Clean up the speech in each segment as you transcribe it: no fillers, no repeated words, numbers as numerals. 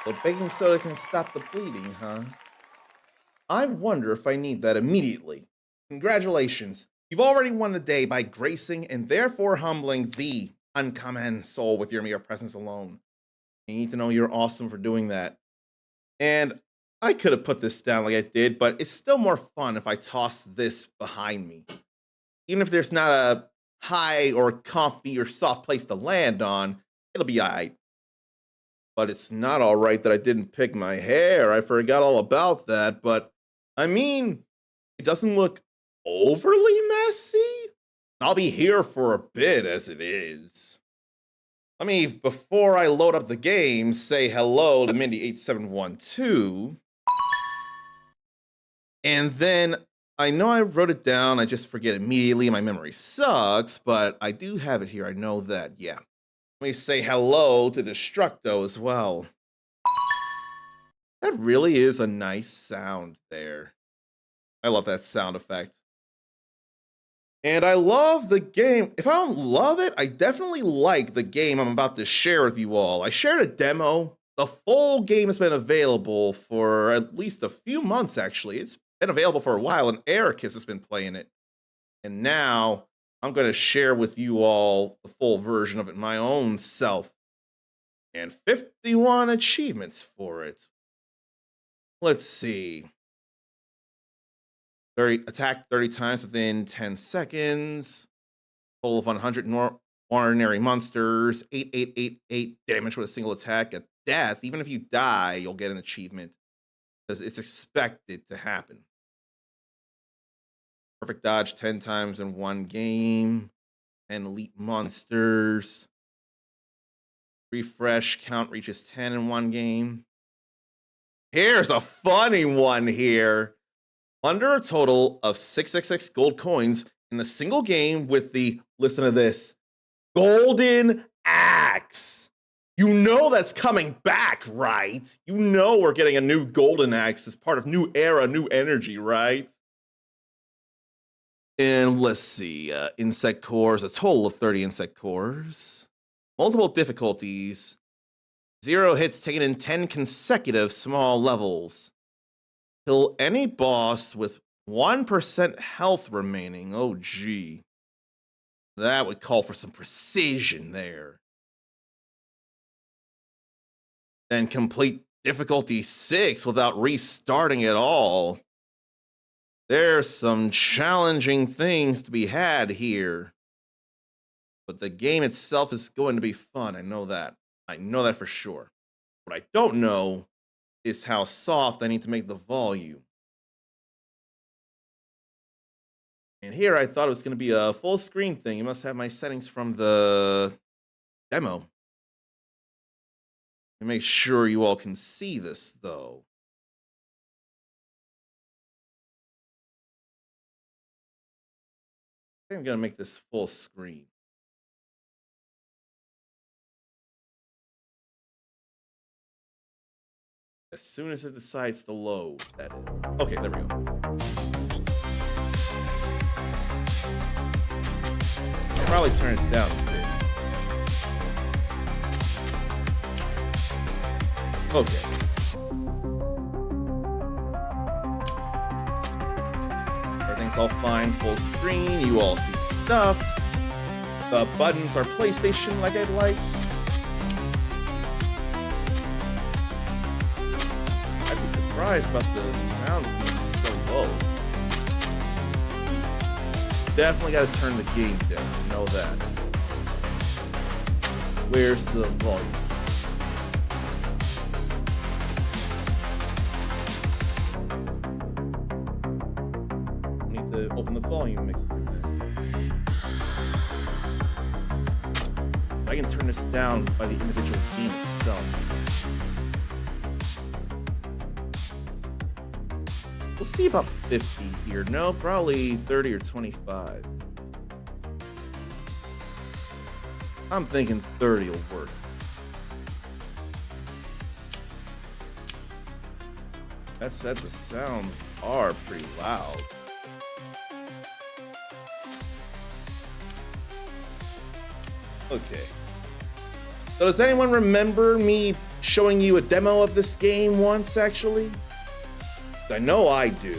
The baking soda can stop the bleeding, huh? I wonder if I need that immediately. Congratulations. You've already won the day by gracing and therefore humbling the uncommon soul with your mere presence alone. You need to know you're awesome for doing that. And I could have put this down like I did, but it's still more fun if I toss this behind me. Even if there's not a high or comfy or soft place to land on, it'll be alright. But it's not alright that I didn't pick my hair. I forgot all about that, but I mean, it doesn't look overly messy. I'll be here for a bit as it is. Let me, before I load up the game, say hello to Mindy8712. And then I know I wrote it down. I just forget immediately. My memory sucks, but I do have it here. I know that. Yeah. Let me say hello to Destructo as well. That really is a nice sound there. I love that sound effect. And I love the game. If I don't love it, I definitely like the game I'm about to share with you all. I shared a demo. The full game has been available for at least a few months, actually. It's been available for a while, and ERDRICK has been playing it. And now I'm going to share with you all the full version of it my own self. And 51 achievements for it. Let's see. Attack 30 times within 10 seconds. Total of 100 ordinary monsters. 8888 damage with a single attack. At death, even if you die, you'll get an achievement. Because it's expected to happen. Perfect dodge 10 times in one game. 10 elite monsters. Refresh count reaches 10 in one game. Here's a funny one here. Under a total of 666 gold coins in a single game with the, listen to this, golden axe. You know that's coming back, right? You know we're getting a new golden axe as part of new era, new energy, right? And let's see, insect cores, a total of 30 insect cores. Multiple difficulties. 0 hits taken in 10 consecutive small levels. Kill any boss with 1% health remaining. Oh, gee. That would call for some precision there. Then complete difficulty 6 without restarting at all. There's some challenging things to be had here. But the game itself is going to be fun. I know that. I know that for sure. What I don't know is how soft I need to make the volume. And here I thought it was going to be a full screen thing. You must have my settings from the demo. To make sure you all can see this, though. I think I'm going to make this full screen. As soon as it decides to load, that is. Okay, there we go. Probably turn it down a bit. Okay. Everything's all fine, full screen. You all see the stuff. The buttons are PlayStation like I'd like. I'd be surprised about the sound being so low. Definitely got to turn the game down. You know that. Where's the volume? Need to open the volume mixer. I can turn this down by the individual game itself. We'll see about 50 here. No, probably 30 or 25. I'm thinking 30 will work. That said, the sounds are pretty loud. Okay. So does anyone remember me showing you a demo of this game once, actually? I know I do.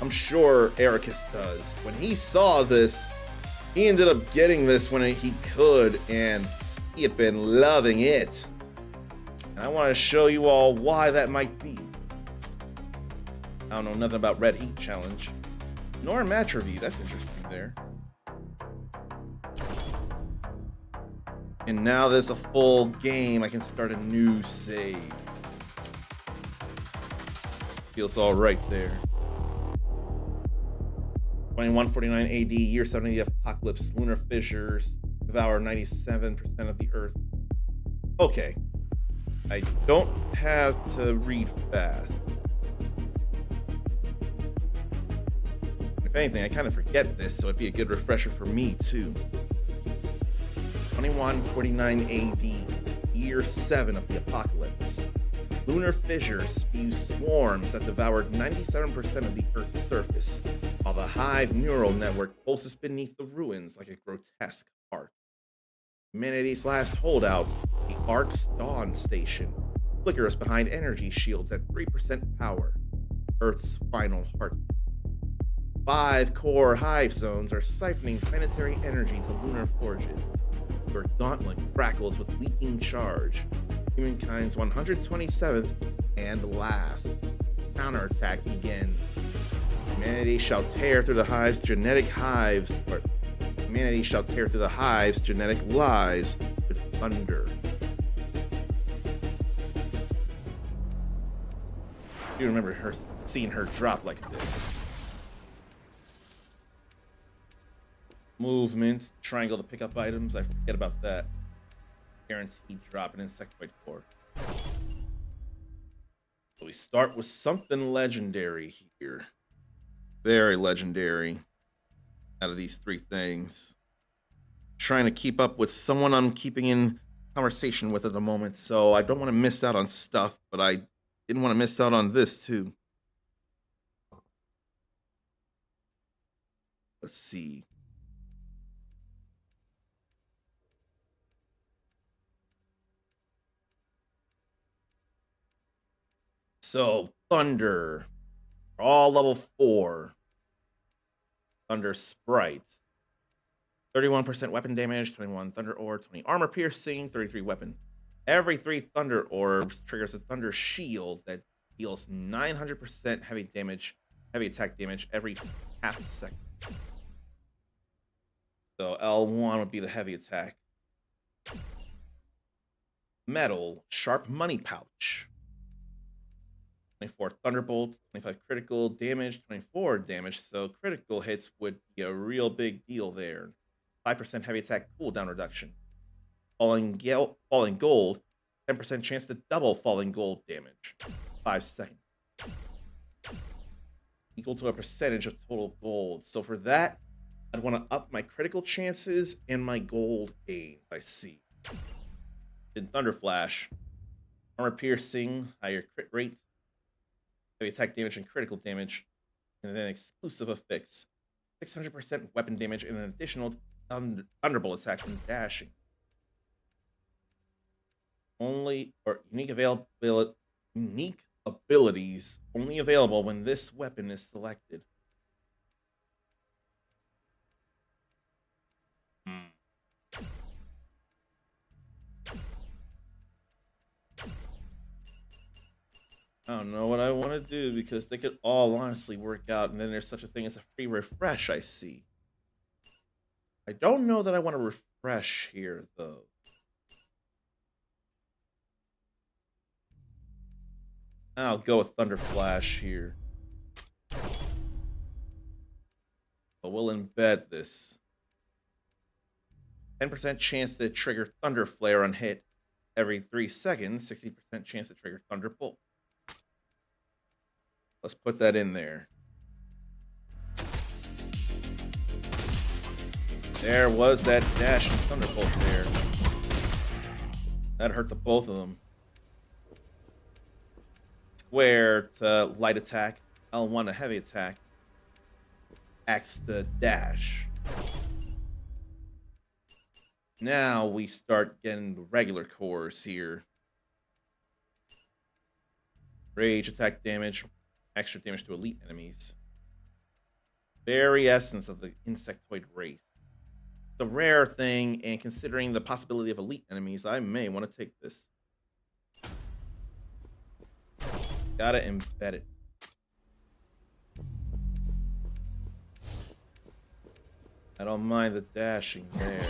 I'm sure Ericus does. When he saw this, he ended up getting this when he could, and he had been loving it. And I want to show you all why that might be. I don't know nothing about Red Heat Challenge, nor a match review. That's interesting there. And now there's a full game. I can start a new save. Feels all right there. 2149 AD, year 7 of the apocalypse, lunar fissures devour 97% of the Earth. Okay. I don't have to read fast. If anything, I kind of forget this, so it'd be a good refresher for me, too. 2149 AD, year 7 of the apocalypse. Lunar fissures spew swarms that devoured 97% of the Earth's surface, while the Hive neural network pulses beneath the ruins like a grotesque arc. Humanity's last holdout, the Ark's Dawn Station, flickers behind energy shields at 3% power, Earth's final heartbeat. 5 core Hive zones are siphoning planetary energy to lunar forges. Your gauntlet crackles with leaking charge. Humankind's 127th and last counterattack begins. Humanity shall tear through the hive's genetic lies with thunder. You remember her seeing her drop like this. Movement, triangle to pick up items. I forget about that. Guaranteed drop an insectoid core. So we start with something legendary here. Very legendary out of these 3 things. Trying to keep up with someone I'm keeping in conversation with at the moment, so I don't want to miss out on stuff, but I didn't want to miss out on this too. Let's see. So, Thunder. All level 4. Thunder Sprite. 31% weapon damage, 21 Thunder Orb, 20 armor piercing, 33 weapon. Every 3 Thunder Orbs triggers a Thunder Shield that deals 900% heavy attack damage every half a second. So L1 would be the heavy attack. Metal, Sharp Money Pouch. 24 Thunderbolt, 25 critical damage, 24 damage, so critical hits would be a real big deal there. 5% heavy attack cooldown reduction. Falling gold, 10% chance to double falling gold damage. 5 seconds. Equal to a percentage of total gold. So for that, I'd want to up my critical chances and my gold gains, I see. In Thunder Flash, armor piercing, higher crit rate, heavy attack damage and critical damage, and then exclusive affix, 600% weapon damage and an additional Thunderbolt attack from dashing. Unique abilities only available when this weapon is selected. I don't know what I want to do because they could all honestly work out, and then there's such a thing as a free refresh, I see. I don't know that I want to refresh here, though. I'll go with Thunder Flash here. But we'll embed this. 10% chance to trigger Thunder Flare on hit every 3 seconds. 60% chance to trigger Thunderbolt. Let's put that in there. There was that dash and Thunderbolt there. That hurt the both of them. Square to light attack. L1 to heavy attack. X to dash. Now we start getting the regular cores here. Rage, attack damage, extra damage to elite enemies. Very essence of the insectoid race. It's a rare thing, and considering the possibility of elite enemies, I may want to take this. Gotta embed it. I don't mind the dashing there.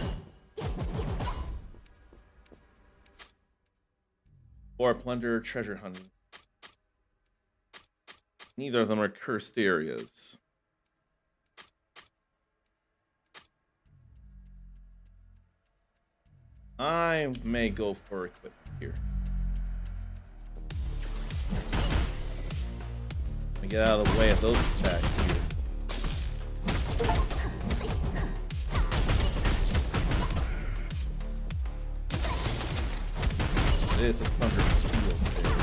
Or plunder treasure hunting. Neither of them are cursed areas. I may go for equipment here. Let me get out of the way of those attacks here. It is a thunder shield there.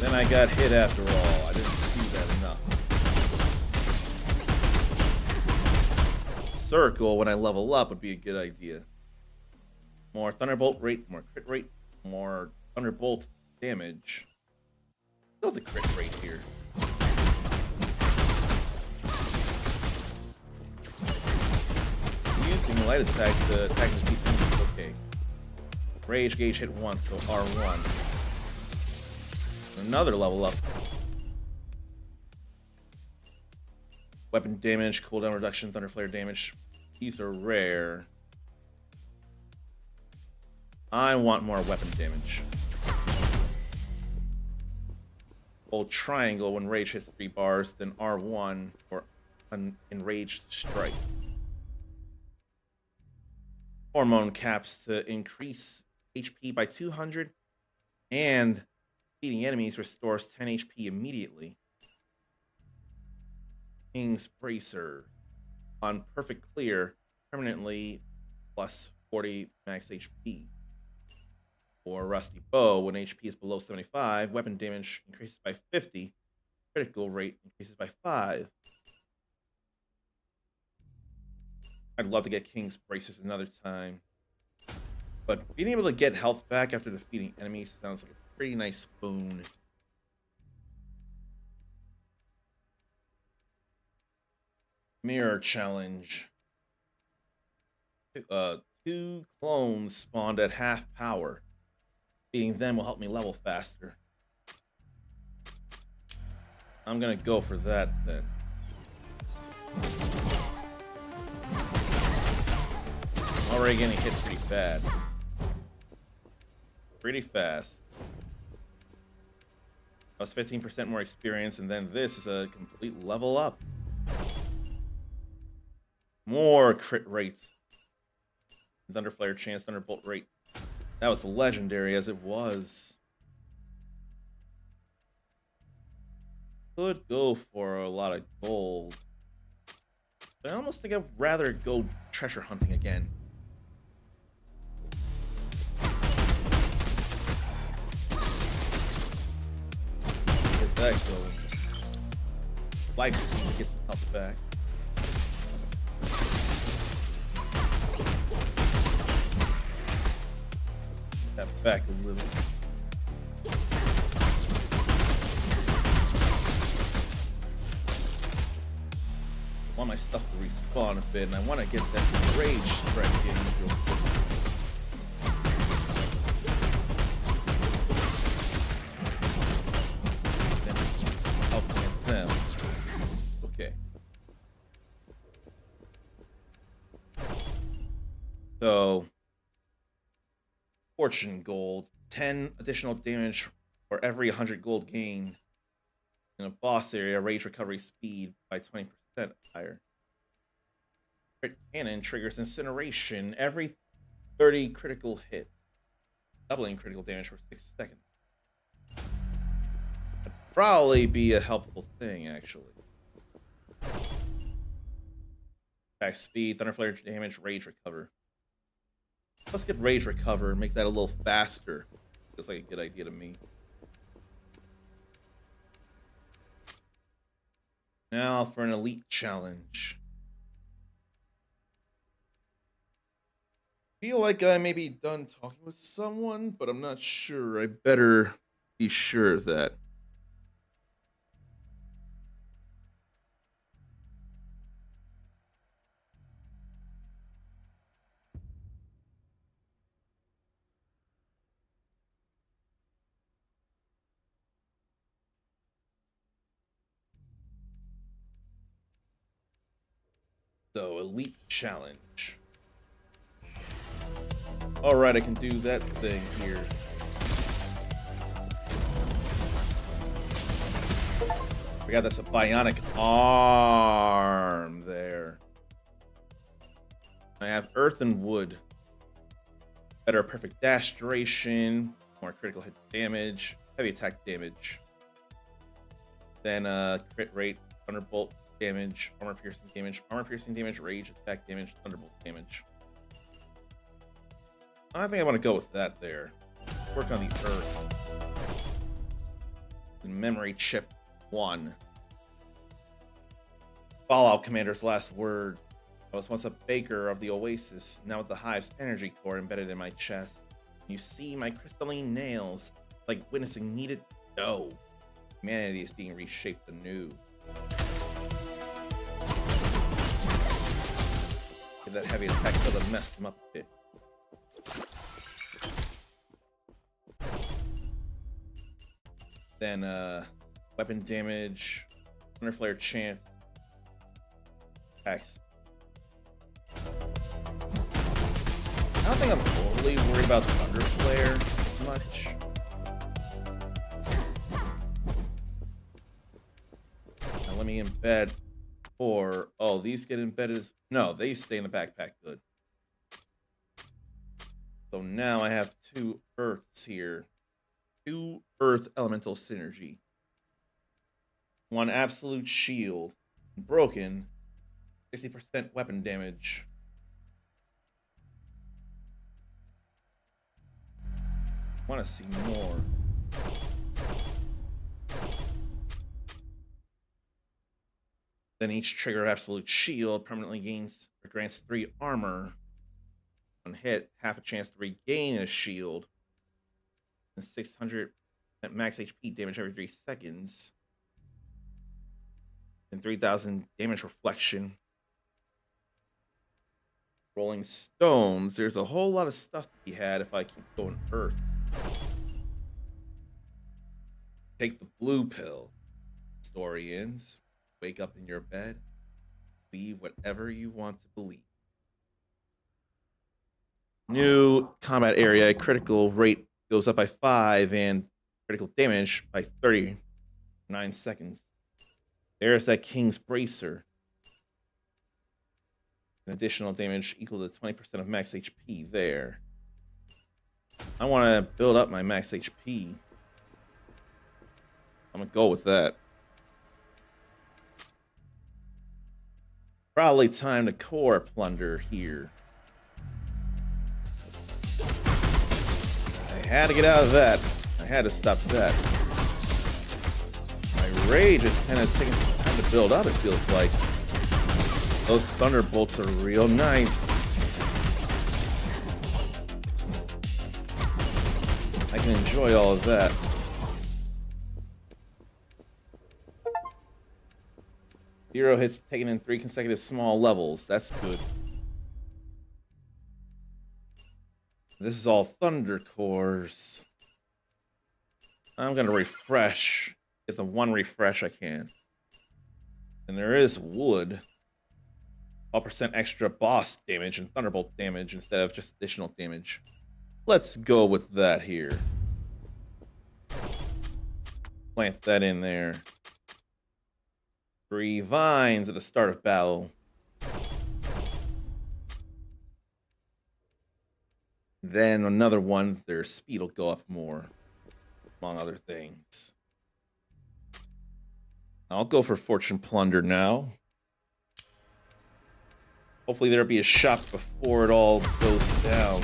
Then I got hit after all. I didn't see that enough. Circle when I level up would be a good idea. More thunderbolt rate, more crit rate, more thunderbolt damage. Go with the crit rate here. Using light attack to attack the keep enemies. Okay. Rage gauge hit once, so R1. Another level up. Weapon damage, cooldown reduction, thunder flare damage. These are rare. I want more weapon damage. Hold triangle when rage hits 3 bars, then R1 for an enraged strike. Hormone caps to increase HP by 200, and beating enemies restores 10 HP immediately. King's Bracer. On perfect clear, permanently plus 40 max HP. Or Rusty Bow, when HP is below 75, weapon damage increases by 50, critical rate increases by 5. I'd love to get King's Bracers another time. But being able to get health back after defeating enemies sounds like a pretty nice boon. Mirror challenge. 2 clones spawned at half power. Beating them will help me level faster. I'm gonna go for that then. Already getting hit pretty bad. Pretty fast. Plus 15% more experience, and then this is a complete level up. More crit rates. Thunderflare chance, thunderbolt rate. That was legendary as it was. Could go for a lot of gold. But I almost think I'd rather go treasure hunting again. Get that going. Life seed gets the health back. That back a little. I want my stuff to respawn a bit, and I want to get that rage strike in real quick. Then help get them. Okay. So, fortune gold, 10 additional damage for every 100 gold gained in a boss area. Rage recovery speed by 20% higher. Crit cannon triggers incineration every 30 critical hits, doubling critical damage for 6 seconds. That'd probably be a helpful thing, actually. Attack speed, thunderflare damage, rage recover. Let's get rage recover and make that a little faster. Feels like a good idea to me. Now for an elite challenge. Feel like I may be done talking with someone, but I'm not sure. I better be sure of that. So, Elite Challenge. Alright, I can do that thing here. I got that's a bionic arm there. I have Earth and Wood. Better perfect dash duration, more critical hit damage, heavy attack damage. Then crit rate, thunderbolt damage, armor piercing damage, rage attack damage, thunderbolt damage. I think I want to go with that there. Work on the Earth. Memory chip 1. Fallout Commander's last word. I was once a baker of the Oasis, now with the Hive's energy core embedded in my chest. You see my crystalline nails, like witnessing kneaded dough. Humanity is being reshaped anew. Give that heavy attack so that messed him up a bit. Then weapon damage, Thunder Flare chance, attacks. I don't think I'm totally worried about Thunder Flare much. Now let me embed. Or oh, these get embedded. No, they stay in the backpack. Good. So now I have 2 Earths here. 2 Earth Elemental Synergy. 1 Absolute Shield. Broken. 60% weapon damage. Want to see more. Then each trigger of Absolute Shield permanently gains or grants 3 armor. On hit, half a chance to regain a shield. And 600 max HP damage every 3 seconds. And 3000 damage reflection. Rolling Stones. There's a whole lot of stuff to be had if I keep going Earth. Take the blue pill. Story ends. Wake up in your bed. Believe whatever you want to believe. New combat area. Critical rate goes up by 5 and critical damage by 39 seconds. There's that King's Bracer. An additional damage equal to 20% of max HP there. I want to build up my max HP. I'm going to go with that. Probably time to core plunder here. I had to get out of that. I had to stop that. My rage is kind of taking some time to build up, it feels like. Those thunderbolts are real nice. I can enjoy all of that. Zero hits taken in 3 consecutive small levels. That's good. This is all Thunder Cores. I'm going to refresh. Get the 1 refresh I can. And there is wood. 12% extra boss damage and Thunderbolt damage instead of just additional damage. Let's go with that here. Plant that in there. 3 vines at the start of battle. Then another one, their speed will go up more, among other things. I'll go for Fortune Plunder now. Hopefully there'll be a shop before it all goes down.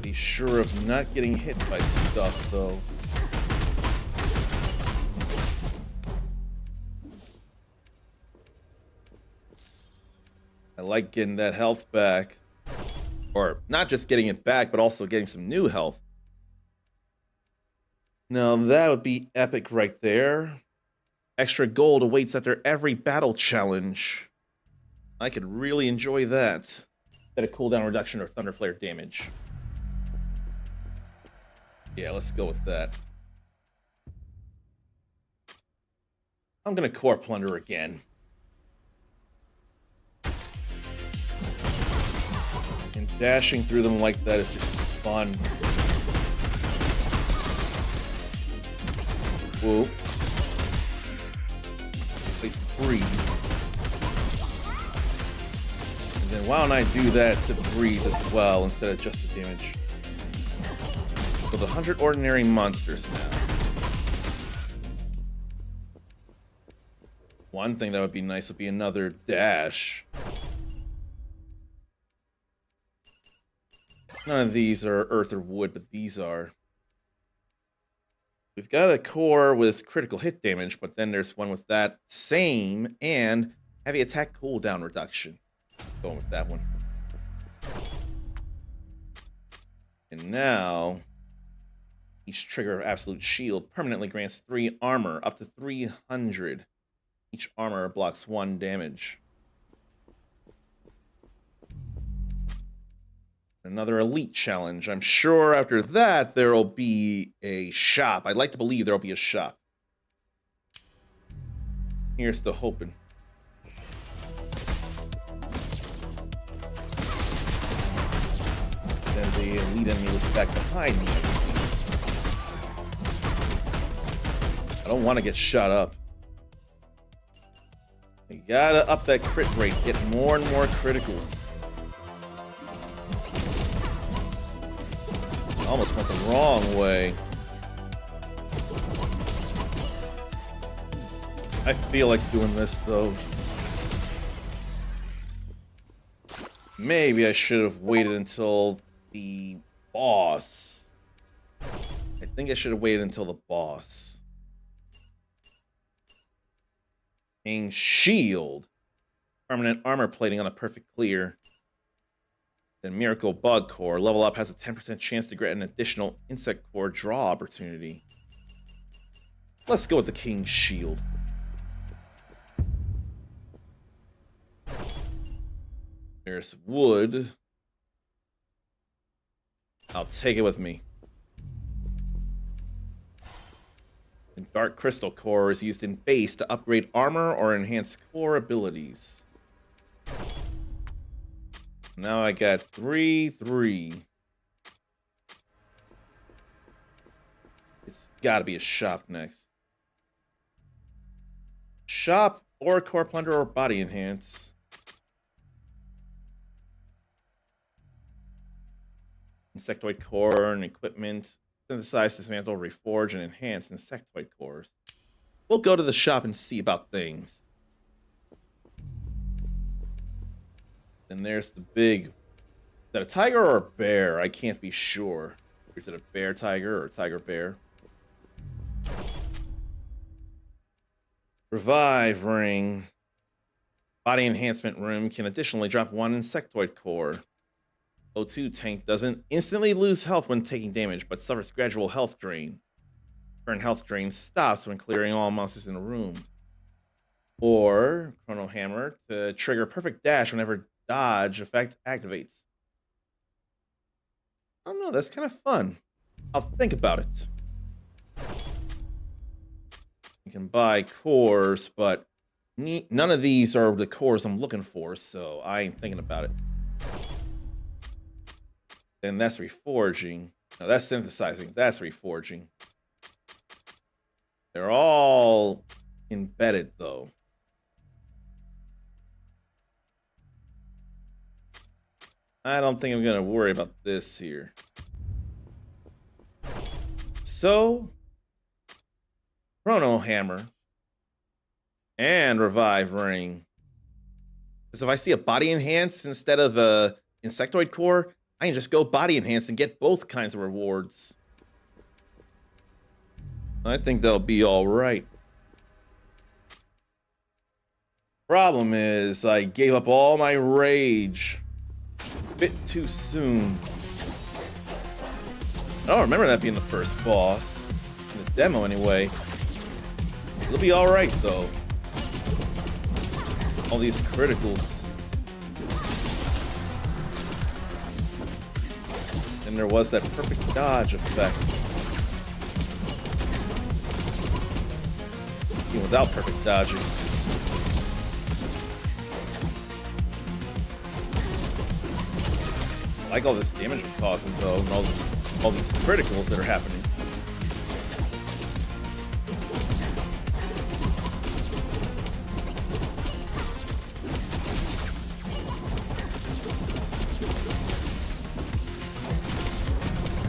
Be sure of not getting hit by stuff, though. I like getting that health back. Or not just getting it back, but also getting some new health. Now that would be epic right there. Extra gold awaits after every battle challenge. I could really enjoy that. Get a cooldown reduction or thunder flare damage. Yeah, let's go with that. I'm gonna core plunder again. And dashing through them like that is just fun. Whoa. Place breathe. And then why don't I do that to breathe as well instead of just the damage? So the 100 ordinary monsters now. One thing that would be nice would be another dash. None of these are earth or wood, but these are. We've got a core with critical hit damage, but then there's one with that same and heavy attack cooldown reduction. Going with that one. And now, each trigger of Absolute Shield permanently grants 3 armor, up to 300. Each armor blocks 1 damage. Another elite challenge. I'm sure after that there will be a shop. I'd like to believe there will be a shop. Here's the hoping. Then the elite enemy was back behind me. I don't want to get shot up. You gotta up that crit rate, get more and more criticals. Almost went the wrong way. I feel like doing this though. Maybe I should have waited until the boss. I think I should have waited until the boss. King Shield. Permanent armor plating on a perfect clear. Then Miracle Bug Core. Level up has a 10% chance to grant an additional Insect Core draw opportunity. Let's go with the King Shield. There's wood. I'll take it with me. And Dark Crystal Core is used in base to upgrade armor or enhance core abilities. Now I got 3. It's gotta be a shop next. Shop or core plunder or body enhance. Insectoid core and equipment. Synthesize, dismantle, reforge, and enhance insectoid cores. We'll go to the shop and see about things. Then there's the big... Is that a tiger or a bear? I can't be sure. Is it a bear tiger or a tiger bear? Revive ring. Body enhancement room can additionally drop 1 insectoid core. O2 tank doesn't instantly lose health when taking damage, but suffers gradual health drain. Current health drain stops when clearing all monsters in the room. Or Chrono Hammer to trigger perfect dash whenever dodge effect activates. I don't know, that's kind of fun. I'll think about it. You can buy cores, but none of these are the cores I'm looking for, so I ain't thinking about it. Then that's reforging. No, that's synthesizing. That's reforging. They're all embedded, though. I don't think I'm going to worry about this here. So, Chrono Hammer and Revive Ring. Because if I see a body enhance instead of a insectoid core, I can just go body enhance and get both kinds of rewards. I think that'll be all right. Problem is, I gave up all my rage a bit too soon. I don't remember that being the first boss. In the demo, anyway. It'll be alright, though. All these criticals. And there was that perfect dodge effect. Even without perfect dodging. I like all this damage it's causing, though, and all these criticals that are happening.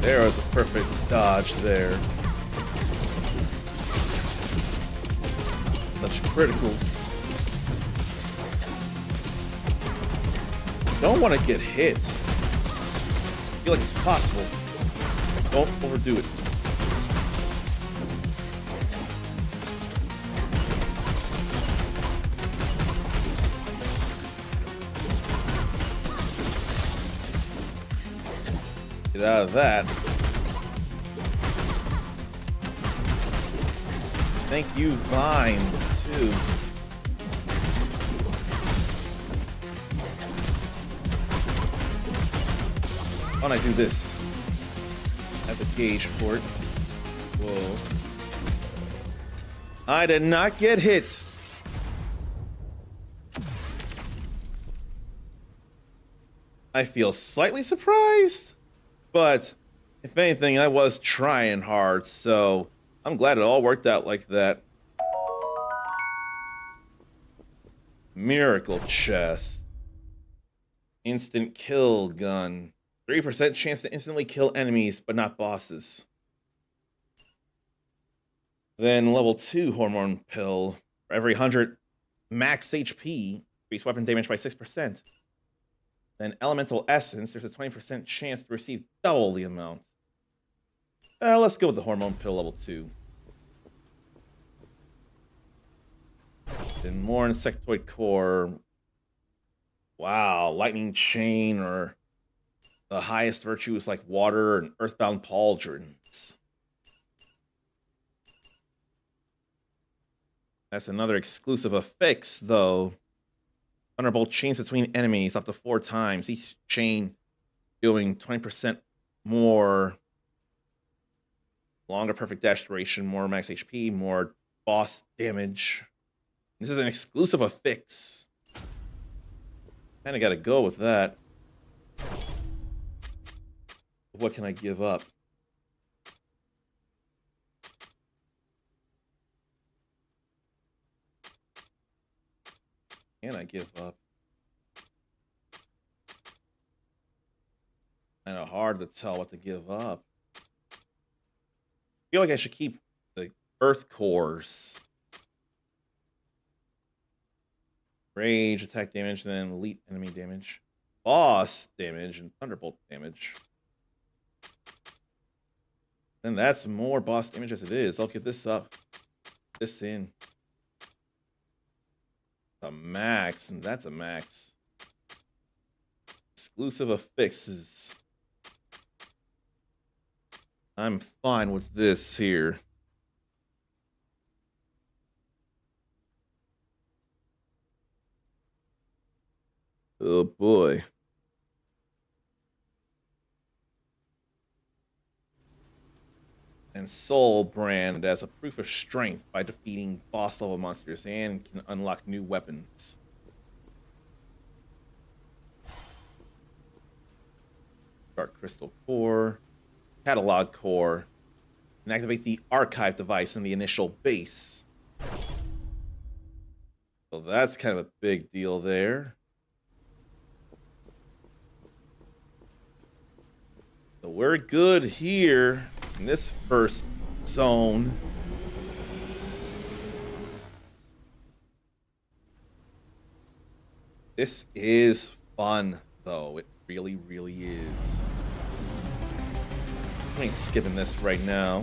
There was a perfect dodge there. Such criticals. Don't want to get hit. I feel like it's possible. Don't overdo it. Get out of that. Thank you, vines, too. Why don't I do this? I have a gauge for it. Whoa. I did not get hit. I feel slightly surprised, but if anything, I was trying hard, so I'm glad it all worked out like that. Miracle chest. Instant kill gun. 3% chance to instantly kill enemies, but not bosses. Then level 2 hormone pill. For every 100 max HP, increase weapon damage by 6%. Then elemental essence, there's a 20% chance to receive double the amount. Let's go with the hormone pill level 2. Then more insectoid core. Wow, lightning chain, or the highest virtue is like water and earthbound pauldrons. That's another exclusive affix, though. Thunderbolt chains between enemies up to 4 times. Each chain doing 20% more. Longer perfect dash duration, more max HP, more boss damage. This is an exclusive affix. Kinda gotta go with that. What can I give up? Can I give up? Kinda hard to tell what to give up. I feel like I should keep the earth cores. Rage, attack damage, and then elite enemy damage. Boss damage and thunderbolt damage. And that's more boss damage as it is. I'll give this up. This in. A max, and that's a max. Exclusive affixes. I'm fine with this here. Oh boy. And Soul Brand as a proof of strength by defeating boss level monsters and can unlock new weapons. Dark Crystal Core, Catalog Core, and activate the archive device in the initial base. So that's kind of a big deal there. So we're good here in this first zone. This is fun, though. It really, really is. I ain't skipping this right now.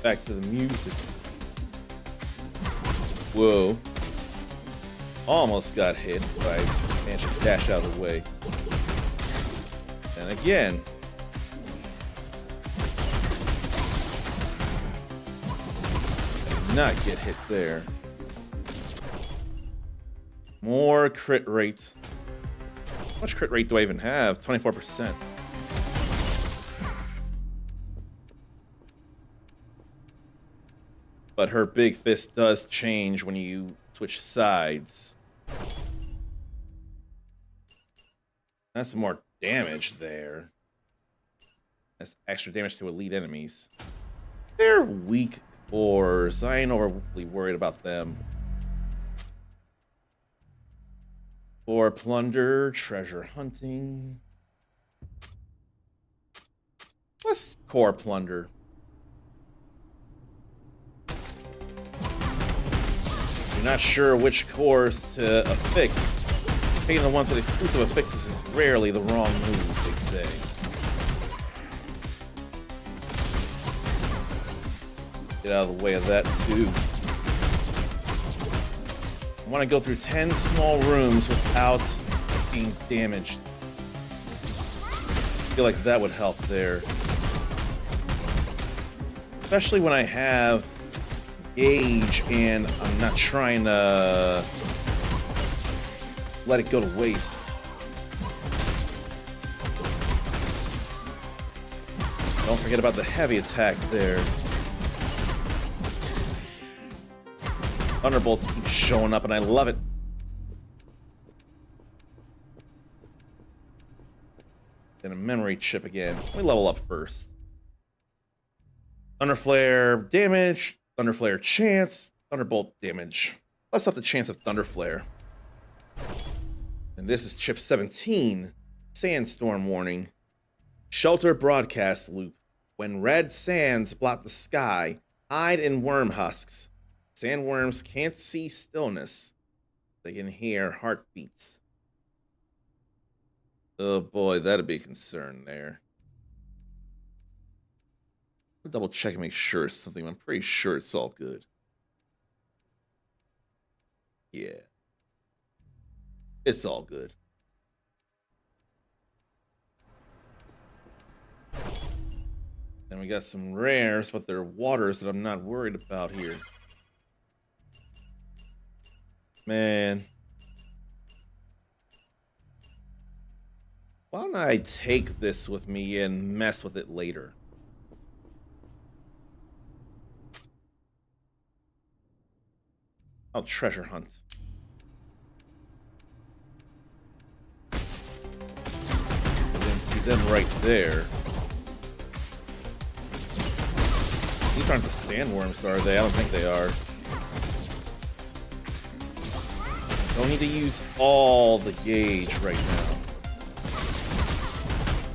Back to the music. Whoa. Almost got hit, but I managed to dash out of the way. And again. Did not get hit there. More crit rate. How much crit rate do I even have? 24%. But her big fist does change when you switch sides. That's more damage there. That's extra damage to elite enemies. They're weak cores. I ain't overly worried about them. For plunder, treasure hunting. Let's core plunder. You're not sure which cores to affix. Taking the ones with exclusive affixes is rarely the wrong move, they say. Get out of the way of that, too. I want to go through 10 small rooms without being damaged. I feel like that would help there. Especially when I have gauge and I'm not trying to let it go to waste. Don't forget about the heavy attack there. Thunderbolts keep showing up and I love it. Then a memory chip again. Let me level up first. Thunderflare damage, Thunderflare chance, Thunderbolt damage. Let's up the chance of Thunderflare. And this is chip 17. Sandstorm warning. Shelter broadcast loop. When red sands block the sky, hide in worm husks. Sandworms can't see stillness. They can hear heartbeats. Oh boy, that'd be a concern there. I'll double check and make sure it's something. I'm pretty sure it's all good. Yeah. It's all good. Then we got some rares, but they're waters that I'm not worried about here. Man. Why don't I take this with me and mess with it later? I'll treasure hunt. I didn't see them right there. These aren't the sandworms, are they? I don't think they are. Don't need to use all the gauge right now.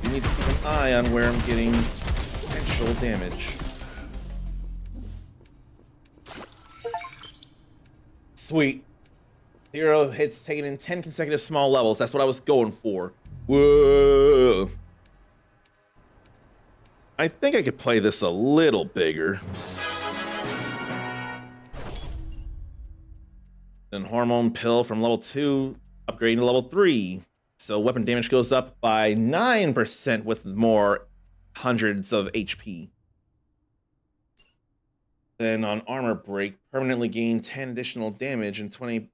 You need to keep an eye on where I'm getting actual damage. Sweet. 0 hits taken in 10 consecutive small levels. That's what I was going for. Whoa. I think I could play this a little bigger. Then hormone pill from level 2, upgrading to level 3. So weapon damage goes up by 9% with more hundreds of HP. Then on armor break, permanently gain 10 additional damage and 20%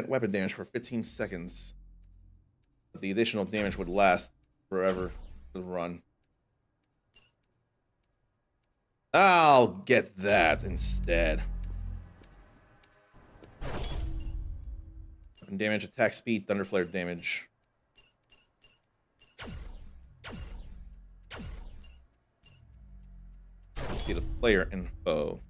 weapon damage for 15 seconds. But the additional damage would last forever for the run. I'll get that instead. Weapon damage, attack speed, thunderflare damage. See the player info.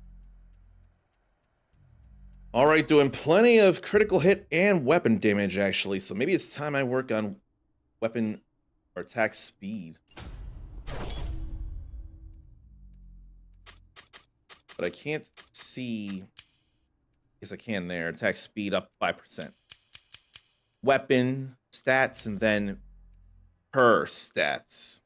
All right, doing plenty of critical hit and weapon damage, actually. So maybe it's time I work on weapon or attack speed. But I can't see. Yes, I can there. Attack speed up 5%. Weapon stats and then her stats.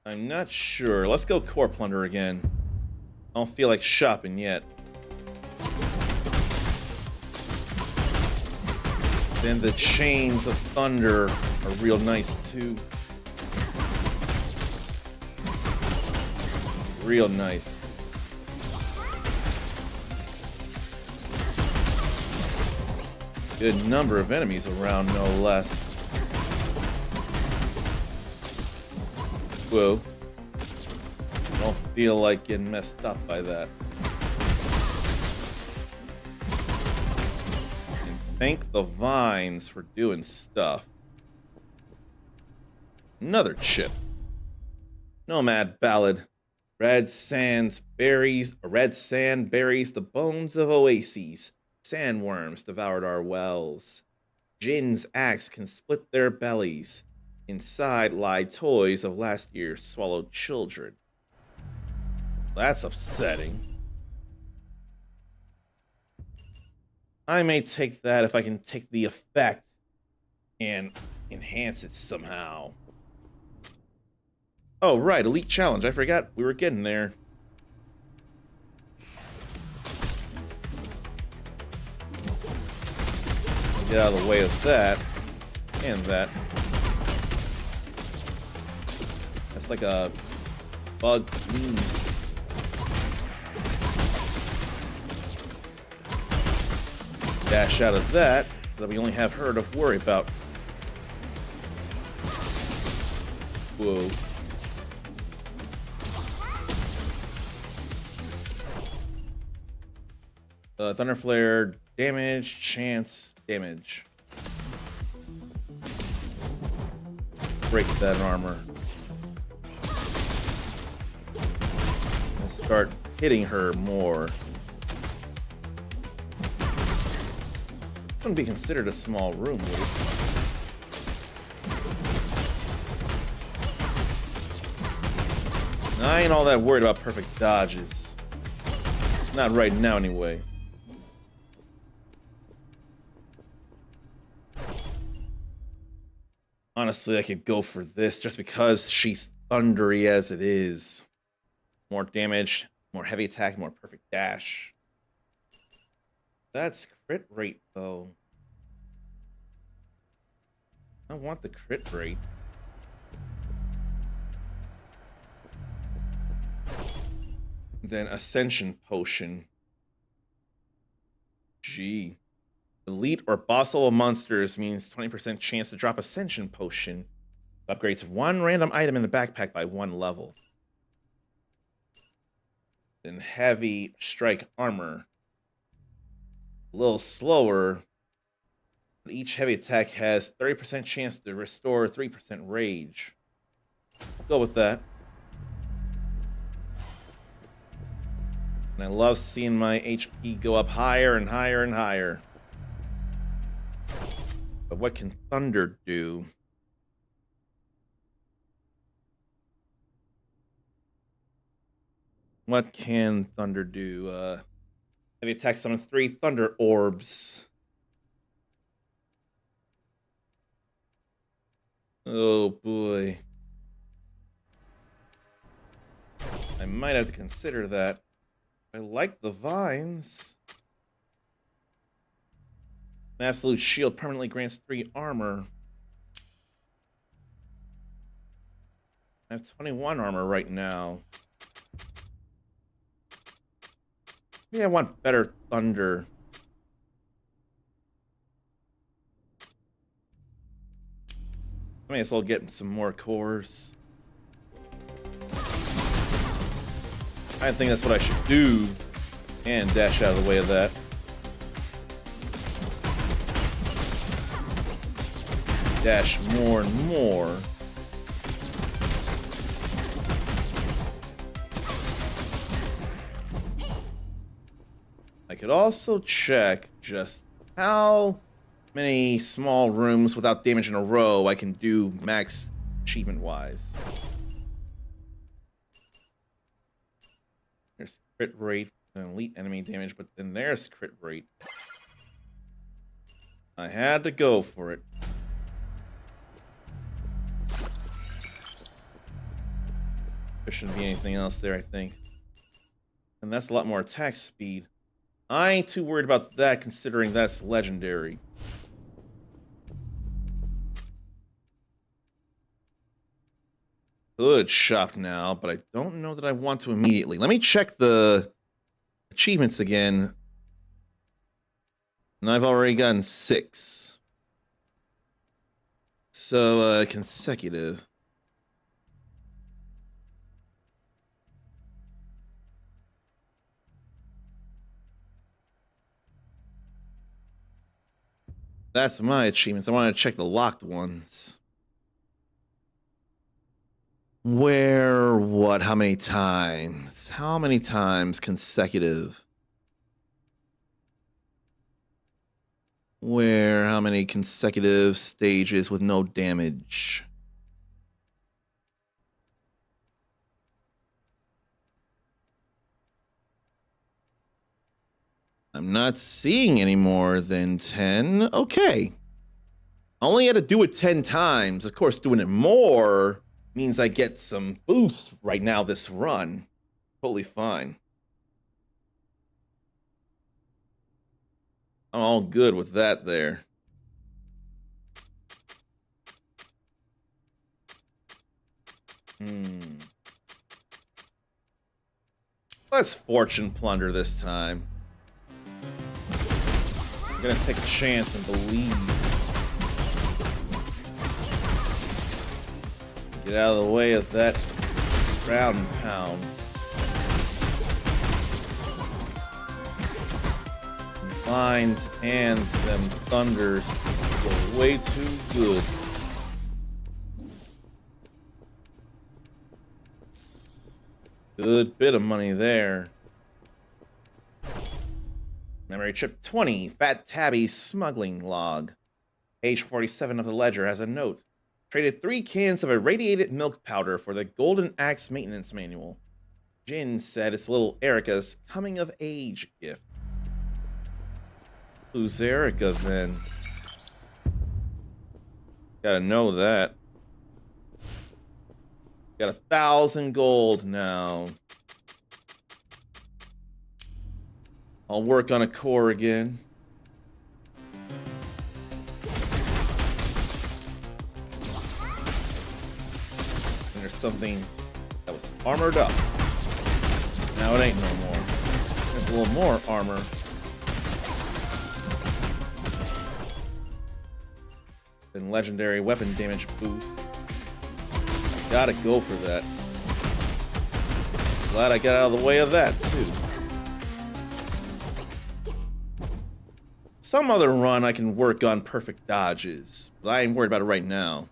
I'm not sure. Let's go Core Plunder again. I don't feel like shopping yet. Then the Chains of Thunder are real nice too. Real nice. Good number of enemies around, no less. Whoa. I don't feel like getting messed up by that. And thank the vines for doing stuff. Another chip. Nomad Ballad. Red sand berries, the bones of oases. Sandworms devoured our wells. Jinn's axe can split their bellies. Inside lie toys of last year's swallowed children. That's upsetting. I may take that if I can take the effect and enhance it somehow. Oh, right, Elite Challenge. I forgot we were getting there. Get out of the way of that. And that. That's like a bug. Dash out of that, so that we only have her to worry about. Whoa. Thunder Flare, damage, chance, damage. Break that armor. And start hitting her more. Wouldn't be considered a small room, would it? I ain't all that worried about perfect dodges. Not right now, anyway. Honestly, I could go for this just because she's thundery as it is. More damage, more heavy attack, more perfect dash. That's crit rate, though. I want the crit rate. Then Ascension Potion. Gee. Elite or boss level monsters means 20% chance to drop Ascension Potion. Upgrades one random item in the backpack by 1 level. Then Heavy Strike Armor. A little slower. But each heavy attack has 30% chance to restore 3% rage. I'll go with that. And I love seeing my HP go up higher and higher and higher. But what can Thunder do? What can Thunder do? Heavy attack summons 3 Thunder Orbs. Oh boy. I might have to consider that. I like the vines. An absolute shield permanently grants 3 armor. I have 21 armor right now. Maybe I want better thunder. I may as well get some more cores. I think that's what I should do. And dash out of the way of that. Dash more and more. I could also check just how many small rooms without damage in a row I can do max achievement wise. There's crit rate and elite enemy damage, but then there's crit rate. I had to go for it. There shouldn't be anything else there, I think. And that's a lot more attack speed. I ain't too worried about that, considering that's legendary. Could shop now, but I don't know that I want to immediately. Let me check the achievements again. And I've already gotten 6. So, consecutive. That's my achievements. I want to check the locked ones. Where, what, how many times? How many times consecutive? Where, how many consecutive stages with no damage? I'm not seeing any more than 10. Okay. I only had to do it 10 times. Of course, doing it more means I get some boost right now this run. Totally fine. I'm all good with that there. Let's fortune plunder this time. I'm gonna take a chance and believe. Get out of the way of that ground and pound. Vines and them thunders were way too good. Good bit of money there. Memory chip 20, Fat Tabby smuggling log. Page 47 of the ledger has a note. Traded 3 cans of irradiated milk powder for the Golden Axe maintenance manual. Jin said it's little Erica's coming of age gift. Who's Erica then? Gotta know that. Got 1,000 gold now. I'll work on a core again. And there's something that was armored up. Now it ain't no more. There's a little more armor. Then legendary weapon damage boost. Gotta go for that. Glad I got out of the way of that too. Some other run I can work on perfect dodges, but I ain't worried about it right now.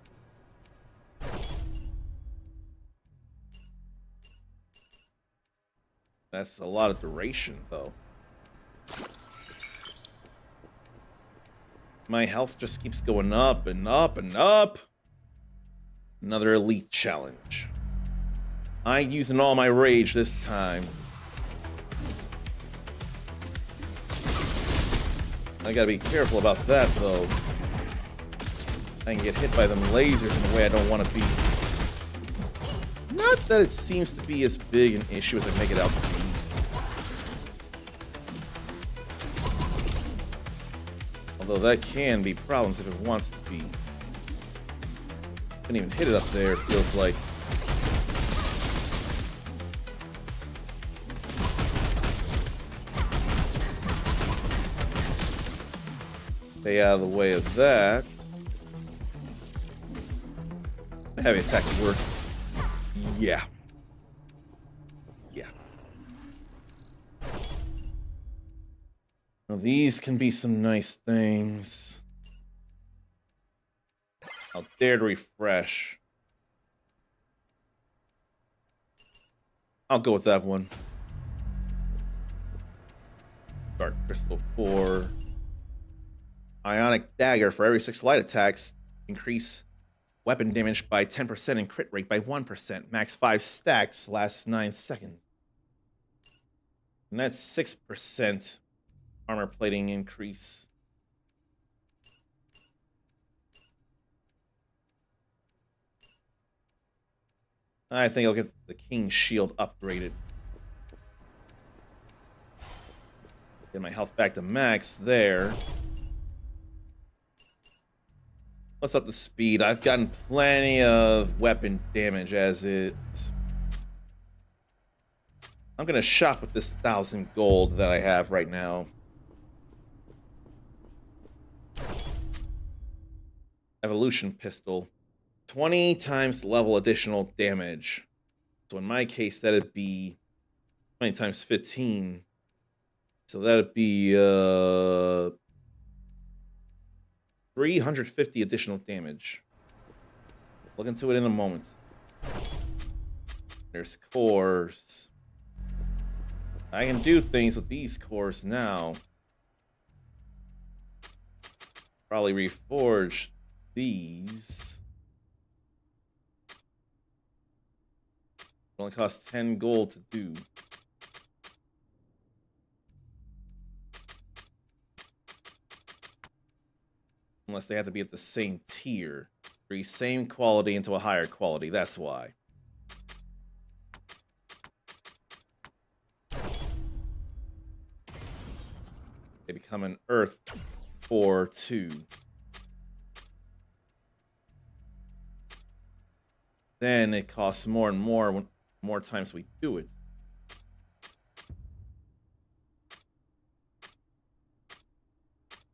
That's a lot of duration though. My health just keeps going up and up and up. Another elite challenge. I ain't using all my rage this time. I gotta be careful about that though. I can get hit by them lasers in a way I don't want to be. Not that it seems to be as big an issue as I make it out to be. Although that can be problems if it wants to be. Couldn't even hit it up there, it feels like. Stay out of the way of that. Heavy attack would work. Yeah. Yeah. Now these can be some nice things. I'll dare to refresh. I'll go with that one. Dark Crystal Core. Ionic Dagger for every 6 light attacks. Increase weapon damage by 10% and crit rate by 1%. Max 5 stacks, lasts 9 seconds. And that's 6% armor plating increase. I think I'll get the King's Shield upgraded. Get my health back to max there. Let's up the speed. I've gotten plenty of weapon damage as is. I'm gonna shop with this 1,000 gold that I have right now. Evolution pistol. 20 times level additional damage. So in my case, that'd be 20 times 15. So that'd be 350 additional damage. Look into it in a moment. There's cores. I can do things with these cores now. Probably reforge these. It only costs 10 gold to do. Unless they have to be at the same tier. Same quality into a higher quality, that's why. They become an Earth 4-2. Then it costs more and more when more times we do it.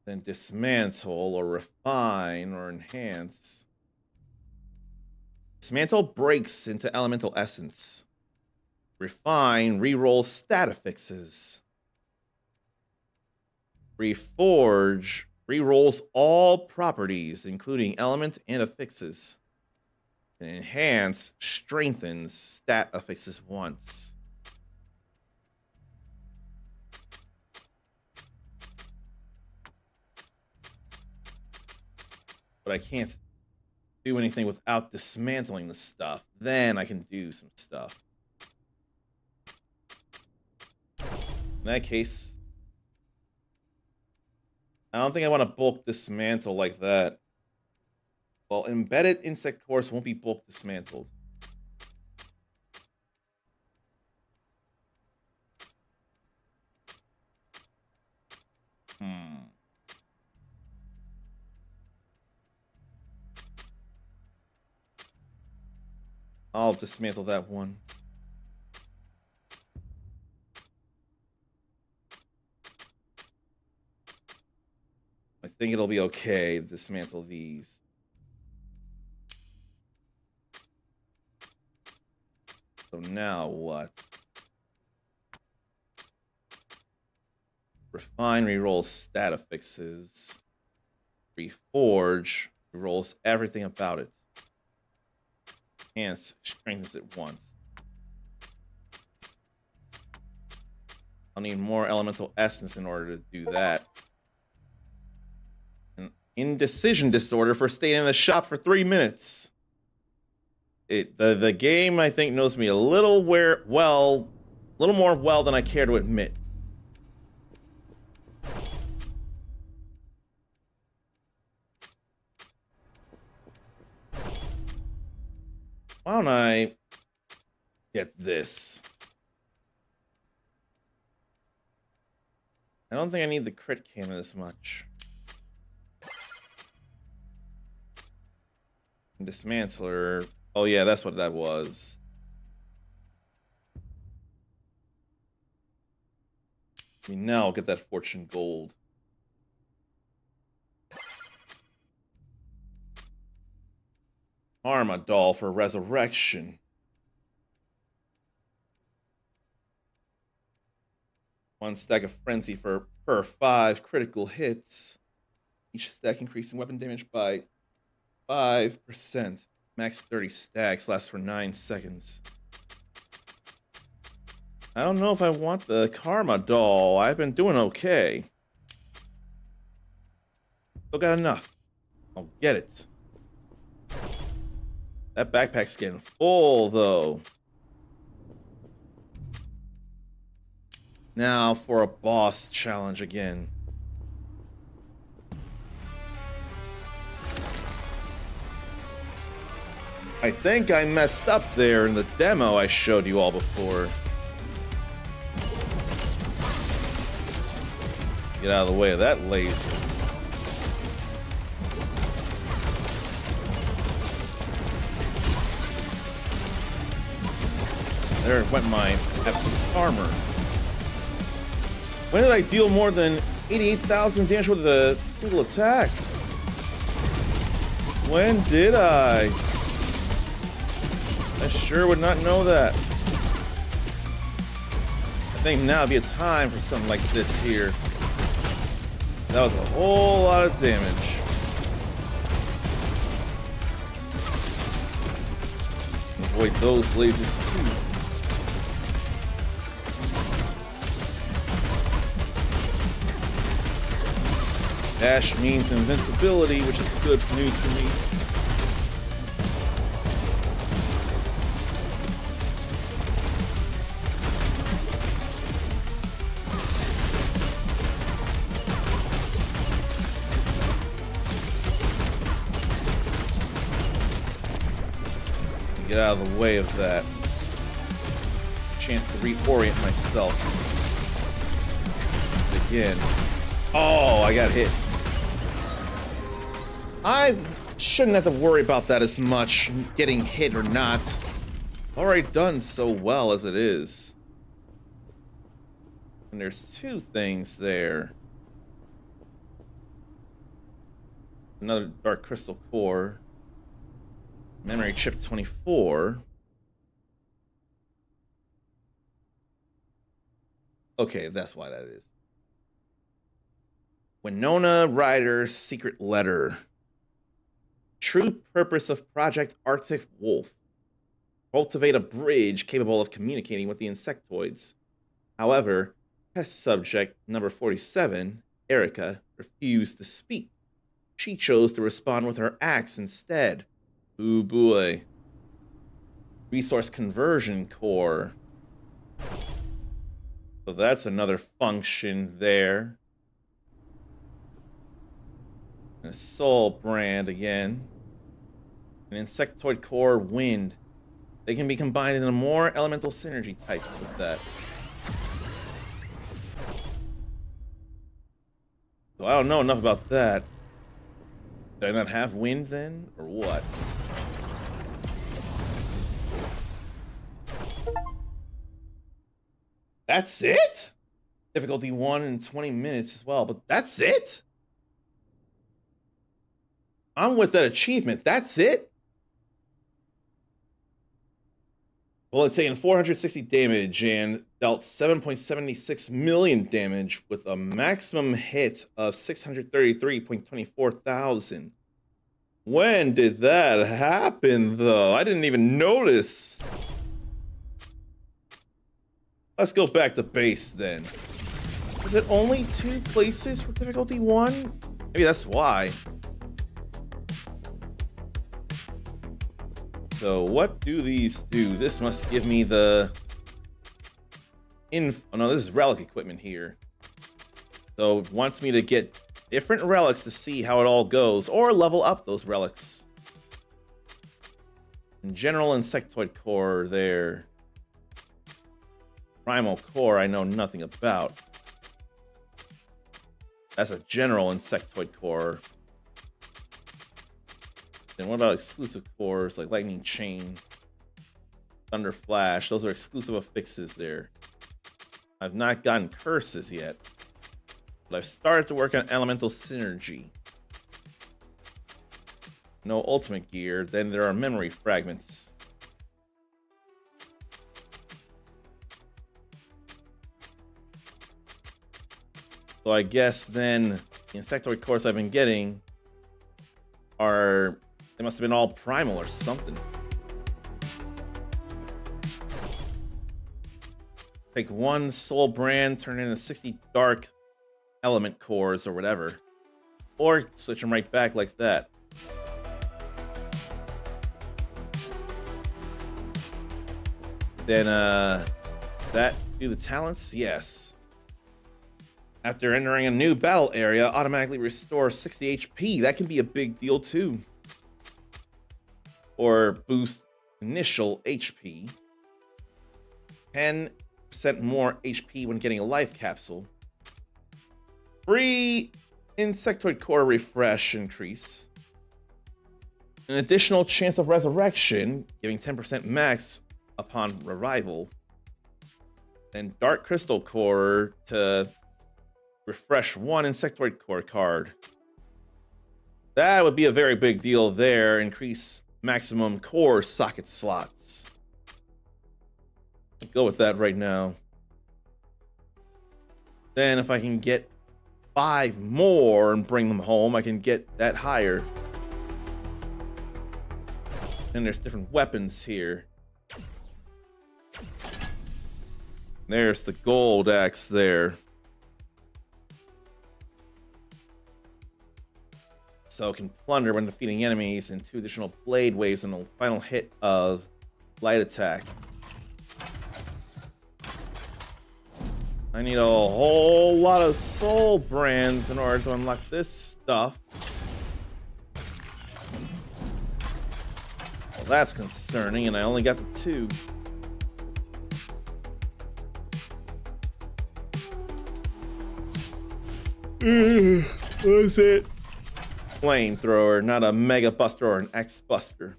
Then dismantle or refine or enhance. Dismantle breaks into elemental essence. Refine rerolls stat affixes. Reforge rerolls all properties, including element and affixes. And enhance strengthens stat affixes once. But I can't do anything without dismantling the stuff. Then I can do some stuff. In that case, I don't think I want to bulk dismantle like that. Well, embedded insect cores won't be bulk dismantled. I'll dismantle that one. I think it'll be okay to dismantle these. So now what? Refine rerolls stat affixes. Reforge rerolls everything about it. Enhance strengthens it once. I'll need more elemental essence in order to do that. An indecision disorder for staying in the shop for 3 minutes. The game, I think, knows me a little more well than I care to admit. Why don't I get this? I don't think I need the crit cannon as much. Dismantler. Oh yeah, that's what that was. I mean, now I'll get that fortune gold. Arma doll for resurrection. One stack of frenzy per 5 critical hits. Each stack increasing weapon damage by 5%. Max 30 stacks, lasts for 9 seconds. I don't know if I want the Karma doll. I've been doing okay. Still got enough. I'll get it. That backpack's getting full, though. Now for a boss challenge again. I think I messed up there in the demo I showed you all before. Get out of the way of that laser. There went my absolute armor. When did I deal more than 88,000 damage with a single attack? When did I? I sure would not know that. I think now would be a time for something like this here. That was a whole lot of damage. Avoid those lasers too. Dash means invincibility, which is good news for me. Get out of the way of that. Chance to reorient myself. Again. Oh, I got hit. I shouldn't have to worry about that as much, getting hit or not. Already done so well as it is. And there's two things there. Another dark crystal core. Memory chip 24. Okay, that's why that is. Winona Ryder's secret letter. True purpose of Project Arctic Wolf. Cultivate a bridge capable of communicating with the insectoids. However, test subject number 47, Erica, refused to speak. She chose to respond with her axe instead. Ooh boy. Resource conversion core. So that's another function there. And a soul brand again. An insectoid core wind. They can be combined into more elemental synergy types with that. So I don't know enough about that. Did I not have wind then? Or what? That's it? Difficulty 1 in 20 minutes as well, but that's it? I'm with that achievement. That's it? Well, it's saying 460 damage and dealt 7.76 million damage with a maximum hit of 633.24 thousand. When did that happen, though? I didn't even notice. Let's go back to base, then. Is it only 2 places for difficulty 1? Maybe that's why. So what do these do? This must give me the oh no, this is relic equipment here. So it wants me to get different relics to see how it all goes, or level up those relics. And general insectoid core there. Primal core I know nothing about. That's a general insectoid core. Then what about exclusive cores like Lightning Chain, Thunder Flash? Those are exclusive affixes there. I've not gotten curses yet, but I've started to work on elemental synergy. No ultimate gear. Then there are memory fragments. So I guess then the insectoid cores I've been getting are... They must have been all primal or something. Take 1 soul brand, turn it into 60 dark element cores or whatever. Or switch them right back like that. Then, that do the talents? Yes. After entering a new battle area, automatically restore 60 HP. That can be a big deal too. or boost initial HP. 10% more HP when getting a life capsule. Free insectoid core refresh increase. An additional chance of resurrection, giving 10% max upon revival. And dark crystal core to refresh one insectoid core card. That would be a very big deal there. Increase maximum core socket slots. Let's go with that right now. Then if I can get 5 more and bring them home, I can get that higher. And there's different weapons here. There's the gold axe there. So it can plunder when defeating enemies, and 2 additional blade waves on the final hit of light attack. I need a whole lot of soul brands in order to unlock this stuff. Well, that's concerning, and I only got the 2. What is it? Flamethrower, not a Mega Buster or an X Buster.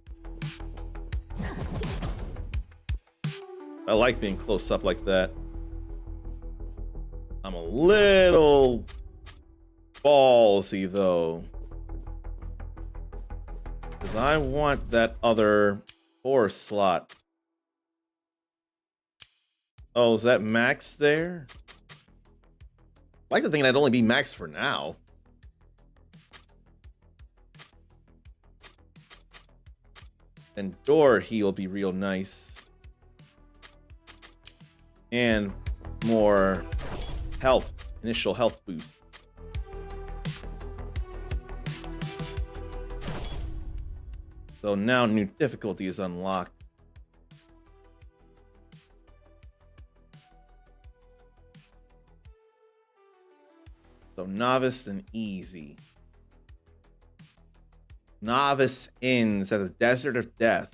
I like being close up like that. I'm a little ballsy though, because I want that other 4 slot. Oh, is that max there? I like to think that'd only be max for now. And door heal will be real nice. And more health, initial health boost. So now new difficulty is unlocked. So novice and easy. Novice ends at the Desert of Death.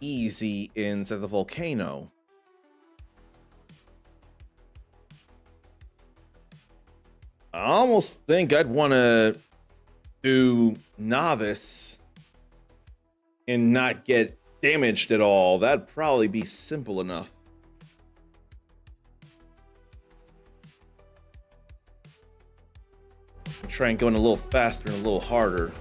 Easy ends at the volcano. I almost think I'd want to do novice and not get damaged at all. That'd probably be simple enough. Try and go in a little faster and a little harder.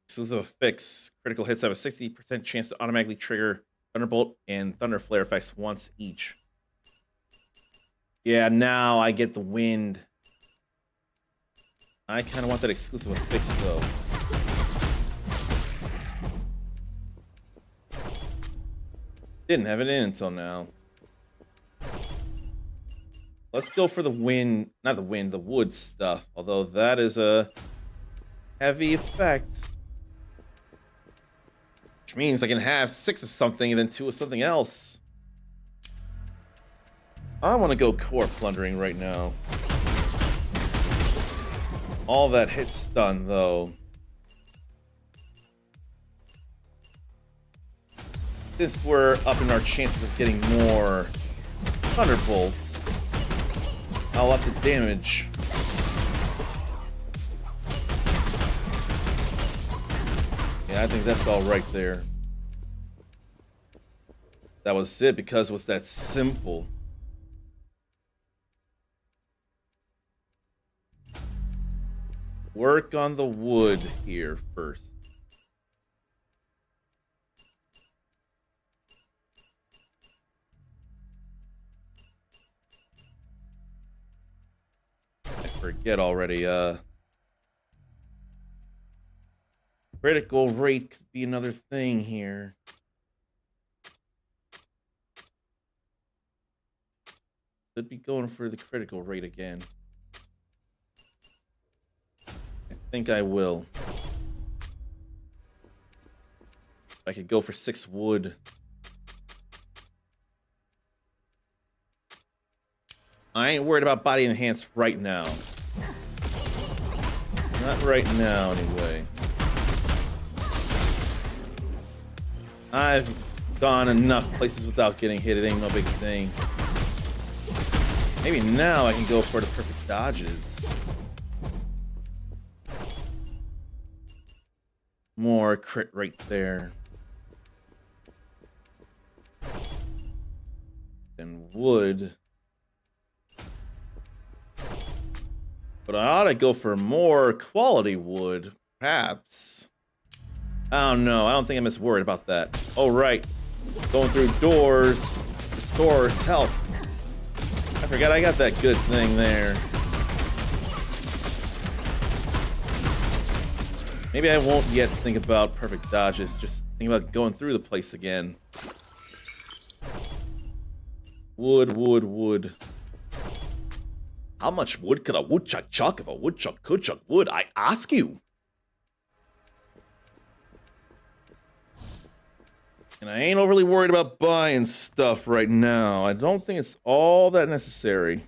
Exclusive fix. Critical hits have a 60% chance to automatically trigger Thunderbolt and Thunder Flare effects once each. Yeah, now I get the wind. I kind of want that exclusive fix though. Didn't have it in until now. Let's go for the wind, not the wind, the wood stuff. Although that is a heavy effect. Which means I can have 6 of something and then 2 of something else. I want to go core plundering right now. All that hit stun though. Since we're upping our chances of getting more Thunderbolts, I'll up the damage. Yeah, I think that's all right there. That was it because it was that simple. Work on the wood here first. I forget already. Critical rate could be another thing here. Could be going for the critical rate again. I think I will. I could go for 6 wood. I ain't worried about body enhance right now. Not right now, anyway. I've gone enough places without getting hit. It ain't no big thing. Maybe now I can go for the perfect dodges. More crit right there. And wood. But I ought to go for more quality wood, perhaps. I don't know. I don't think I'm as worried about that. Oh, right. Going through doors restores health. I forgot I got that good thing there. Maybe I won't yet think about perfect dodges. Just think about going through the place again. Wood, wood, wood. How much wood could a woodchuck chuck if a woodchuck could chuck wood? I ask you. And I ain't overly worried about buying stuff right now. I don't think it's all that necessary.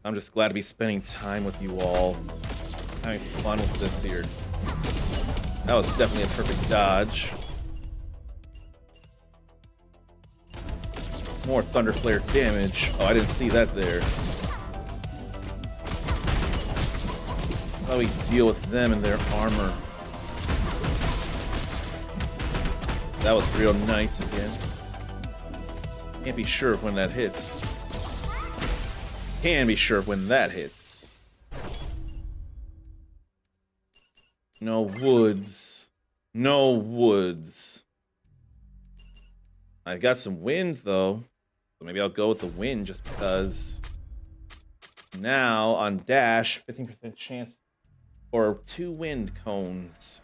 I'm just glad to be spending time with you all. Having fun with this here. That was definitely a perfect dodge. More Thunder Flare damage. Oh, I didn't see that there. How do we deal with them and their armor? That was real nice again. Can't be sure when that hits. Can be sure when that hits. No woods. No woods. I got some wind though. So maybe I'll go with the wind just because. Now on dash, 15% chance for 2 wind cones.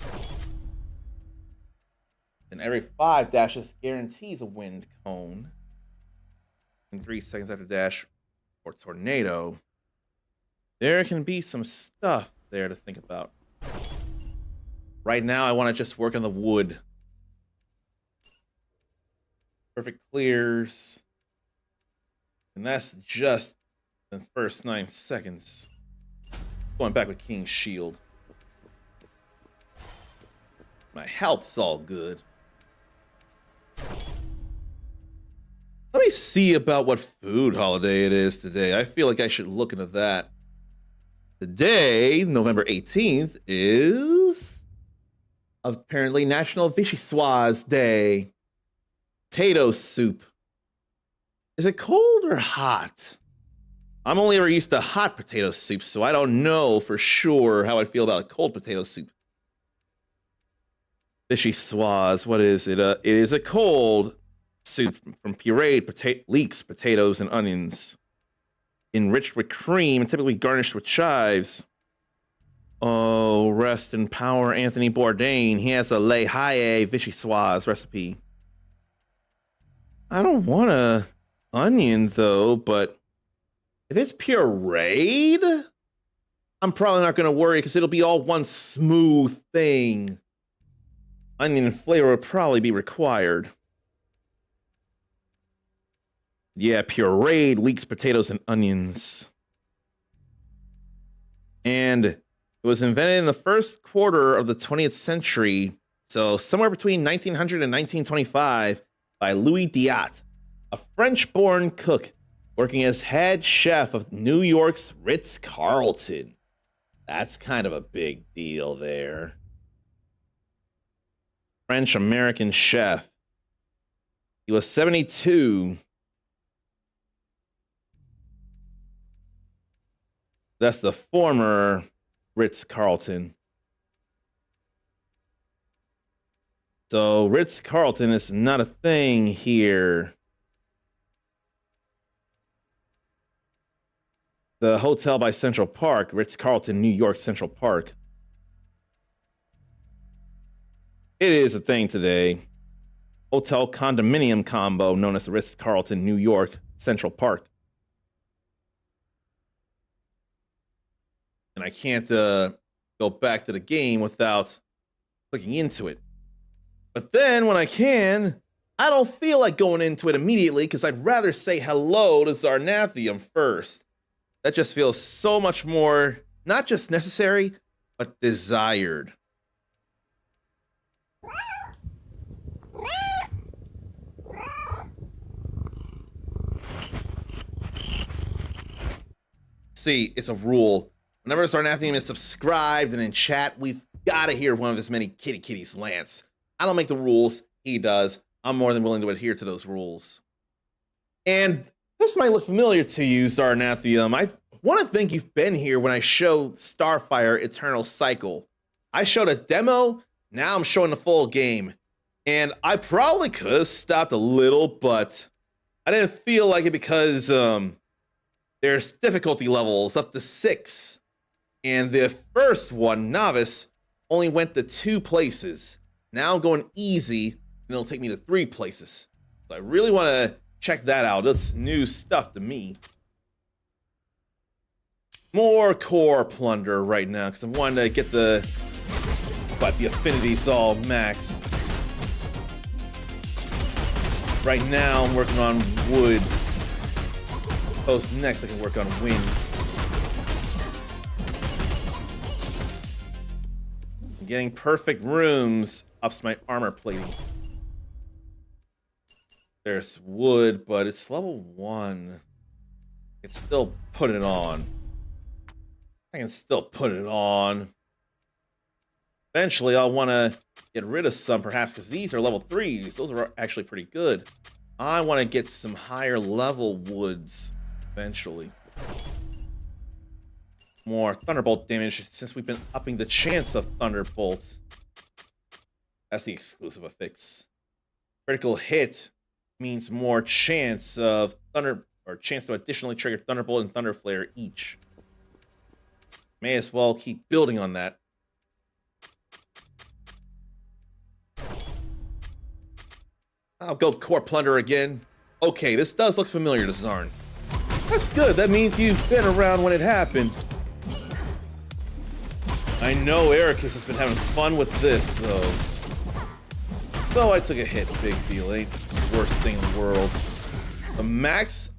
And every 5 dashes guarantees a wind cone. And 3 seconds after dash or tornado. There can be some stuff there to think about. Right now I want to just work on the wood. Perfect clears. And that's just the first 9 seconds. Going back with King's Shield. My health's all good. Let me see about what food holiday it is today. I feel like I should look into that. Today, November 18th, is apparently National Vichyssoise Day. Potato soup. Is it cold or hot? I'm only ever used to hot potato soup, so I don't know for sure how I feel about cold potato soup. Vichyssoise, what is it? It is a cold soup from pureed leeks, potatoes, and onions. Enriched with cream and typically garnished with chives. Oh, rest in power, Anthony Bourdain. He has a Le Haye Vichyssoise recipe. I don't want a onion, though, but if it's pureed, I'm probably not going to worry because it'll be all one smooth thing. Onion flavor would probably be required. Yeah, pureed leeks, potatoes, and onions. And it was invented in the first quarter of the 20th century, so somewhere between 1900 and 1925, by Louis Diat, a French-born cook working as head chef of New York's Ritz-Carlton. That's kind of a big deal there. French-American chef. He was 72. That's the former Ritz-Carlton. So Ritz-Carlton is not a thing here. The hotel by Central Park, Ritz-Carlton, New York Central Park. It is a thing today. Hotel condominium combo known as the Ritz-Carlton, New York Central Park. And I can't go back to the game without looking into it. But then when I can, I don't feel like going into it immediately because I'd rather say hello to Zarnathium first. That just feels so much more, not just necessary, but desired. See, it's a rule. Whenever Zarnathium is subscribed and in chat, we've got to hear one of his many kitties Lance. I don't make the rules, he does. I'm more than willing to adhere to those rules. And this might look familiar to you, Zarnathium. I want to think you've been here when I showed Starfire Eternal Cycle. I showed a demo, now I'm showing the full game. And I probably could have stopped a little, but I didn't feel like it because there's difficulty levels up to 6. And the first one, Novice, only went to 2 places. Now I'm going easy, and it'll take me to 3 places. So I really want to check that out. That's new stuff to me. More core plunder right now, because I'm wanting to get the affinities all maxed. Right now, I'm working on wood. Post next, I can work on wind. Getting perfect rooms ups my armor plating. There's wood, but it's level 1. It's still put it on. I can still put it on. Eventually, I'll want to get rid of some, perhaps, because these are level 3s. Those are actually pretty good. I want to get some higher level woods eventually. More Thunderbolt damage, since we've been upping the chance of Thunderbolt. That's the exclusive affix. Critical hit means more chance of chance to additionally trigger Thunderbolt and Thunder Flare each. May as well keep building on that. I'll go Core Plunder again. Okay, this does look familiar to Zarn. That's good, that means you've been around when it happened. I know Ericus has been having fun with this, though. So I took a hit, big deal, ain't the worst thing in the world. The max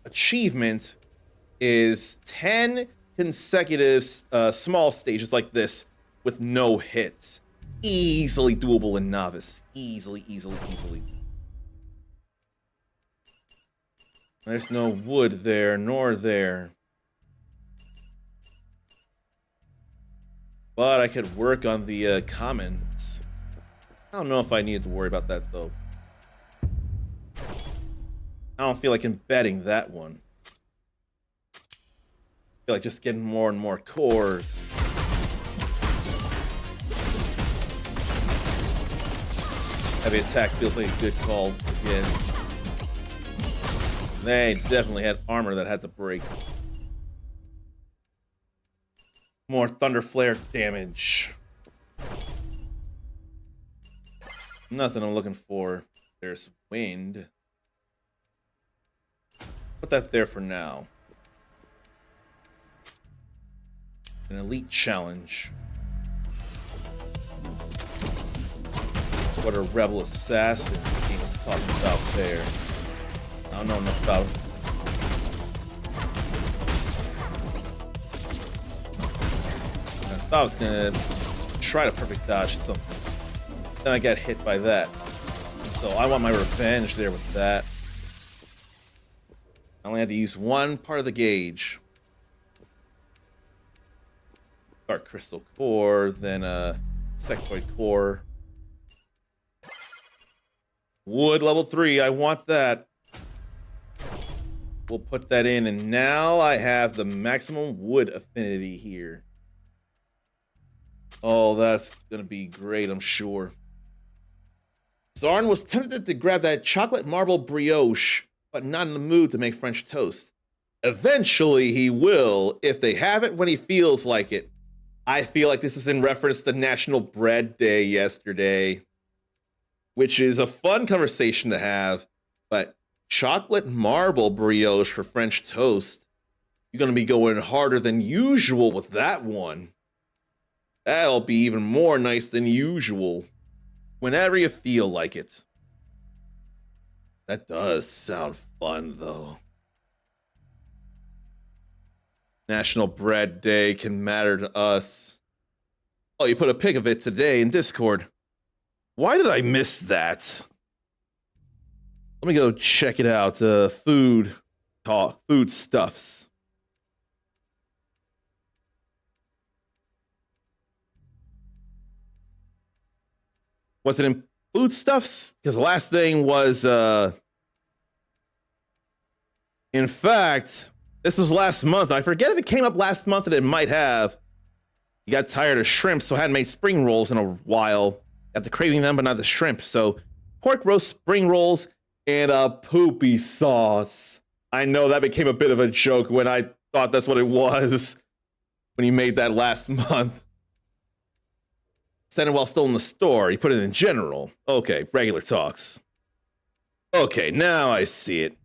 achievement is 10 consecutive small stages like this with no hits. Easily doable in Novice. Easily. There's no wood there, nor there. But I could work on the commons. I don't know if I needed to worry about that, though. I don't feel like embedding that one. I feel like just getting more and more cores. Heavy attack feels like a good call again. They definitely had armor that had to break. More Thunder Flare damage. Nothing I'm looking for. There's wind. Put that there for now. An elite challenge. What a rebel assassin he was talking about there. I don't know enough about it. I thought I was gonna try to perfect dodge or something. Then I got hit by that. So I want my revenge there with that. I only had to use one part of the gauge. Dark Crystal Core, then Sectoid Core. Wood level 3, I want that. We'll put that in, and now I have the maximum wood affinity here. Oh, that's gonna be great, I'm sure. Zarn was tempted to grab that chocolate marble brioche, but not in the mood to make French toast. Eventually he will, if they have it when he feels like it. I feel like this is in reference to National Bread Day yesterday, which is a fun conversation to have, but chocolate marble brioche for French toast, you're going to be going harder than usual with that one. That'll be even more nice than usual, whenever you feel like it. That does sound fun, though. National Bread Day can matter to us. Oh, you put a pic of it today in Discord. Why did I miss that? Let me go check it out. Food talk, food stuffs. Was it in food stuffs? Because the last thing was, in fact, this was last month. I forget if it came up last month, and it might have. You got tired of shrimp, so I hadn't made spring rolls in a while. Got the craving them, but not the shrimp. So pork roast spring rolls and a poopy sauce. I know that became a bit of a joke when I thought that's what it was when you made that last month. Sent it while still in the store. You put it in general. Okay, regular talks. Okay, now I see it.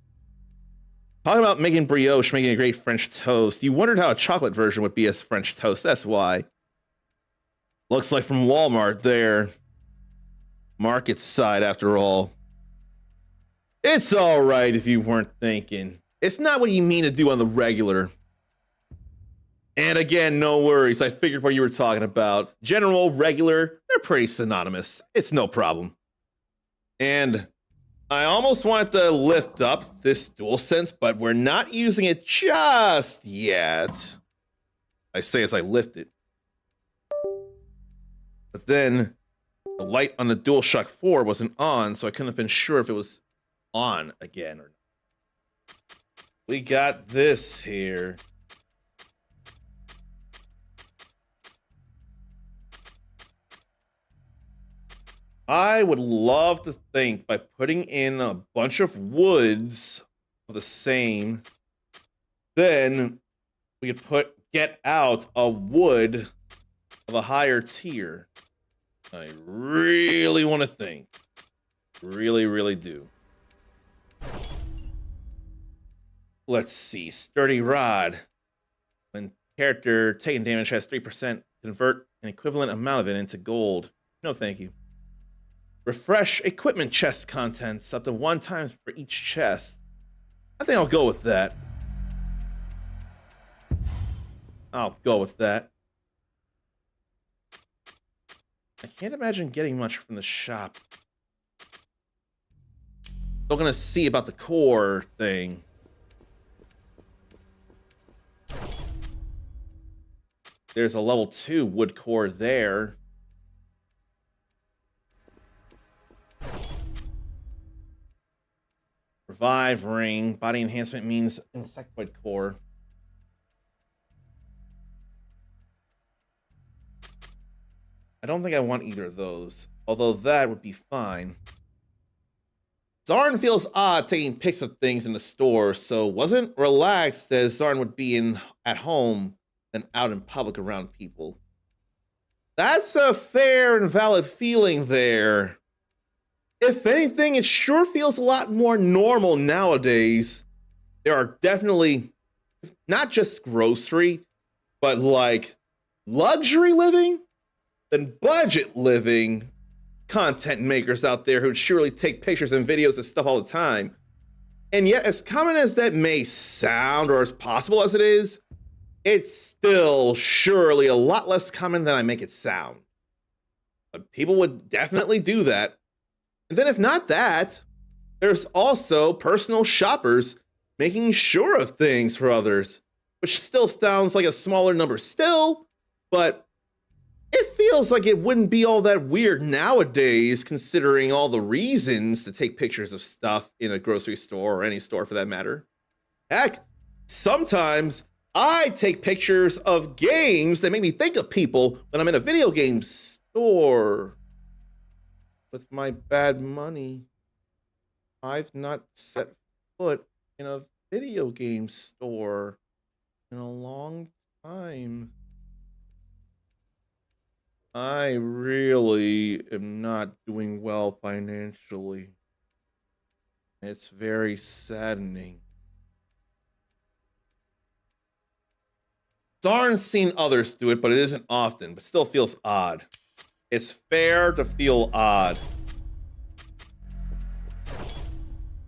Talking about making brioche, making a great French toast. You wondered how a chocolate version would be as French toast. That's why. Looks like from Walmart there. Market side, after all. It's all right if you weren't thinking. It's not what you mean to do on the regular. And again, no worries. I figured what you were talking about. General, regular, they're pretty synonymous. It's no problem. And I almost wanted to lift up this DualSense, but we're not using it just yet. I say as I lift it. But then the light on the DualShock 4 wasn't on, so I couldn't have been sure if it was on again or not. We got this here. I would love to think by putting in a bunch of woods of the same, then we could get out a wood of a higher tier. I really want to think. Really, really do. Let's see. Sturdy rod. When character taking damage has 3%, convert an equivalent amount of it into gold. No, thank you. Refresh equipment chest contents up to 1 time for each chest. I think I'll go with that. I'll go with that. I can't imagine getting much from the shop. Still gonna see about the core thing. There's a level 2 wood core there. Revive ring. Body enhancement means insectoid core. I don't think I want either of those, although that would be fine. Zarn feels odd taking pics of things in the store, so wasn't relaxed as Zarn would be at home than out in public around people. That's a fair and valid feeling there. If anything, it sure feels a lot more normal nowadays. There are definitely not just grocery, but like luxury living and budget living content makers out there who surely take pictures and videos of stuff all the time. And yet, as common as that may sound, or as possible as it is, it's still surely a lot less common than I make it sound. But people would definitely do that. And then if not that, there's also personal shoppers making sure of things for others, which still sounds like a smaller number still, but it feels like it wouldn't be all that weird nowadays, considering all the reasons to take pictures of stuff in a grocery store or any store for that matter. Heck, sometimes I take pictures of games that make me think of people when I'm in a video game store. With my bad money, I've not set foot in a video game store in a long time. I really am not doing well financially. It's very saddening. Zarn's seen others do it, but it isn't often, but still feels odd. It's fair to feel odd.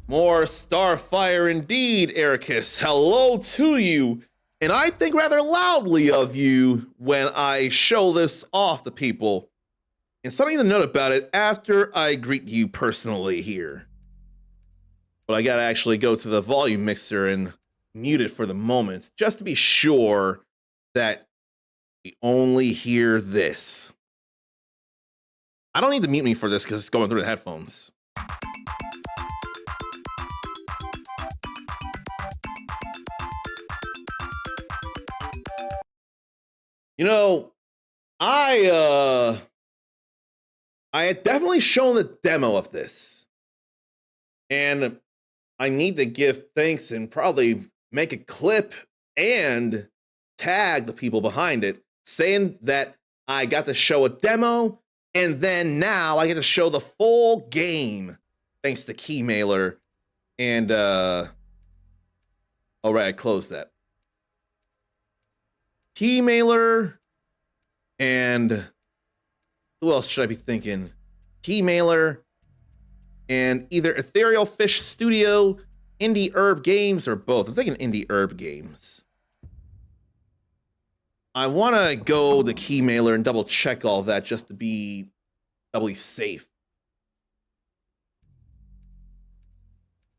More Starfire indeed, Ericus. Hello to you. And I think rather loudly of you when I show this off to people. And something to note about it after I greet you personally here. But I gotta actually go to the volume mixer and mute it for the moment, just to be sure that we only hear this. I don't need to mute me for this because it's going through the headphones. You know, I had definitely shown the demo of this, and I need to give thanks and probably make a clip and tag the people behind it, saying that I got to show a demo, and then now I get to show the full game, thanks to Keymailer. And all right, I closed that. Keymailer, and who else should I be thinking? Keymailer, and either Ethereal Fish Studio, Indie Herb Games, or both. I'm thinking Indie Herb Games. I want to go to Keymailer and double check all that just to be doubly safe.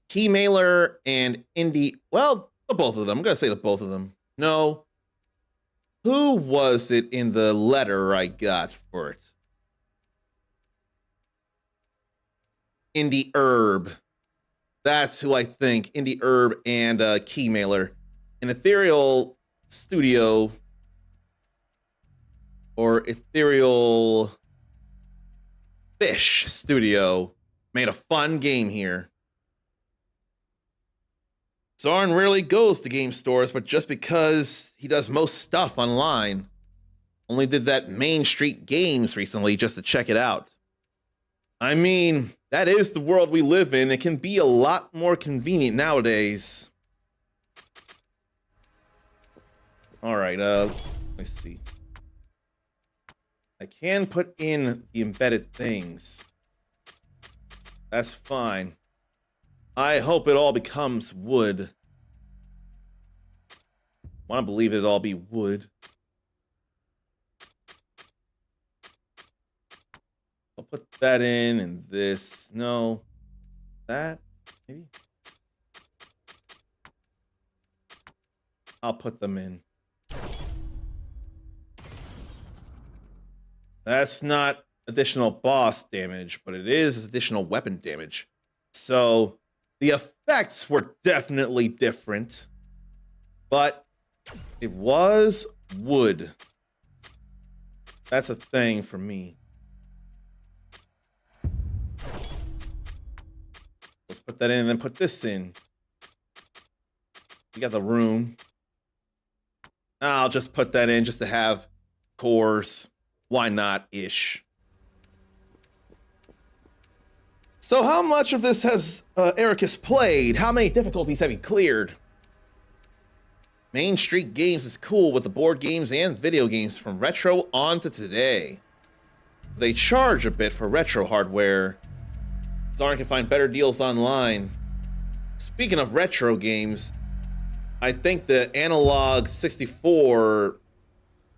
Keymailer and Indie, well, the both of them. I'm going to say the both of them. No. Who was it in the letter I got for it? Indie Herb. That's who I think. Indie Herb and Keymailer. An Ethereal Studio or Ethereal Fish Studio made a fun game here. Zarn rarely goes to game stores, but just because he does most stuff online, only did that Main Street Games recently just to check it out. I mean, that is the world we live in. It can be a lot more convenient nowadays. All right, let's see. I can put in the embedded things. That's fine. I hope it all becomes wood. Want to believe it all be wood. I'll put that in and this. No. That, maybe. I'll put them in. That's not additional boss damage, but it is additional weapon damage. So the effects were definitely different, but it was wood. That's a thing for me. Let's put that in and then put this in. We got the room. I'll just put that in just to have cores. Why not-ish? So how much of this has Ericus played? How many difficulties have he cleared? Main Street Games is cool with the board games and video games from retro on to today. They charge a bit for retro hardware. Zarn can find better deals online. Speaking of retro games, I think the Analog 64,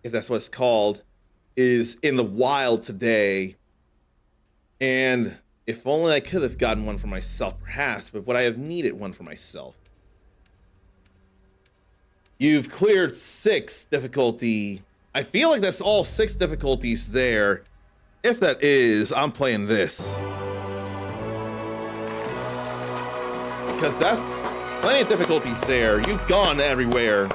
if that's what it's called, is in the wild today. And if only I could have gotten one for myself, perhaps, but would I have needed one for myself? You've cleared 6 difficulty. I feel like that's all 6 difficulties there. If that is, I'm playing this. Because that's plenty of difficulties there. You've gone everywhere.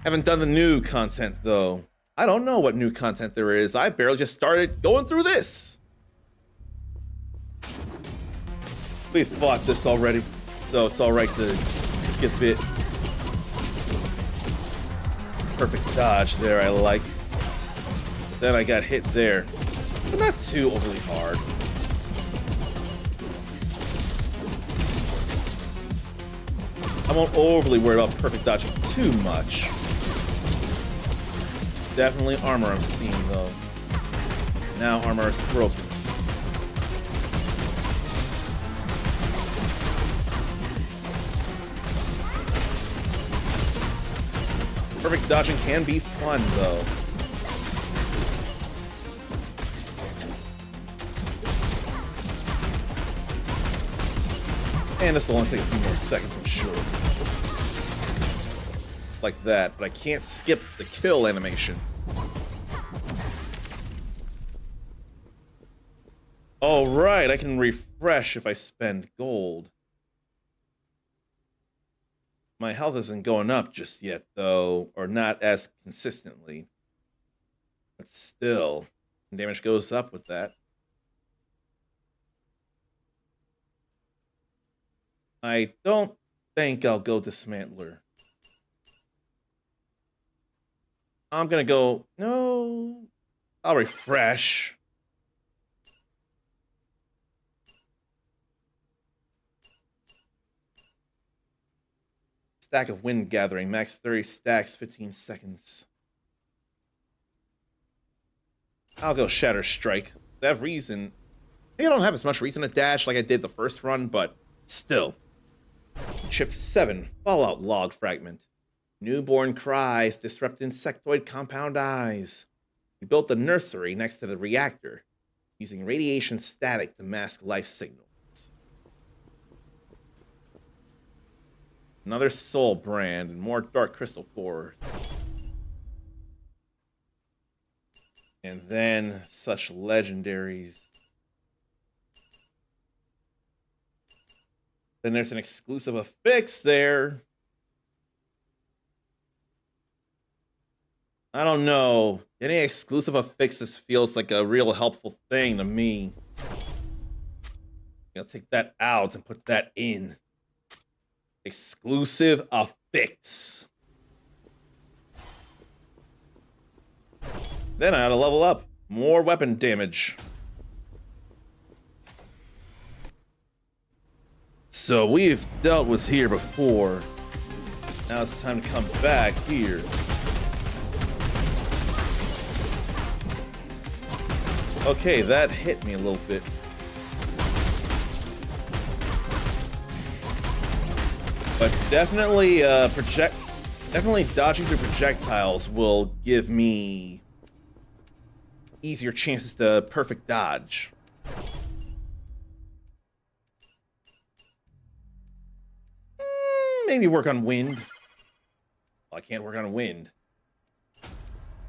Haven't done the new content, though. I don't know what new content there is. I barely just started going through this. We fought this already, so it's all right to skip it. Perfect dodge there, I like. Then I got hit there, but not too overly hard. I won't overly worry about perfect dodging too much. Definitely armor I'm seeing though. Now armor is broken. Perfect dodging can be fun, though. And this will only take a few more seconds, I'm sure. Like that, but I can't skip the kill animation. Oh, right, I can refresh if I spend gold. My health isn't going up just yet, though, or not as consistently. But still, damage goes up with that. I don't think I'll go Dismantler. I'm gonna go... No... I'll refresh. Stack of Wind Gathering. Max 30 stacks, 15 seconds. I'll go Shatter Strike. That reason... Maybe I don't have as much reason to dash like I did the first run, but still. Chip 7. Fallout Log Fragment. Newborn cries disrupt insectoid compound eyes. We built the nursery next to the reactor, using radiation static to mask life signals. Another soul brand and more dark crystal cores. And then such legendaries. Then there's an exclusive affix there. I don't know. Any exclusive affixes feels like a real helpful thing to me. I'll take that out and put that in. Exclusive affix. Then I had to level up. More weapon damage. So we've dealt with here before. Now it's time to come back here. Okay, that hit me a little bit. But definitely, definitely dodging through projectiles will give me easier chances to perfect dodge. Maybe work on wind. Well, I can't work on wind.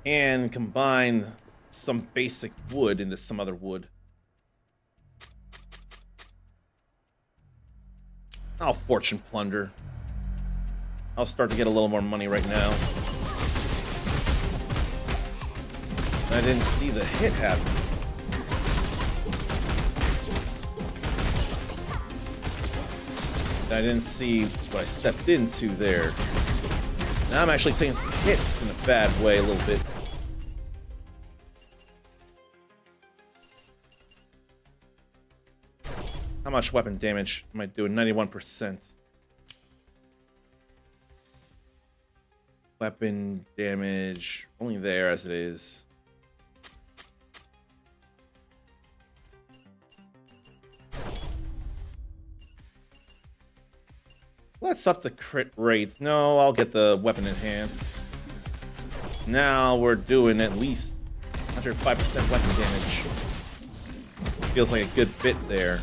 And combine some basic wood into some other wood. I'll fortune plunder. I'll start to get a little more money right now. I didn't see the hit happen. I didn't see what I stepped into there. Now I'm actually taking some hits in a bad way a little bit. How much weapon damage am I doing? 91%. Weapon damage only there as it is. Let's up the crit rate. No, I'll get the weapon enhance. Now we're doing at least 105% weapon damage. Feels like a good bit there.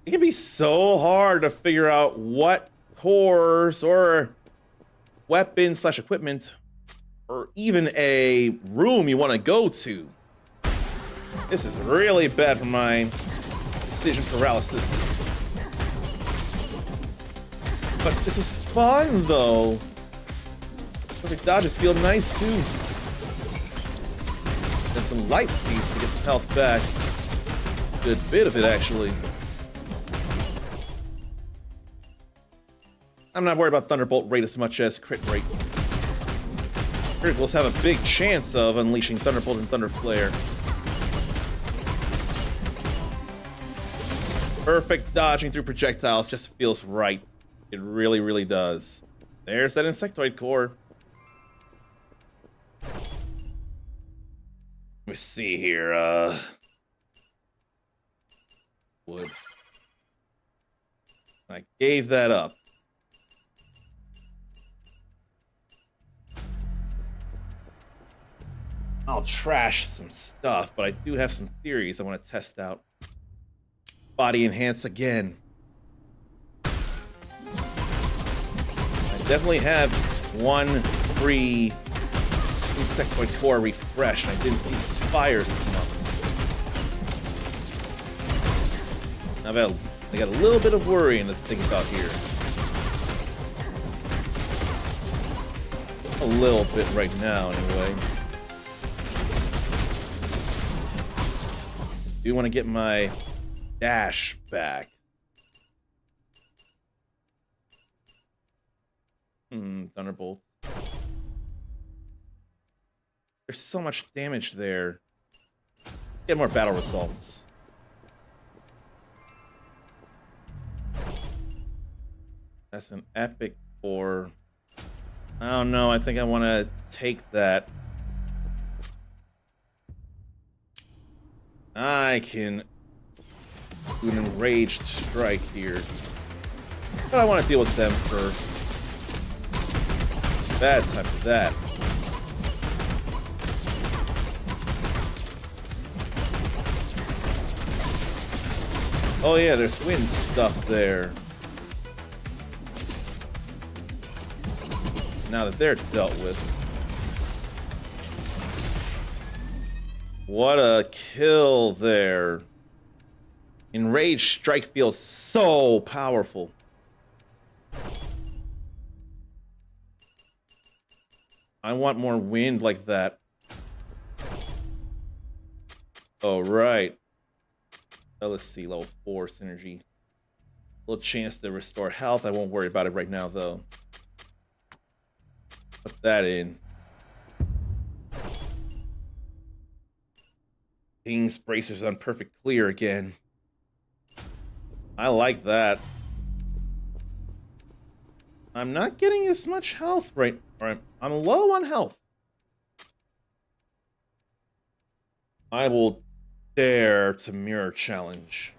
It can be so hard to figure out what cores or weapons / equipment or even a room you want to go to. This is really bad for my decision paralysis. But this is fun, though. Perfect dodges feel nice, too. And some light seeds to get some health back. Good bit of it, actually. I'm not worried about Thunderbolt rate as much as crit rate. Criticals have a big chance of unleashing Thunderbolt and Thunder Flare. Perfect dodging through projectiles just feels right. It really, really does. There's that insectoid core. Let me see here. Wood. I gave that up. I'll trash some stuff, but I do have some theories I want to test out. Body enhance again. I definitely have one free insectoid core refresh, and I didn't see spires come up. I got a little bit of worrying to think about here. A little bit right now, anyway. I do want to get my dash back. Thunderbolt. There's so much damage there. Get more battle results. That's an epic core. I don't know. I think I want to take that. I can do an enraged strike here. But I want to deal with them first. Bad time for that. Oh yeah, there's wind stuff there. Now that they're dealt with. What a kill there. Enraged strike feels so powerful. I want more wind like that. Oh, right. Let's see, level 4 synergy. Little chance to restore health. I won't worry about it right now, though. Put that in. King's bracers on perfect clear again. I like that. I'm not getting as much health right. Or I'm low on health. I will dare to mirror challenge.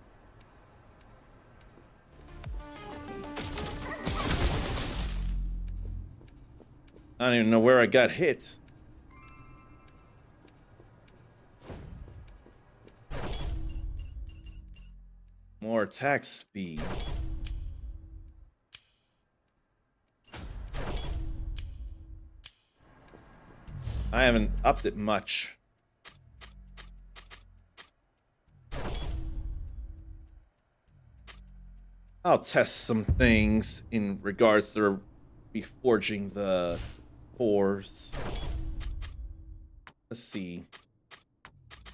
I don't even know where I got hit. More attack speed. I haven't upped it much. I'll test some things in regards to reforging the cores. Let's see.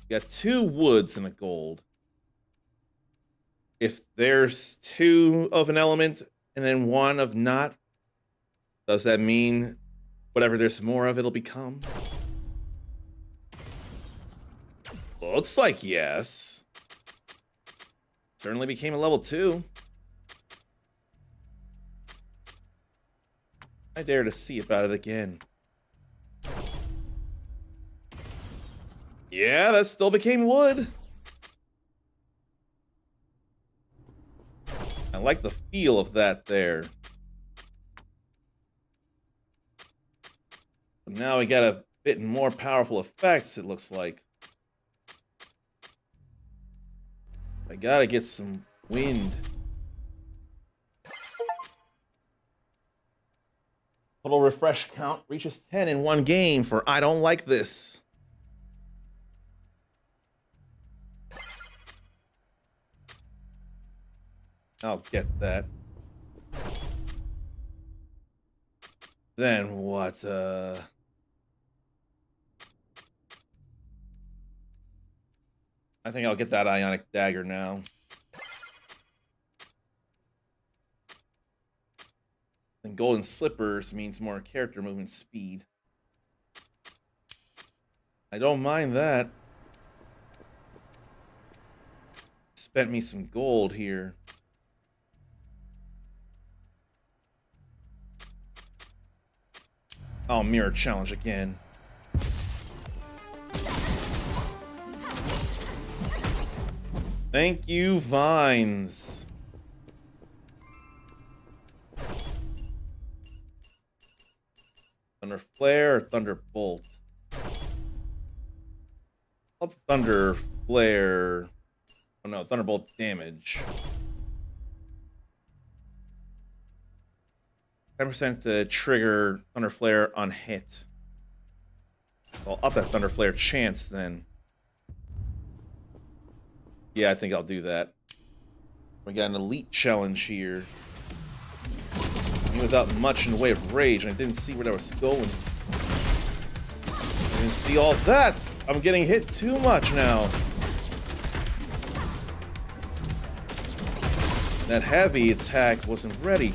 We got 2 woods and a gold. If there's 2 of an element and then 1 of not, does that mean whatever there's more of, it'll become? Looks like yes. Certainly became a level 2. I dare to see about it again. Yeah, that still became wood. I like the feel of that there. Now we got a bit more powerful effects, it looks like. I gotta get some wind. Total refresh count reaches 10 in one game for I don't like this. I'll get that. Then what, I think I'll get that ionic dagger now. And golden slippers means more character movement speed. I don't mind that. Spent me some gold here. Oh, mirror challenge again. Thank you, vines. Thunder flare or thunderbolt? Up Thunder Flare. Oh no, Thunderbolt damage. 10% to trigger Thunder Flare on hit. I'll up that Thunder Flare chance then. Yeah, I think I'll do that. We got an elite challenge here. Me without much in the way of rage, and I didn't see where that was going. I didn't see all that! I'm getting hit too much now. That heavy attack wasn't ready.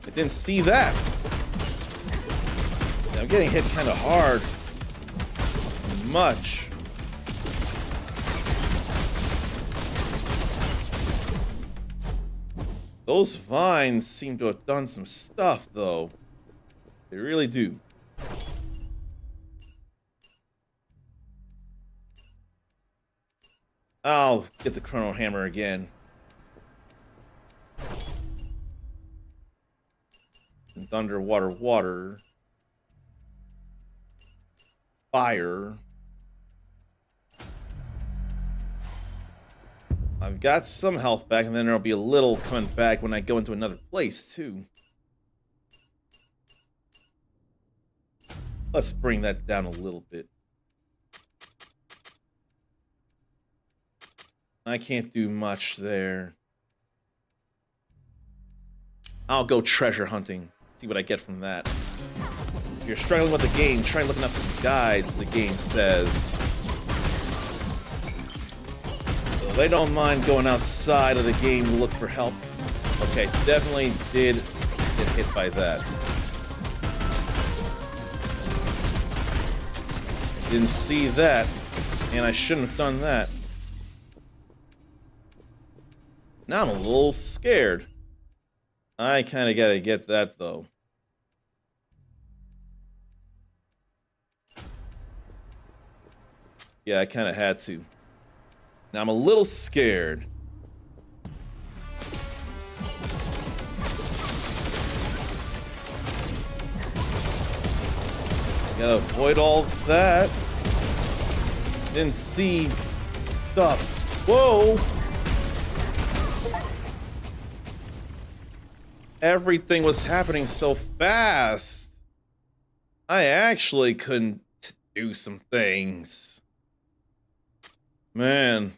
I didn't see that. I'm getting hit kind of hard. Much. Those vines seem to have done some stuff, though. They really do. I'll get the Chrono Hammer again. And thunder, water, water. Fire. I've got some health back, and then there'll be a little coming back when I go into another place, too. Let's bring that down a little bit. I can't do much there. I'll go treasure hunting. See what I get from that. If you're struggling with the game, try looking up some guides, the game says. So they don't mind going outside of the game to look for help. Okay, definitely did get hit by that. Didn't see that, and I shouldn't have done that. Now I'm a little scared. I kind of gotta get that, though. Yeah, I kind of had to. Now I'm a little scared. Gotta avoid all that. Didn't see stuff. Whoa! Everything was happening so fast. I actually couldn't do some things. Man.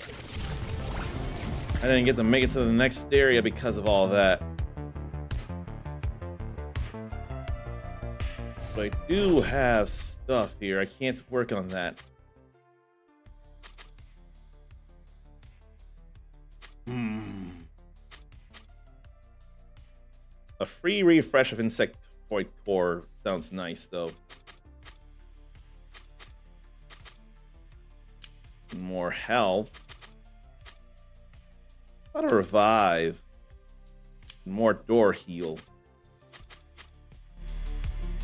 I didn't get to make it to the next area because of all that. But I do have stuff here. I can't work on that. A free refresh of Insectoid Core sounds nice, though. More health. How about a revive? More door heal.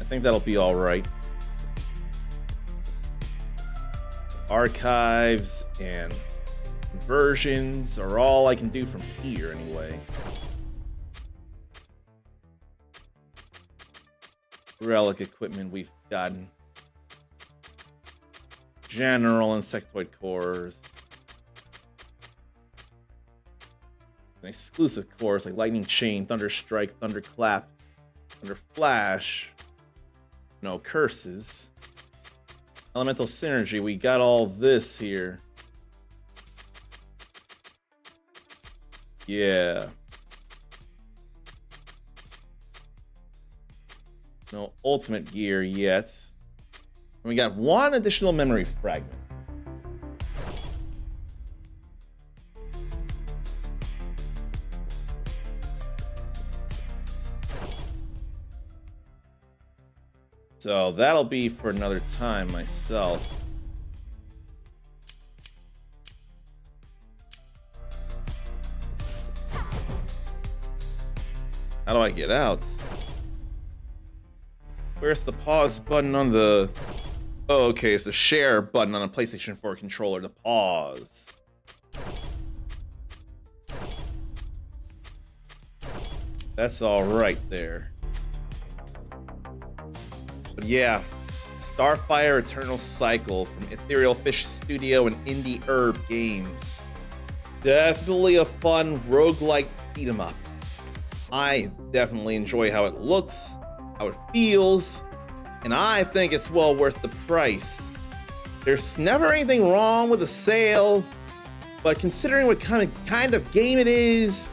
I think that'll be all right. Archives and conversions are all I can do from here, anyway. Relic equipment we've gotten. General insectoid cores. And exclusive cores like Lightning Chain, Thunder Strike, Thunder Clap, Thunder Flash. No curses. Elemental Synergy, we got all this here. Yeah. No ultimate gear yet. And we got one additional memory fragment. So that'll be for another time myself. How do I get out? Where's the pause button on the... Oh, okay, it's the share button on a PlayStation 4 controller to pause. That's all right there. But yeah, Starfire Eternal Cycle from Ethereal Fish Studio and Indie Herb Games. Definitely a fun roguelike beat 'em up. I definitely enjoy how it looks, how it feels, and I think it's well worth the price. There's never anything wrong with a sale, but considering what kind of game it is,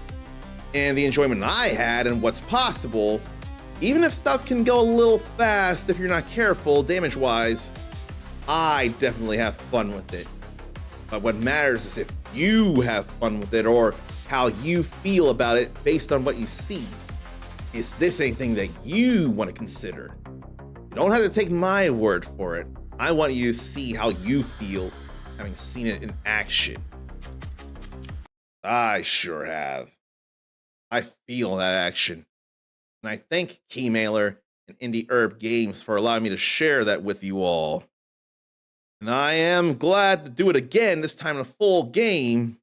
and the enjoyment I had and what's possible, even if stuff can go a little fast if you're not careful damage-wise, I definitely have fun with it. But what matters is if you have fun with it or how you feel about it based on what you see. Is this anything that you want to consider? You don't have to take my word for it. I want you to see how you feel having seen it in action. I sure have. I feel that action. And I thank Keymailer and Indie Herb Games for allowing me to share that with you all. And I am glad to do it again, this time in a full game.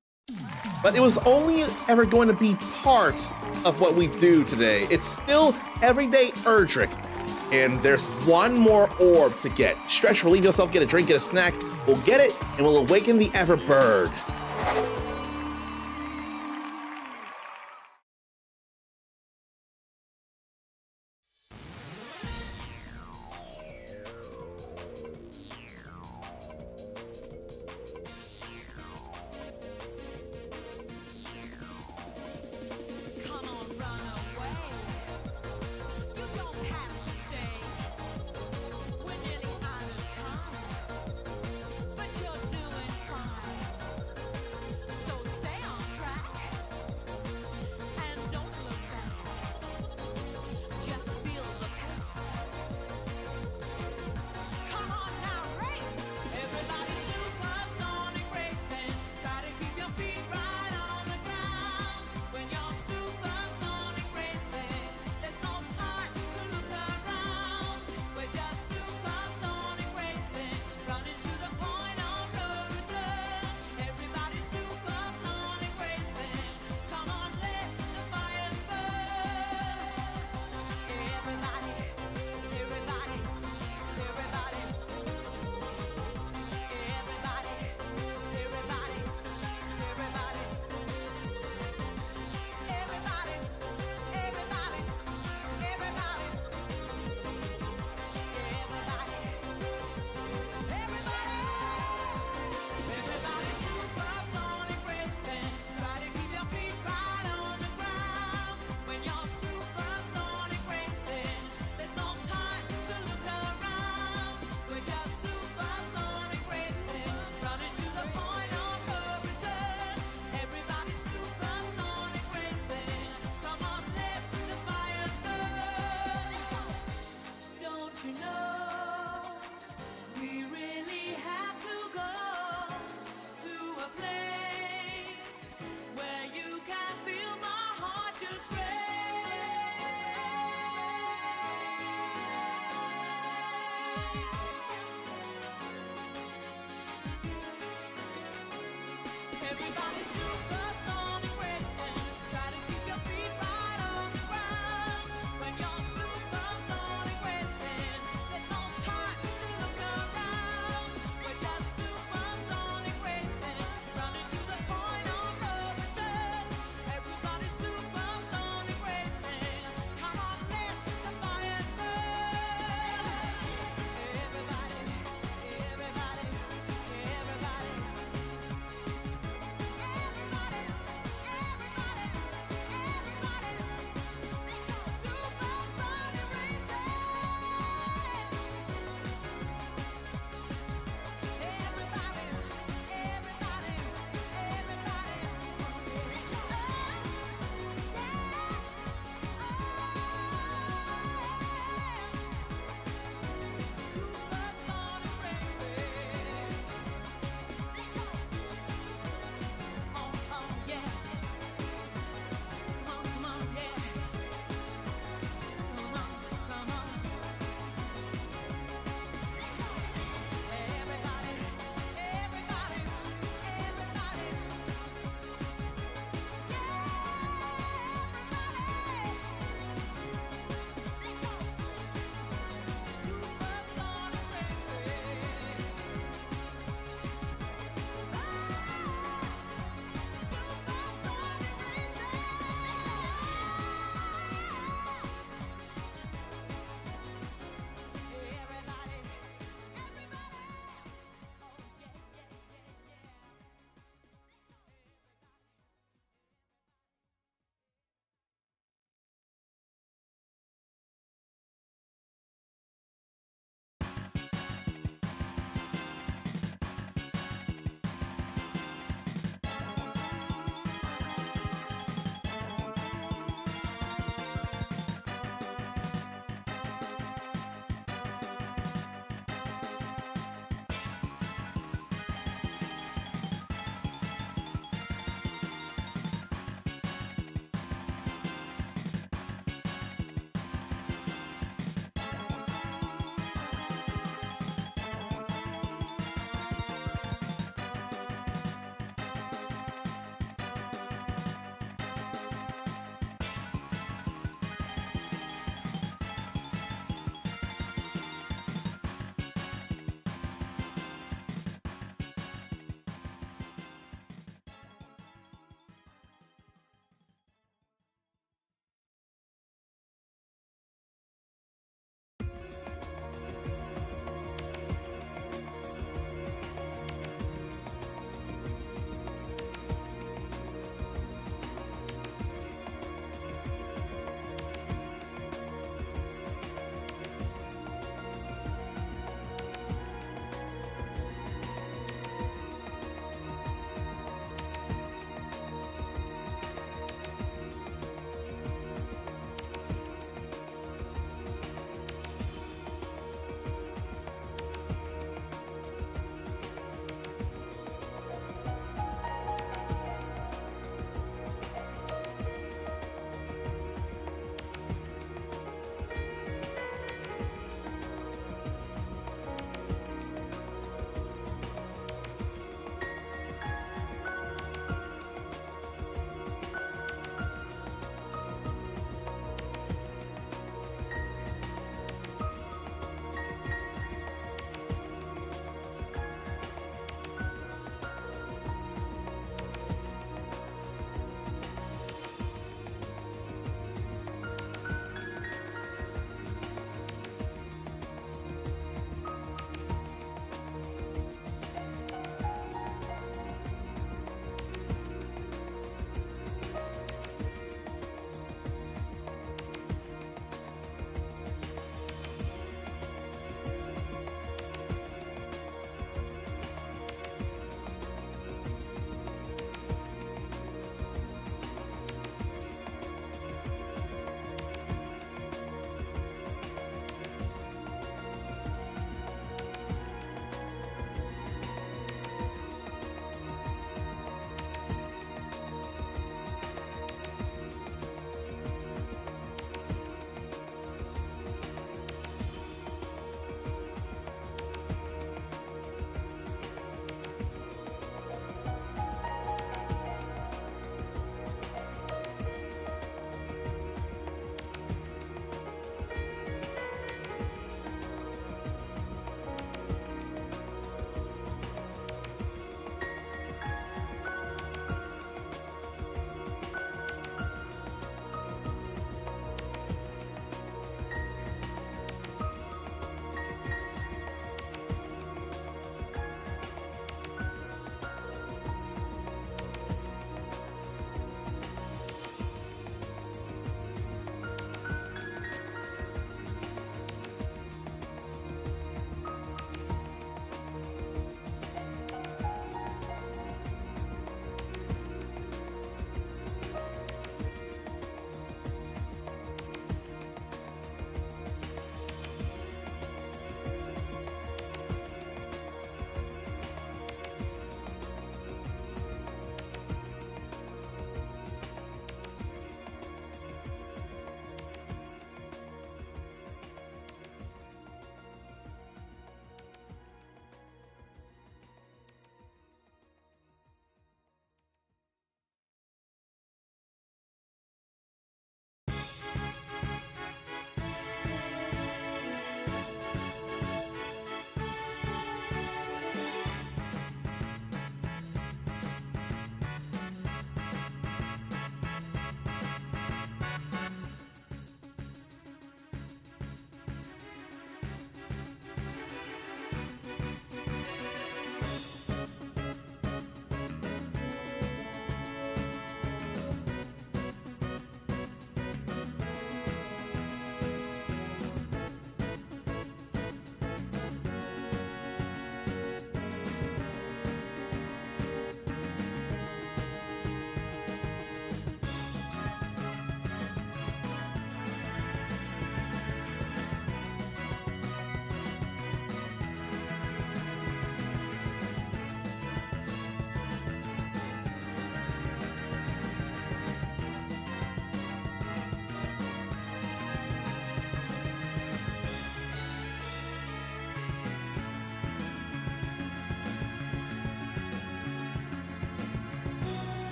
But it was only ever going to be part of what we do today. It's still everyday ERDRICK. And there's one more orb to get. Stretch, relieve yourself, get a drink, get a snack. We'll get it, and we'll awaken the Everbird.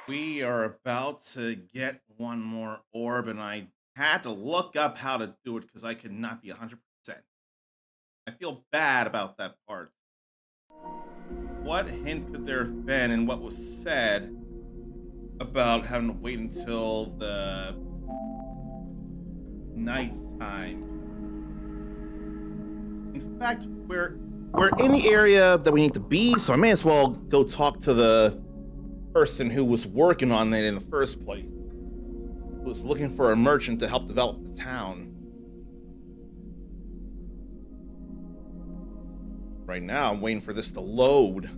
We are about to get one more orb, and I had to look up how to do it because I could not be 100%. I feel bad about that part. What hint could there have been in what was said about having to wait until the nighttime? In fact, we're in the area that we need to be, so I may as well go talk to the person who was working on it in the first place. Who was looking for a merchant to help develop the town. Right now, I'm waiting for this to load.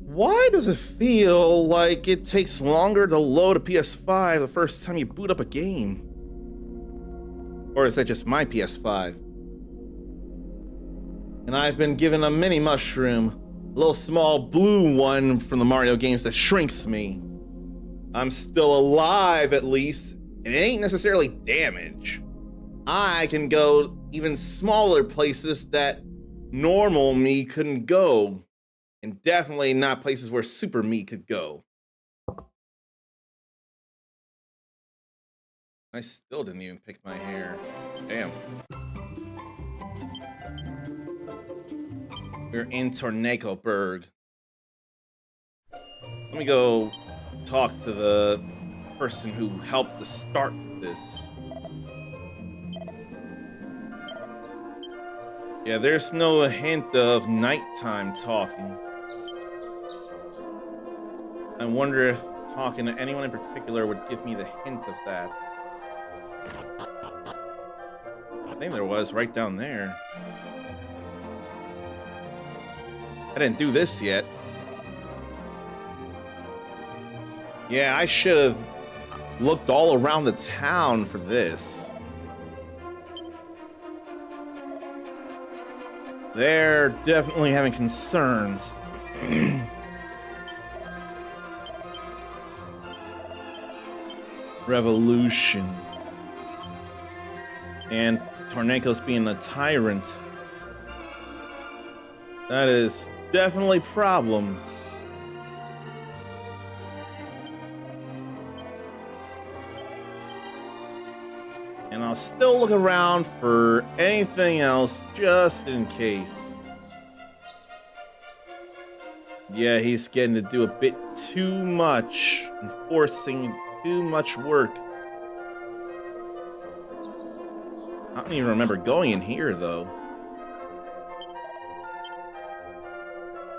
Why does it feel like it takes longer to load a PS5 the first time you boot up a game? Or is that just my PS5? And I've been given a mini mushroom, a little small blue one from the Mario games that shrinks me. I'm still alive at least, and it ain't necessarily damage. I can go even smaller places that normal me couldn't go, and definitely not places where super me could go. I still didn't even pick my hair. Damn. We're in Tornacoburg. Let me go talk to the person who helped to start this. Yeah, there's no hint of nighttime talking. I wonder if talking to anyone in particular would give me the hint of that. I think there was right down there. I didn't do this yet. Yeah, I should have looked all around the town for this. They're definitely having concerns. Revolution. And Tornaco's being a tyrant. That is definitely problems. And I'll still look around for anything else just in case. Yeah, he's getting to do a bit too much and forcing too much work. I don't even remember going in here, though.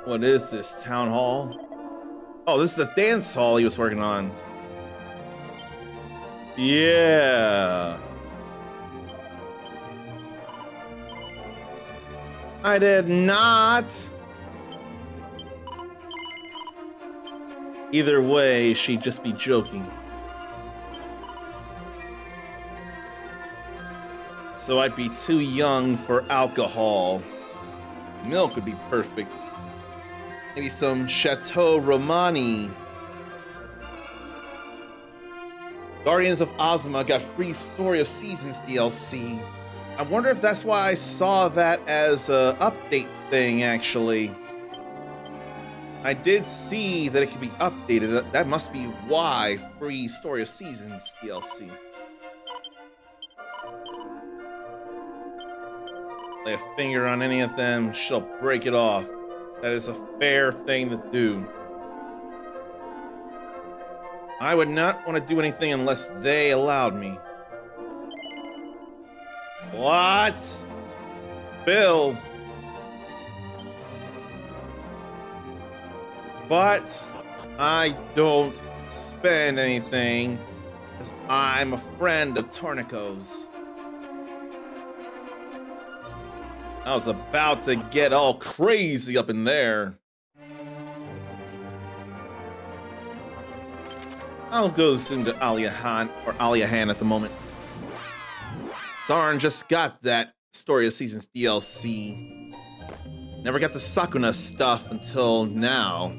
What is this, town hall? Oh, this is the dance hall he was working on. Yeah. I did not. Either way, she'd just be joking. So I'd be too young for alcohol. Milk would be perfect. Maybe some Chateau Romani. Guardians of Ozma got free Story of Seasons DLC. I wonder if that's why I saw that as a update thing, actually. I did see that it could be updated. That must be why free Story of Seasons DLC. Lay a finger on any of them, she'll break it off. That is a fair thing to do. I would not want to do anything unless they allowed me. What? Bill. But I don't spend anything because I'm a friend of Tornico's. I was about to get all crazy up in there. I'll go soon to Aliahan at the moment. Zarn just got that Story of Seasons DLC. Never got the Sakuna stuff until now.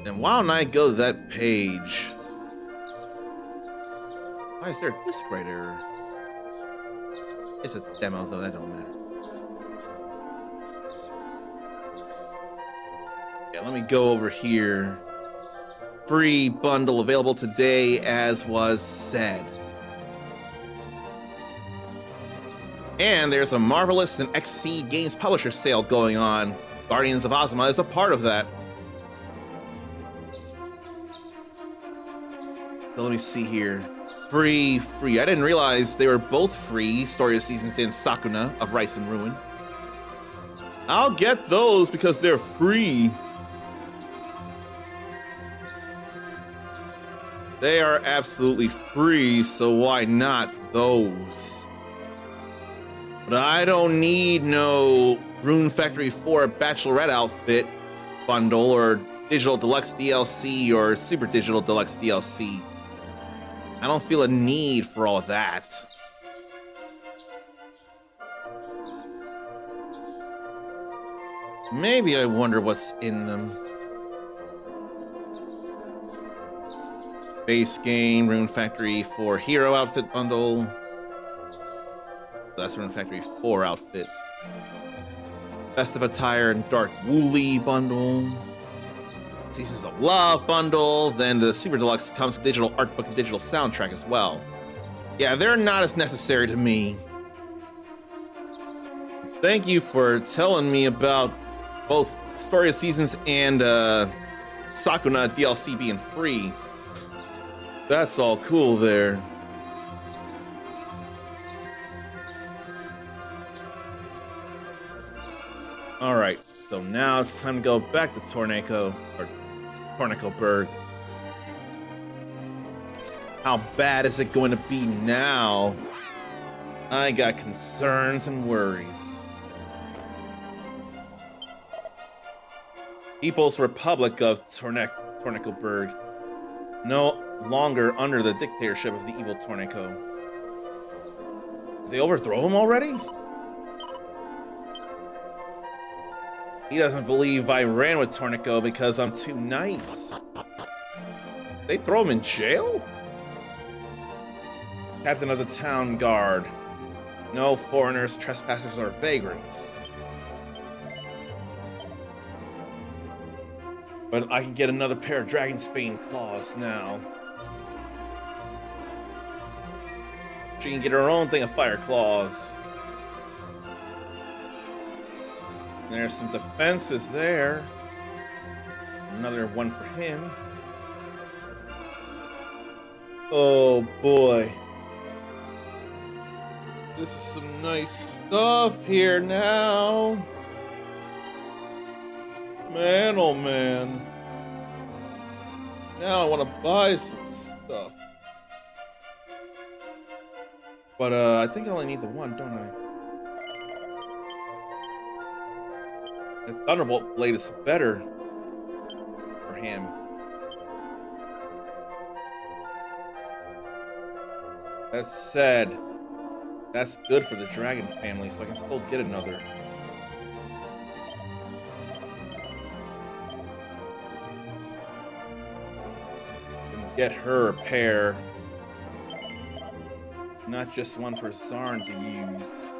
And why don't I go to that page? Why is there a disc right there? It's a demo, though, that don't matter. Yeah, let me go over here. Free bundle available today, as was said. And there's a Marvelous and XC Games Publisher sale going on. Guardians of Ozma is a part of that. So let me see here. Free. I didn't realize they were both free. Story of Seasons and Sakuna of Rice and Ruin. I'll get those because they're free. They are absolutely free, so why not those? But I don't need no Rune Factory 4 Bachelorette outfit bundle or Digital Deluxe DLC or Super Digital Deluxe DLC. I don't feel a need for all of that. Maybe I wonder what's in them. Base game, Rune Factory 4 Hero outfit bundle. That's Rune Factory 4 outfits. Festive Attire and Dark Wooly bundle. Seasons of Love bundle. Then the Super Deluxe comes with digital art book and digital soundtrack as well. Yeah, they're not as necessary to me. Thank you for telling me about both Story of Seasons and Sakuna DLC being free. That's all cool there. All right, so now it's time to go back to Tornicoburg. How bad is it going to be now? I got concerns and worries. People's Republic of Tornicoburg. No longer under the dictatorship of the evil Tornico. Did they overthrow him already? He doesn't believe I ran with Tornico because I'm too nice. They throw him in jail? Captain of the town guard. No foreigners, trespassers, or vagrants. But I can get another pair of Dragonbane claws now. She can get her own thing of fire claws. There's some defenses there. Another one for him. Oh boy. This is some nice stuff here now. Man, oh man. Now I want to buy some stuff. But I think I only need the one, don't I? The Thunderbolt Blade is better for him. That said, that's good for the dragon family, so I can still get another. And get her a pair. Not just one for Zarn to use.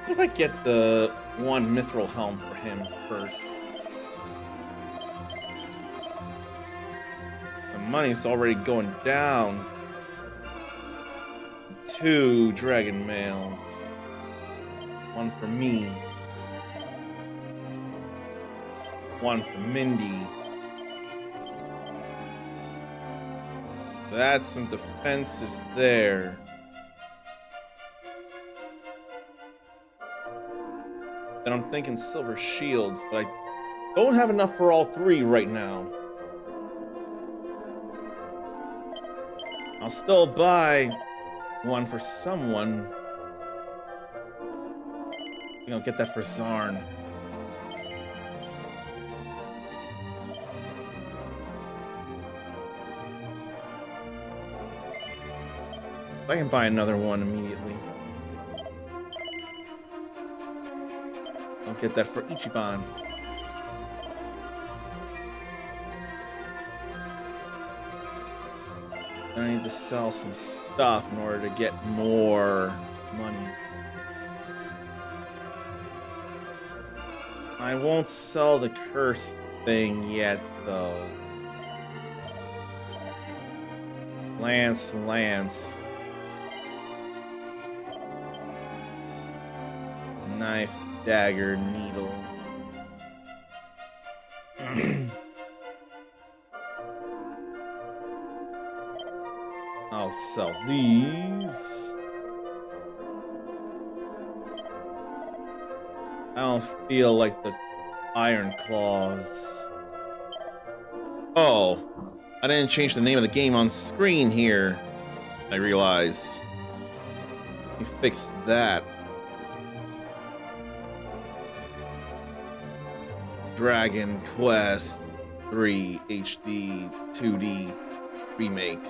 What if I get the one mithril helm for him first? The money's already going down. 2 dragon mails. One for me. One for Mindy. That's some defenses there. And I'm thinking silver shields, but I don't have enough for all 3 right now. I'll still buy one for someone. I think I'll get that for Zarn. I can buy another one immediately. I'll get that for Ichiban. And I need to sell some stuff in order to get more money. I won't sell the cursed thing yet, though. Lance. Knife, dagger, needle. I'll sell these. I don't feel like the iron claws. Oh, I didn't change the name of the game on screen here. I realize. Let me fix that. Dragon Quest 3 HD 2D remake.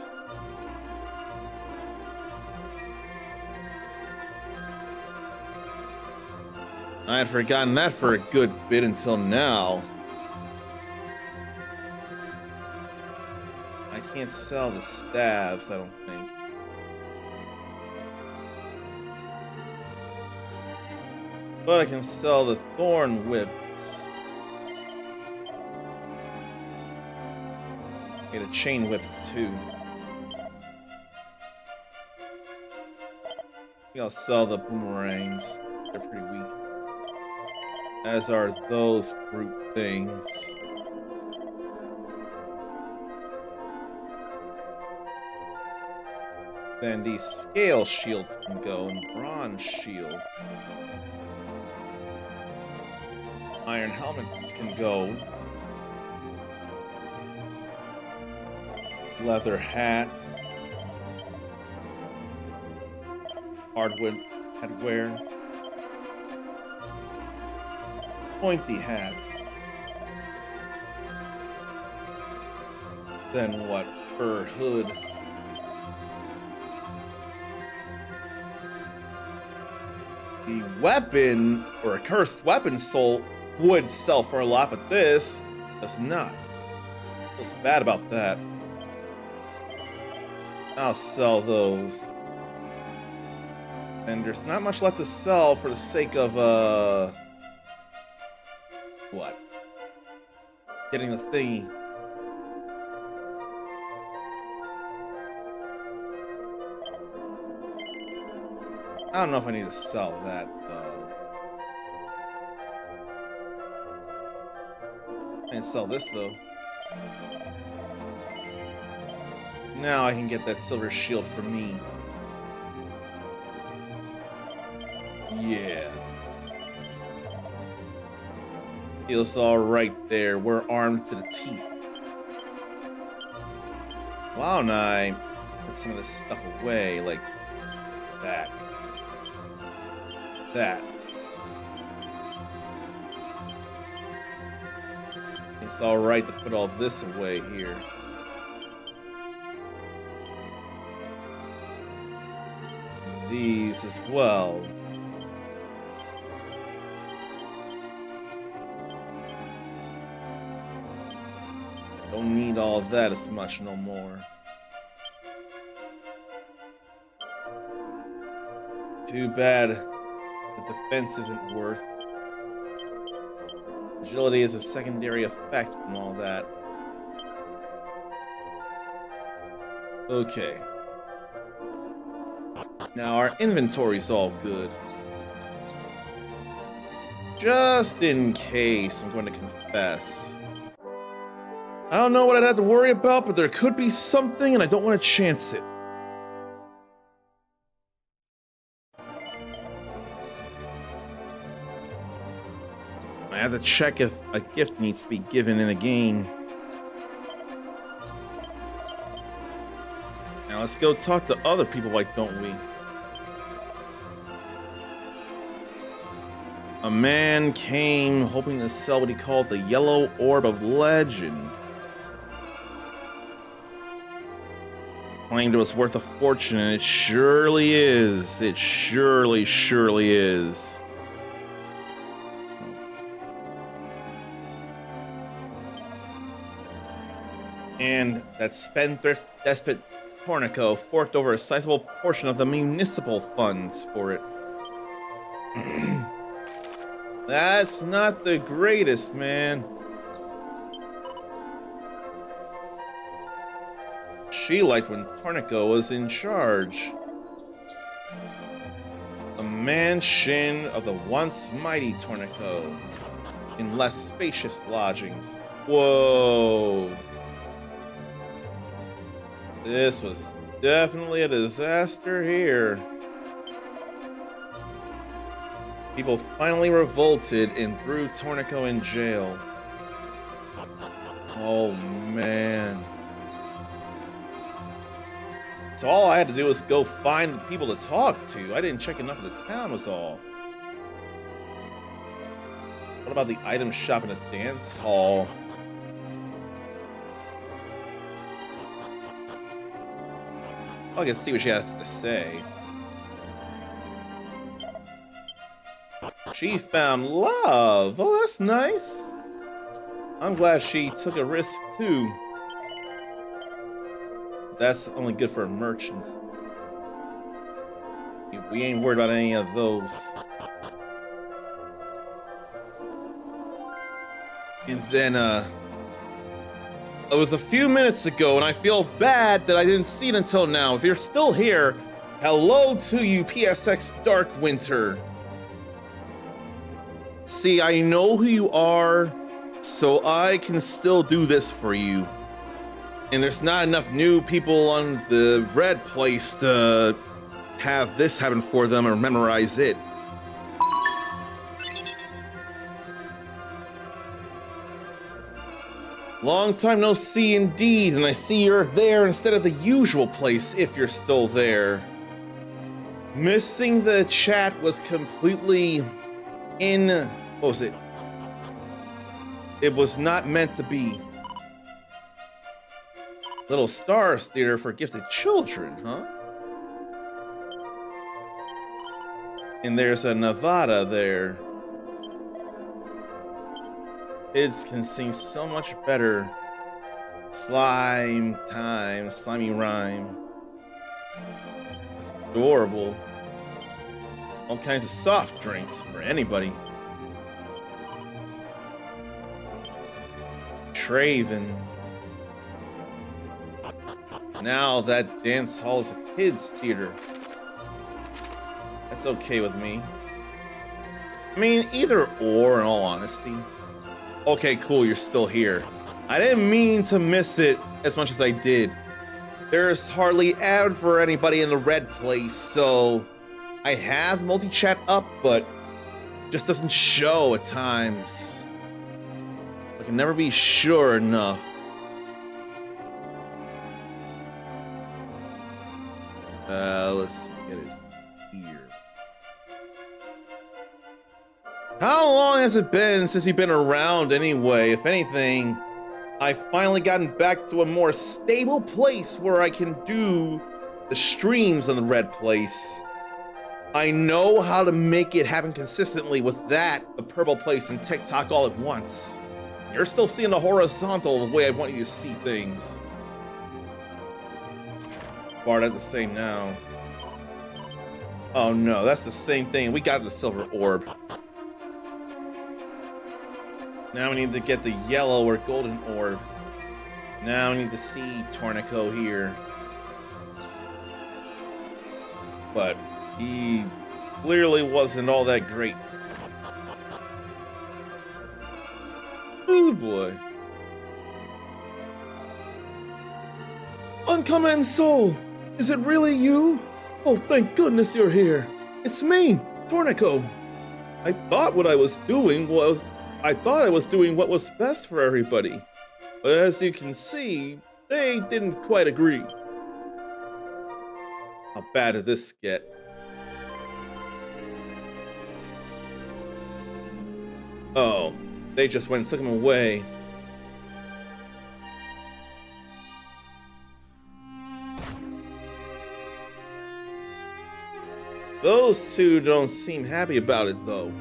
I had forgotten that for a good bit until now. I can't sell the staves, I don't think. But I can sell the thorn whips. Okay, the chain whips too. I think I'll sell the boomerangs. They're pretty weak. As are those brute things. Then these scale shields can go, and bronze shield. Iron helmets can go. Leather hat. Hardwood headwear. Pointy hat. Then what? Fur hood. The weapon, or a cursed weapon soul, would sell for a lot, but this does not. Feels bad about that. I'll sell those. And there's not much left to sell for the sake of, what? Getting the thingy. I don't know if I need to sell that, though. I can sell this, though. Now I can get that silver shield for me. Yeah. Feels all right there. We're armed to the teeth. Why don't I put some of this stuff away, like that? That. It's all right to put all this away here. These as well. Don't need all that as much no more. Too bad the defense isn't worth. Agility is a secondary effect from all that. Okay. Now our inventory's all good. Just in case, I'm going to confess. I don't know what I'd have to worry about, but there could be something and I don't want to chance it. I have to check if a gift needs to be given in a game. Now let's go talk to other people, why don't we? A man came hoping to sell what he called the Yellow Orb of Legend. Claimed it was worth a fortune, and it surely is. It surely is. And that spendthrift despot Tornico forked over a sizable portion of the municipal funds for it. That's not the greatest, man. She liked when Tornico was in charge. The mansion of the once mighty Tornico in less spacious lodgings. Whoa. This was definitely a disaster here. People finally revolted and threw Tornico in jail. Oh, man. So all I had to do was go find people to talk to. I didn't check enough of the town was all. What about the item shop in a dance hall? I can see what she has to say. She found love. Oh, that's nice. I'm glad she took a risk too. That's only good for a merchant. We ain't worried about any of those. And then, it was a few minutes ago, and I feel bad that I didn't see it until now. If you're still here, hello to you, PSX Dark Winter. See, I know who you are, so I can still do this for you. And there's not enough new people on the red place to have this happen for them or memorize it. Long time no see indeed, and I see you're there instead of the usual place if you're still there. Missing the chat was completely what was it? It was not meant to be. Little Stars Theater for Gifted Children, huh? And there's a Nevada there. Kids can sing so much better. Slime time, slimy rhyme. It's adorable. All kinds of soft drinks for anybody. Traven. Now that dance hall is a kids' theater. That's okay with me. I mean, either or, in all honesty. Okay, cool, you're still here. I didn't mean to miss it as much as I did. There's hardly ad for anybody in the red place, so I have multi-chat up, but just doesn't show at times. I can never be sure enough. Let's get it here. How long has it been since you've been around anyway? If anything, I've finally gotten back to a more stable place where I can do the streams on the red place. I know how to make it happen consistently with that, the purple place, and TikTok all at once. You're still seeing the horizontal the way I want you to see things. Bart at the same now. Oh no, that's the same thing. We got the silver orb. Now we need to get the yellow or golden orb. Now we need to see Tornico here. But he clearly wasn't all that great. Oh boy. Uncommon Soul! Is it really you? Oh, thank goodness you're here. It's me, Tornico. I thought I was doing what was best for everybody. But as you can see, they didn't quite agree. How bad did this get? Oh, they just went and took him away. Those two don't seem happy about it, though.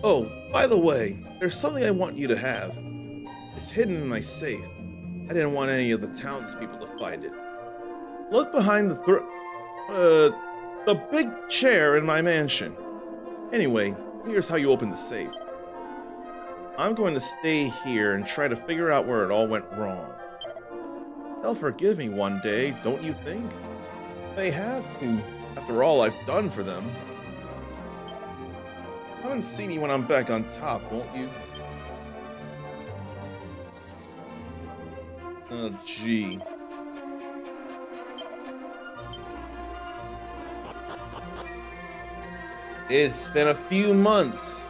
Oh, by the way, there's something I want you to have. It's hidden in my safe. I didn't want any of the townspeople to find it. Look behind the big chair in my mansion. Anyway, here's how you open the safe. I'm going to stay here and try to figure out where it all went wrong. They'll forgive me one day, don't you think? They have to, after all I've done for them. Come and see me when I'm back on top, won't you? Oh, gee. It's been a few months.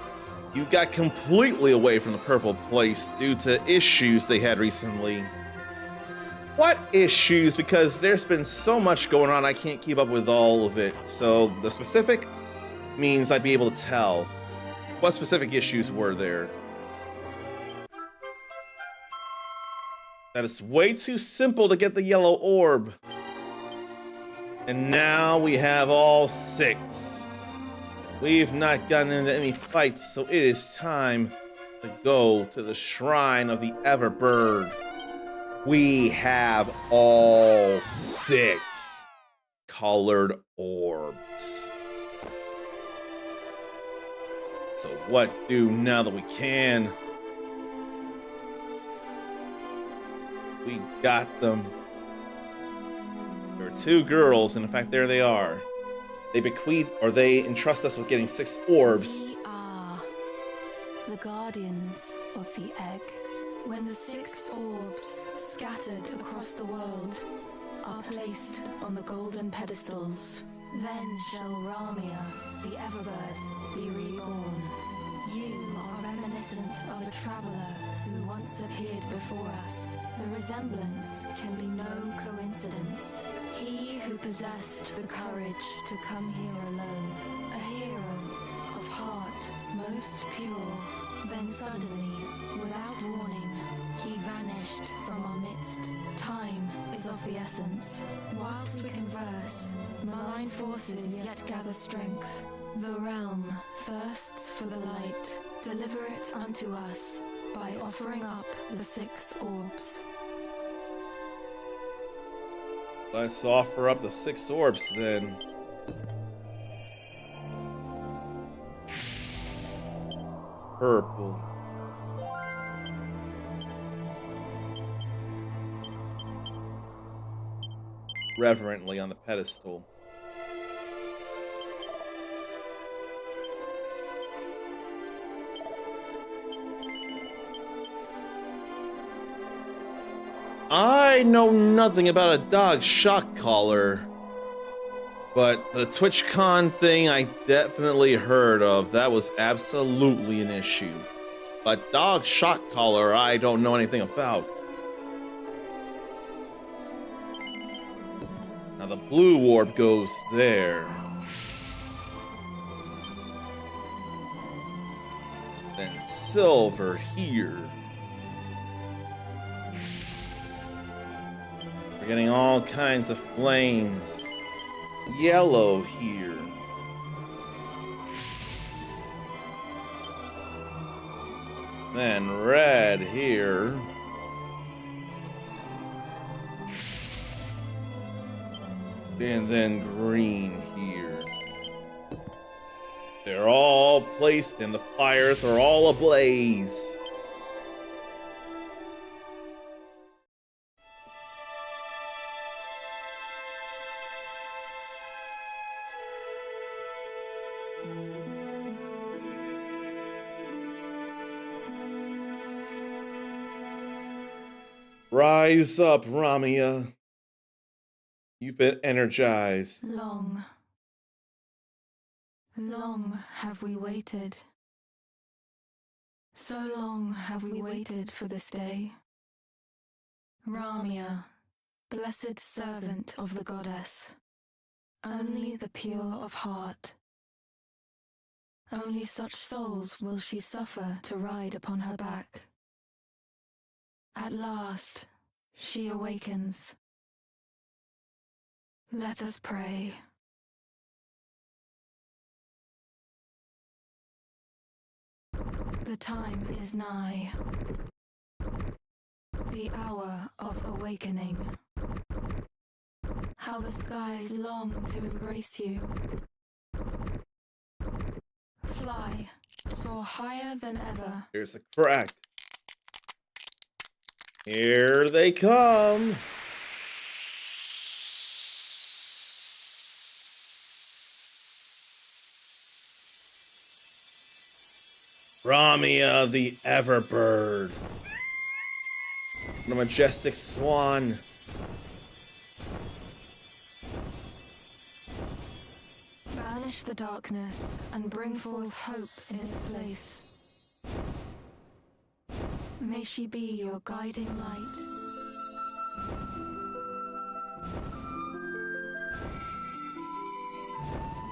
You got completely away from the purple place due to issues they had recently. What issues? Because there's been so much going on, I can't keep up with all of it. So the specific means I'd be able to tell. What specific issues were there? That is way too simple to get the yellow orb. And now we have all 6. We've not gotten into any fights, so it is time to go to the shrine of the Everbird. We have all 6 colored orbs. So what do now that we can? We got them. There are 2 girls, and in fact, there they are. They bequeath, or they entrust us with getting 6 orbs. We are the guardians of the egg. When the 6 orbs scattered across the world are placed on the golden pedestals, then shall Ramia, the Everbird, be reborn. You are reminiscent of a traveler who once appeared before us. The resemblance can be no coincidence. He who possessed the courage to come here alone, a hero of heart most pure, then suddenly, without warning, he vanished from our midst. Time is of the essence. Whilst we converse, malign forces yet gather strength. The realm thirsts for the light. Deliver it unto us by offering up the 6 orbs. Let's offer up the 6 orbs then. Purple. Reverently on the pedestal. I know nothing about a dog shock collar, but the TwitchCon thing I definitely heard of. That was absolutely an issue. But dog shock collar, I don't know anything about. Now the blue orb goes there. Then silver here. We're getting all kinds of flames. Yellow here. Then red here. And then green here. They're all placed and the fires are all ablaze. Rise up, Ramia. You've been energized. Long, long have we waited. So long have we waited for this day. Ramia, blessed servant of the goddess, only the pure of heart. Only such souls will she suffer to ride upon her back. At last, she awakens. Let us pray. The time is nigh. The hour of awakening. how the skies long to embrace you. Fly, soar higher than ever. Here's a crack. Here they come. Ramia the Everbird. The majestic swan. Banish the darkness and bring forth hope in its place. May she be your guiding light.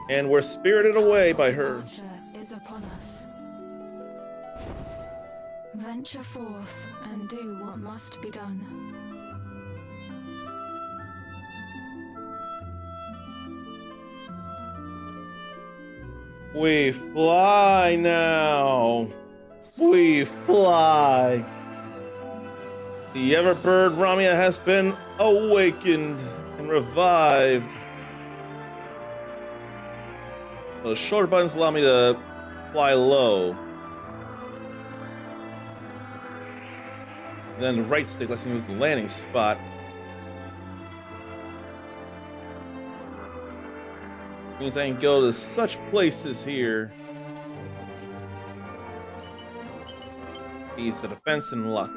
And we're spirited away by her. Is upon us. Venture forth and do what must be done. We fly now. We fly. The Everbird Ramia has been awakened and revived. The shoulder buttons allow me to fly low. Then the right stick lets me move to the landing spot. Means I can go to such places here. Needs the defense and luck.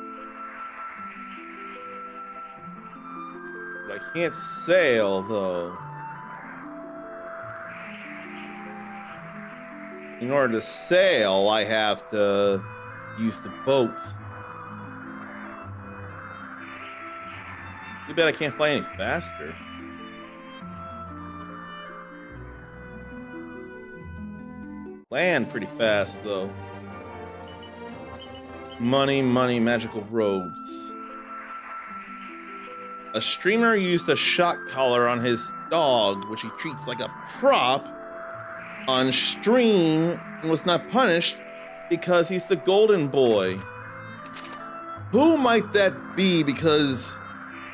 But I can't sail though. In order to sail, I have to use the boat. Too bad I can't fly any faster. Land pretty fast, though. Money, money, magical robes. A streamer used a shock collar on his dog, which he treats like a prop, on stream, and was not punished because he's the golden boy. Who might that be? Because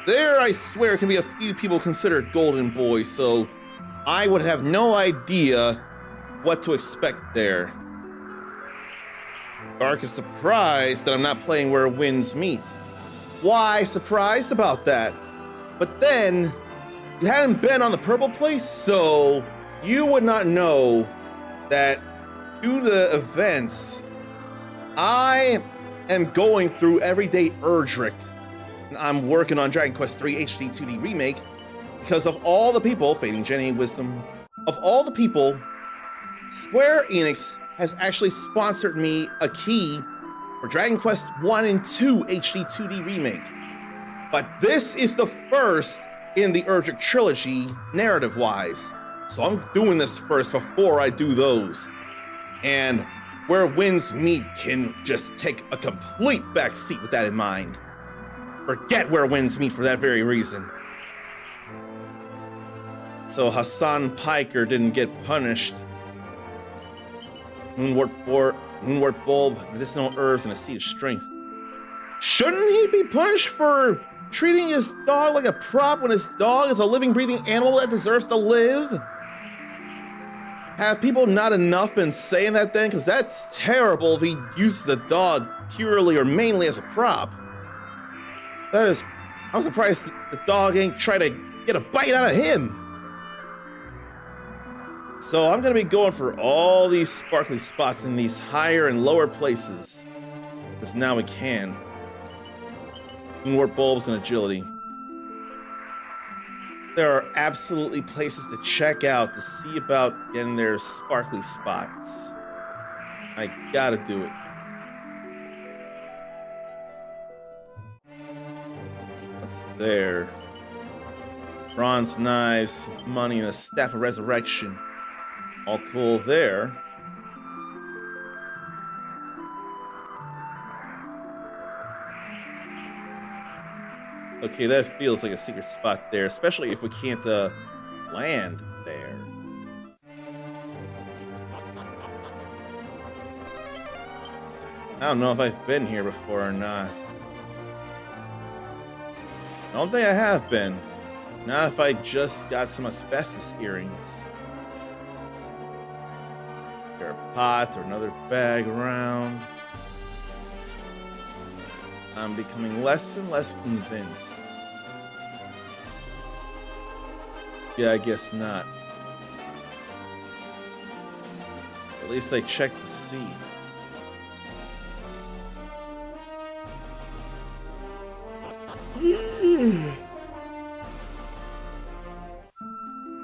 there, I swear, can be a few people considered golden boys, so I would have no idea what to expect there. Dark is surprised that I'm not playing Where Winds Meet. Why surprised about that? But then, you hadn't been on the purple place, so you would not know that due to the events, I am going through everyday ERDRICK. I'm working on Dragon Quest III HD 2D Remake because of all the people, Fading Jenny, Wisdom, of all the people, Square Enix has actually sponsored me a key for Dragon Quest 1 and 2 HD 2D Remake. But this is the first in the ERDRICK trilogy, narrative-wise. So I'm doing this first before I do those. And Where Winds Meet can just take a complete backseat with that in mind. Forget Where Winds Meet for that very reason. So Hassan Piker didn't get punished. Moonwort Bulb, medicinal herbs, and a seed of strength. Shouldn't he be punished for treating his dog like a prop when his dog is a living, breathing animal that deserves to live? Have people not enough been saying that then? Because that's terrible if he uses the dog purely or mainly as a prop. That is, I'm surprised the dog ain't trying to get a bite out of him. So I'm gonna be going for all these sparkly spots in these higher and lower places. Because now we can. Moonwort bulbs and agility. There are absolutely places to check out to see about getting their sparkly spots. I gotta do it. What's there? Bronze knives, money, and a staff of resurrection. All cool there. Okay, that feels like a secret spot there, especially if we can't land there. I don't know if I've been here before or not. I don't think I have been. Not if I just got some asbestos earrings. There a pot or another bag around. I'm becoming less and less convinced. Yeah, I guess not. At least I checked to see.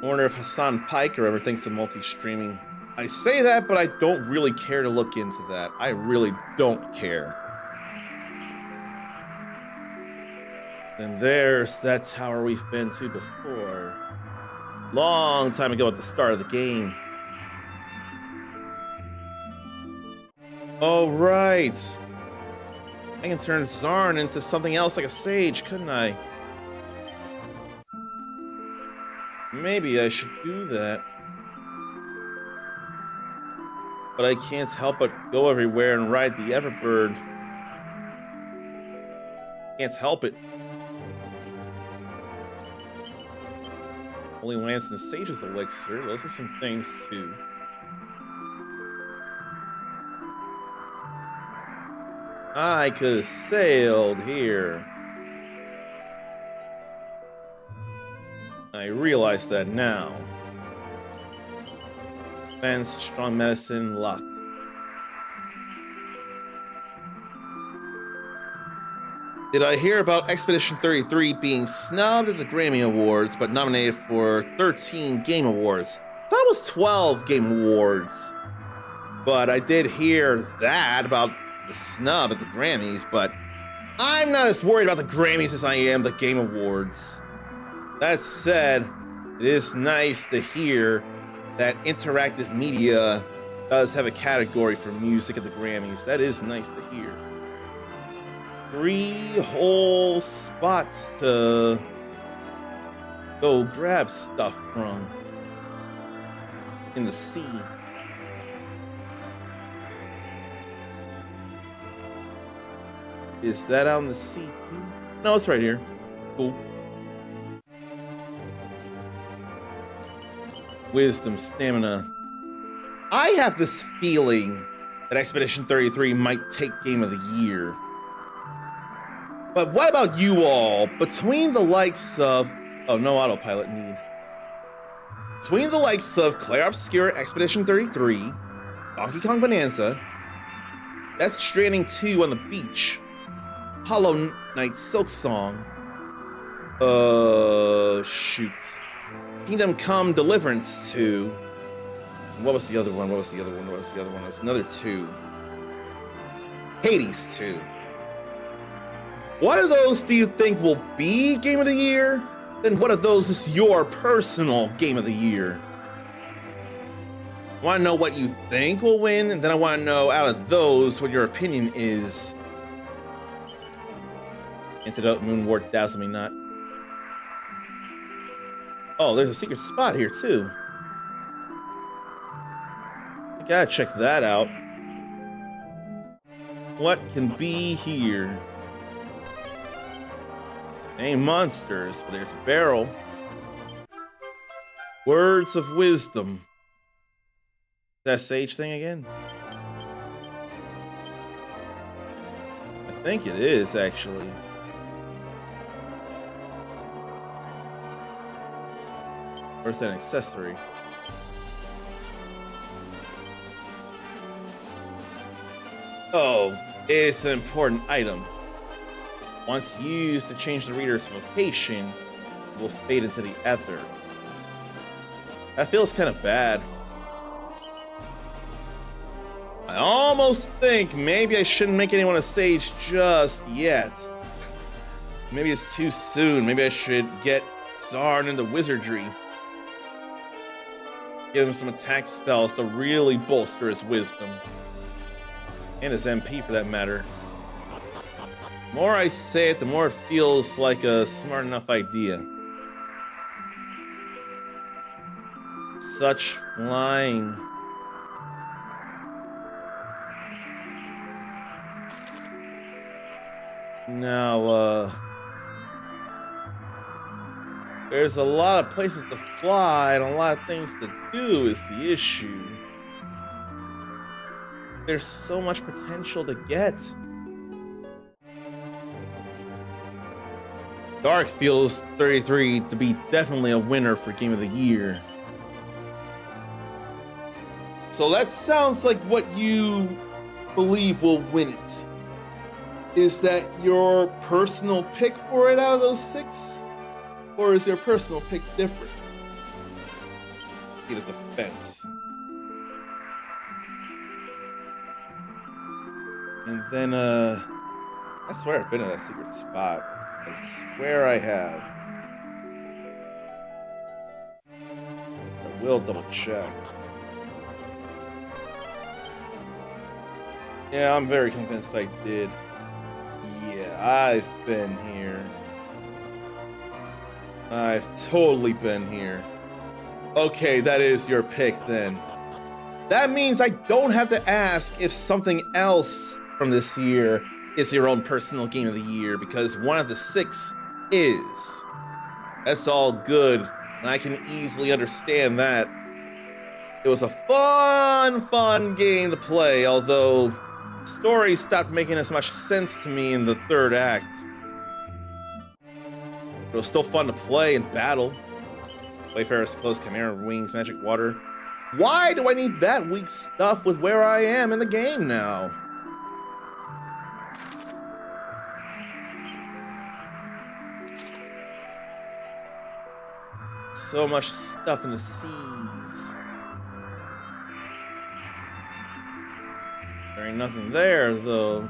I wonder if Hassan Piker ever thinks of multi-streaming. I say that, but I don't really care to look into that. I really don't care. And there's that tower we've been to before. Long time ago at the start of the game. Oh, right. I can turn Zarn into something else like a sage, couldn't I? Maybe I should do that. But I can't help but go everywhere and ride the Everbird. Can't help it. Holy Lance and Sage's Elixir. Those are some things too. I could have sailed here. I realize that now. Defense, strong medicine, luck. Did I hear about Expedition 33 being snubbed at the Grammy Awards, but nominated for 13 Game Awards? I thought it was 12 Game Awards. But I did hear that about the snub at the Grammys, but I'm not as worried about the Grammys as I am the Game Awards. That said, it is nice to hear that interactive media does have a category for music at the Grammys. That is nice to hear. 3 whole spots to go grab stuff from in the sea. Is that out in the sea too? No, it's right here. Cool. Wisdom, stamina. I have this feeling that Expedition 33 might take Game of the Year. But what about you all? Between the likes of... Oh, no autopilot need. Between the likes of Claire Obscura, Expedition 33, Donkey Kong Bonanza, Death Stranding 2 on the beach, Hollow Knight Silk Song, shoot. Kingdom Come Deliverance 2. What was the other one? What was the other one? What was the other one? It was another 2. Hades 2. What of those do you think will be Game of the Year? Then what of those is your personal Game of the Year? I want to know what you think will win, and then I want to know out of those what your opinion is. Antidote, Moonwort, Dazzle Me Not. Oh, there's a secret spot here too. I gotta check that out. What can be here? Ain't monsters, but there's a barrel. Words of wisdom. That sage thing again? I think it is, actually. Or is that an accessory? Oh, it's an important item. Once used to change the reader's vocation, it will fade into the ether. That feels kind of bad. I almost think maybe I shouldn't make anyone a sage just yet. Maybe it's too soon. Maybe I should get Zarn into wizardry. Give him some attack spells to really bolster his wisdom. And his MP for that matter. The more I say it, the more it feels like a smart enough idea. Such flying. Now, There's a lot of places to fly and a lot of things to do is the issue. There's so much potential to get. Dark feels 33 to be definitely a winner for Game of the Year. So that sounds like what you believe will win it. Is that your personal pick for it out of those 6? Or is your personal pick different? Get at the fence. And then, I swear I've been in that secret spot. I swear I have. I will double check. Yeah, I'm very convinced I did. Yeah, I've been here. I've totally been here. Okay, that is your pick then. That means I don't have to ask if something else from this year is your own personal Game of the Year, because one of the 6 is. That's all good, and I can easily understand that. It was a fun game to play, although story stopped making as much sense to me in the 3rd act. It was still fun to play and battle. Wayfarer's Clothes, Chimera Wings, Magic Water. Why do I need that weak stuff with where I am in the game now? So much stuff in the seas. There ain't nothing there, though.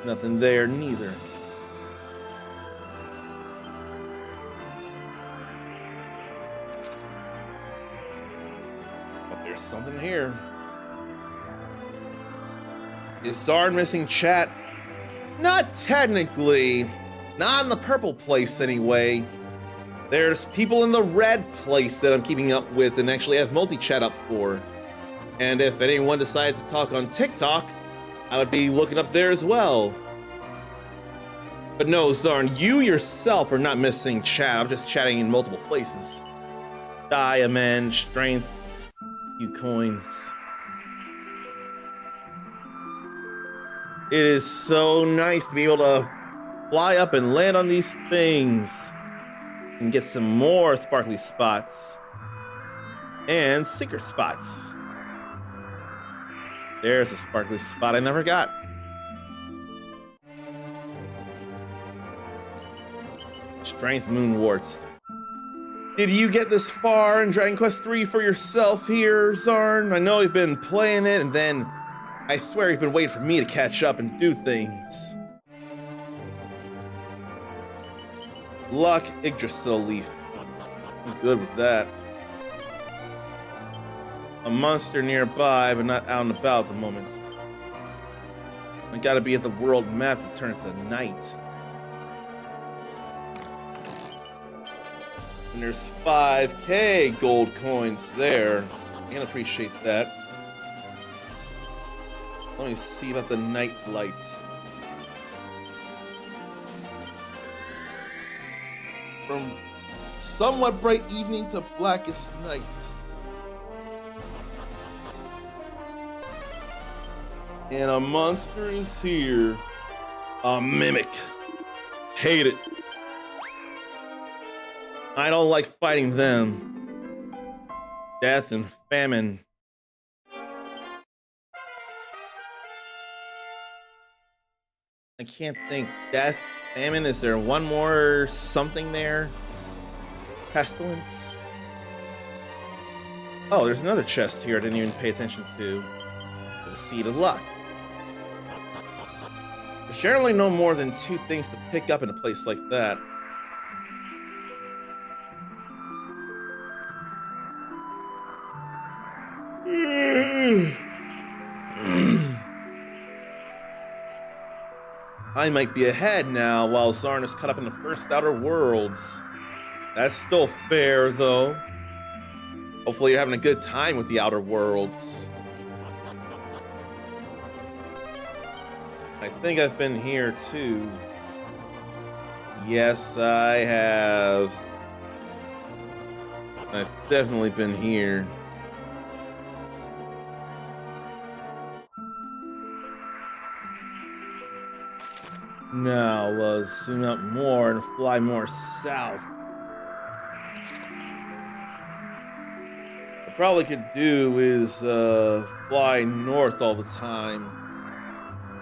Nothing there, neither. But there's something here. Is Zarn missing chat? Not technically. Not in the purple place, anyway. There's people in the red place that I'm keeping up with and actually have multi-chat up for. And if anyone decided to talk on TikTok, I would be looking up there as well. But no, Zarn, you yourself are not missing chat. I'm just chatting in multiple places. Diamond, strength, few coins. It is so nice to be able to fly up and land on these things and get some more sparkly spots and secret spots. There's a sparkly spot I never got. Strength Moonwort. Did you get this far in Dragon Quest III for yourself here, Zarn? I know you've been playing it, and then I swear you've been waiting for me to catch up and do things. Luck, Yggdrasil leaf. I'm good with that. A monster nearby, but not out and about at the moment. I gotta be at the world map to turn it to night. And there's 5K gold coins there. I can appreciate that. Let me see about the night light. From somewhat bright evening to blackest night. And a monster is here. A mimic. Hate it. I don't like fighting them. Death and famine. I can't think. Death, famine, is there one more something there? Pestilence? Oh, there's another chest here I didn't even pay attention to. The Seed of Luck. There's generally no more than 2 things to pick up in a place like that. I might be ahead now while Zarn is caught up in the first Outer Worlds. That's still fair, though. Hopefully you're having a good time with the Outer Worlds. I think I've been here too. Yes, I have. I've definitely been here. Now, zoom out more and fly more south. What I probably could do is fly north all the time.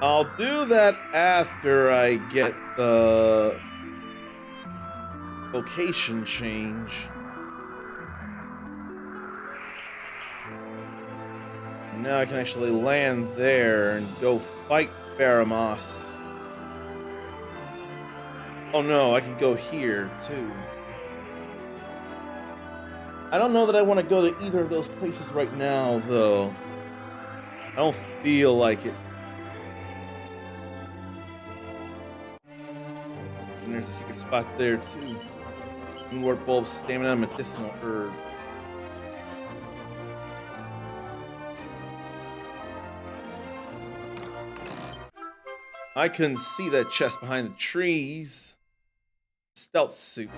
I'll do that after I get the location change. Now I can actually land there and go fight Baramos. Oh no, I can go here too. I don't know that I want to go to either of those places right now, though. I don't feel like it. And there's a secret spot there too. Moonwort bulb, stamina, medicinal herb. I couldn't see that chest behind the trees. Stealth suit.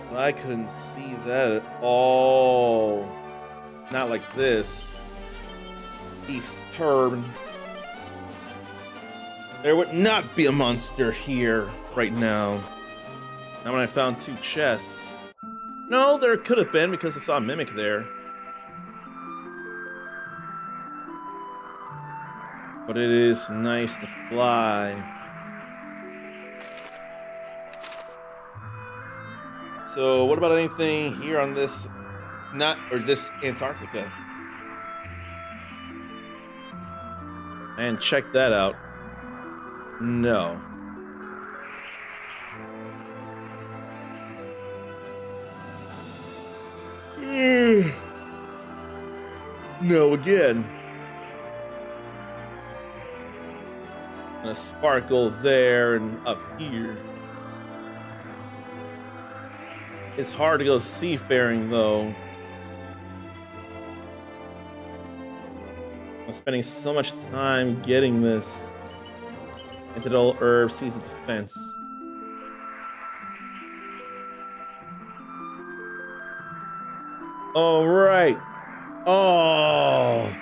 But I couldn't see that at all. Not like this. Thief's turban. There would not be a monster here right now. Not when I found 2 chests. No, there could have been because I saw a mimic there. But it is nice to fly. So, what about anything here on this, this Antarctica? And check that out. No. No again. And a sparkle there and up here. It's hard to go seafaring though. I'm spending so much time getting this. Antidote herb, seeds of defense. All right. Oh,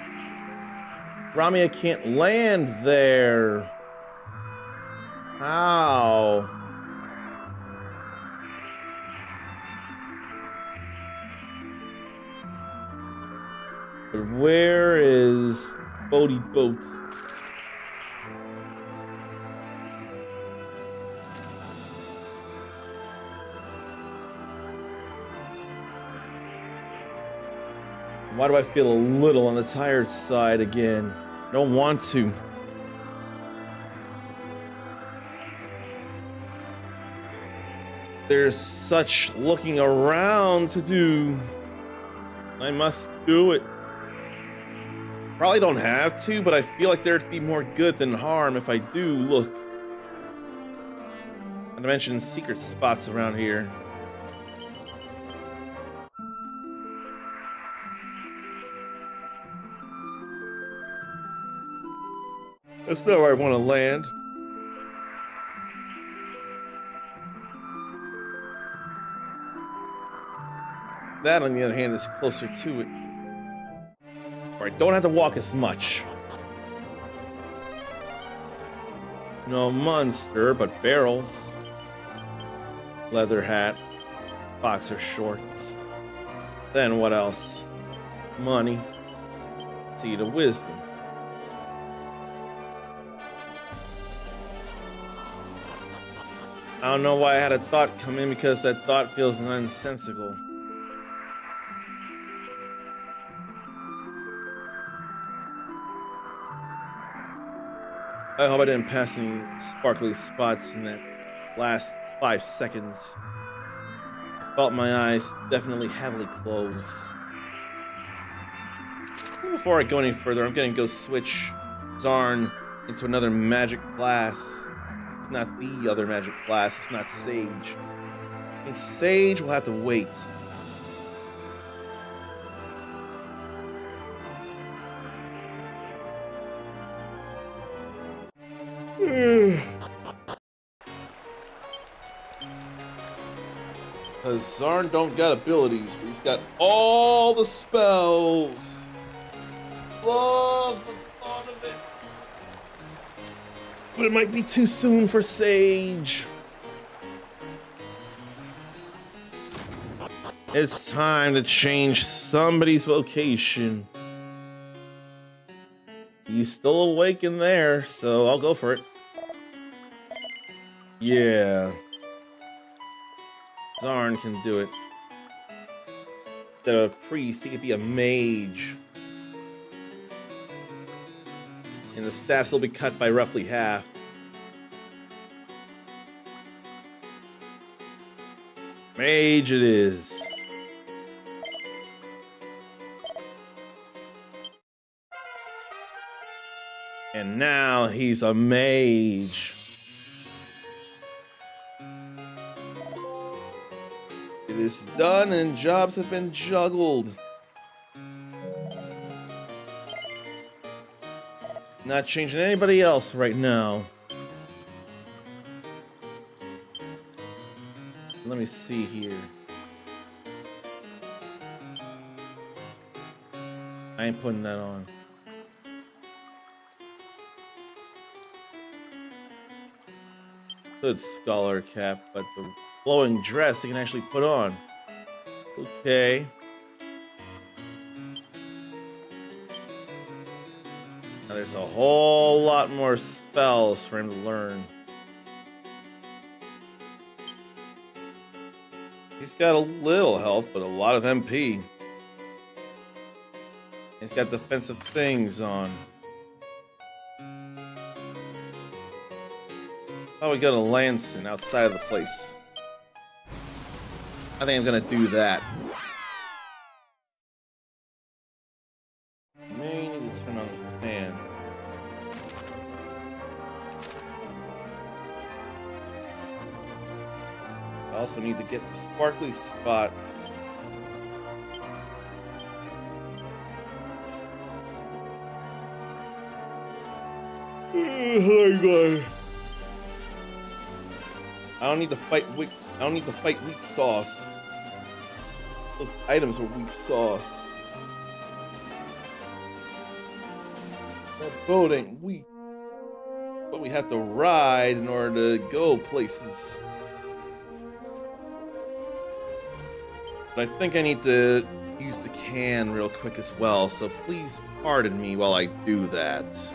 Ramia can't land there. How? But where is Bodie Boat? Why do I feel a little on the tired side again? I don't want to. There's such looking around to do. I must do it. Probably don't have to, but I feel like there'd be more good than harm if I do look. Not to mention secret spots around here. That's not where I want to land. That, on the other hand, is closer to it. Where I don't have to walk as much. No monster, but barrels. Leather hat. Boxer shorts. Then what else? Money. Seed of wisdom. I don't know why I had a thought come in, because that thought feels nonsensical. I hope I didn't pass any sparkly spots in that last 5 seconds. I felt my eyes definitely heavily closed. Before I go any further, I'm gonna go switch Zarn into another magic class. It's not the other magic class, it's not Sage. I think Sage will have to wait. Because Zarn don't got abilities, but he's got all the spells. Love the thought of it. But it might be too soon for Sage. It's time to change somebody's vocation. He's still awake in there, so I'll go for it. Yeah. Zarn can do it. Instead of a priest, he could be a mage. And the staffs will be cut by roughly half. Mage it is. And now he's a mage. It is done and jobs have been juggled. Not changing anybody else right now. Let me see here. I ain't putting that on. Good scholar cap, but the flowing dress you can actually put on. Okay. Now there's a whole lot more spells for him to learn. He's got a little health, but a lot of MP. He's got defensive things on. Oh, we got a Lanson outside of the place. I think I'm gonna do that. May need to turn on the fan. I also need to get the sparkly spots. I don't need to fight weak. I don't need to fight weak sauce. Those items are weak sauce. That boat ain't weak, but we have to ride in order to go places. But I think I need to use the can real quick as well, so please pardon me while I do that.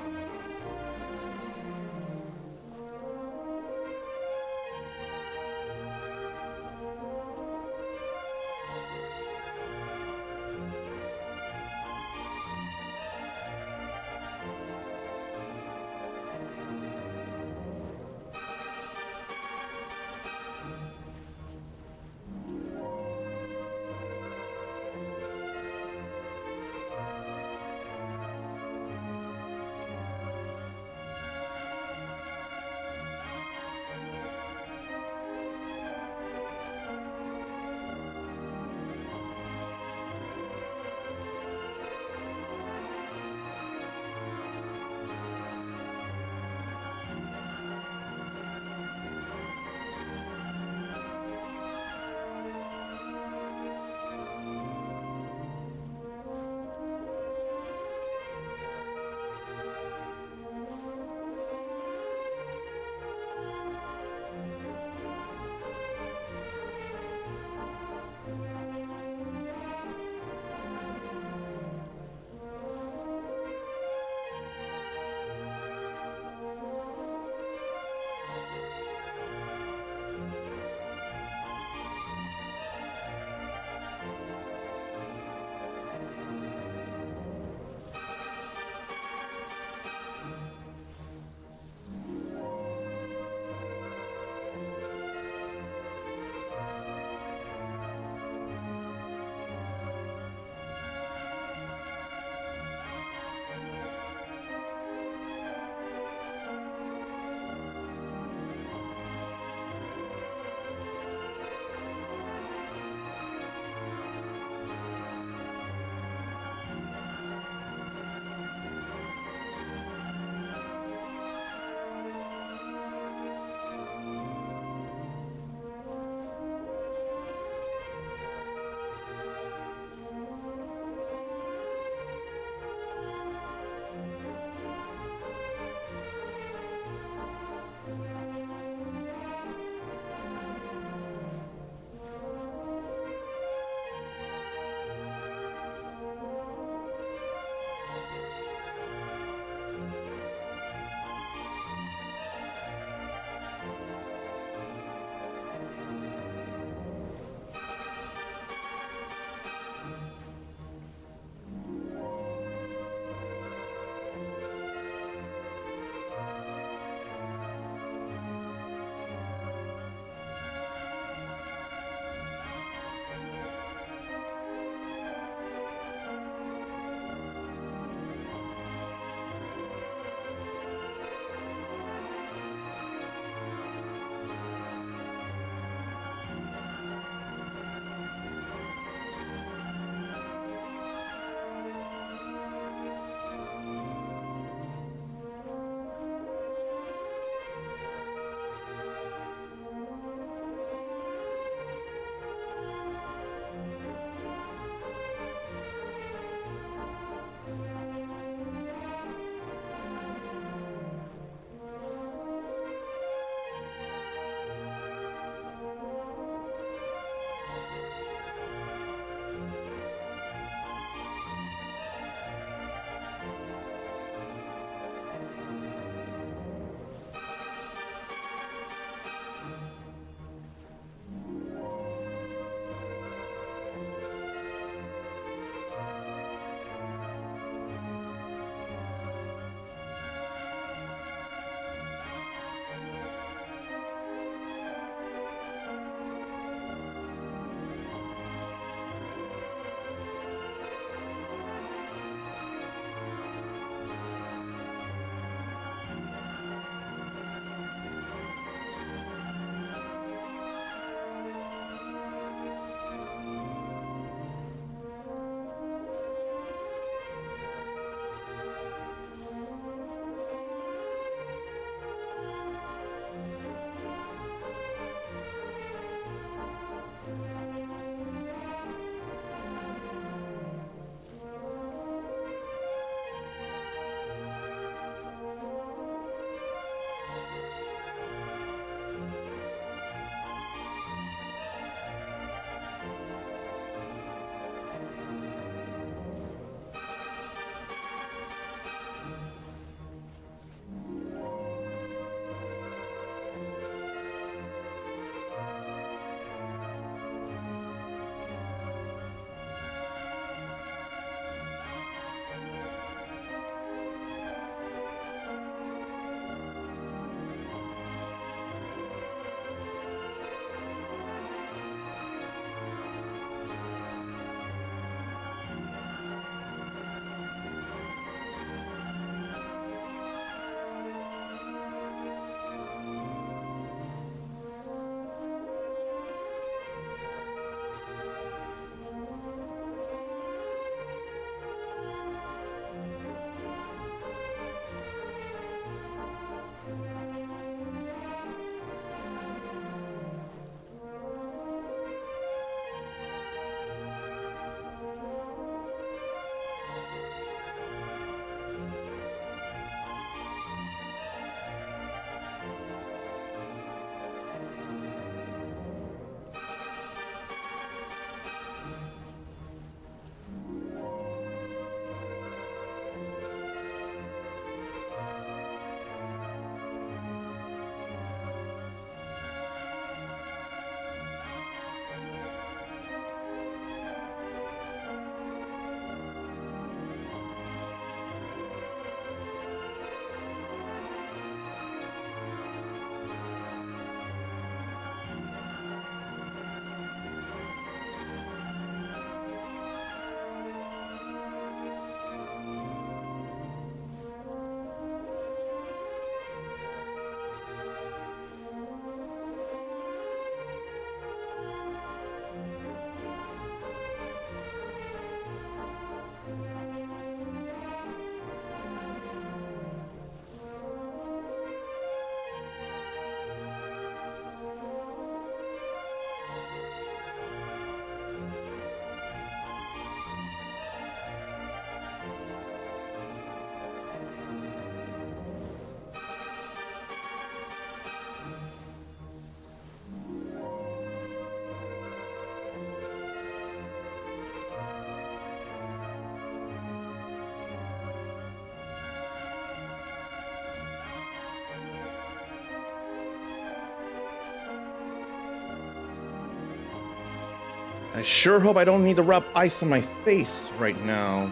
I sure hope I don't need to rub ice on my face right now.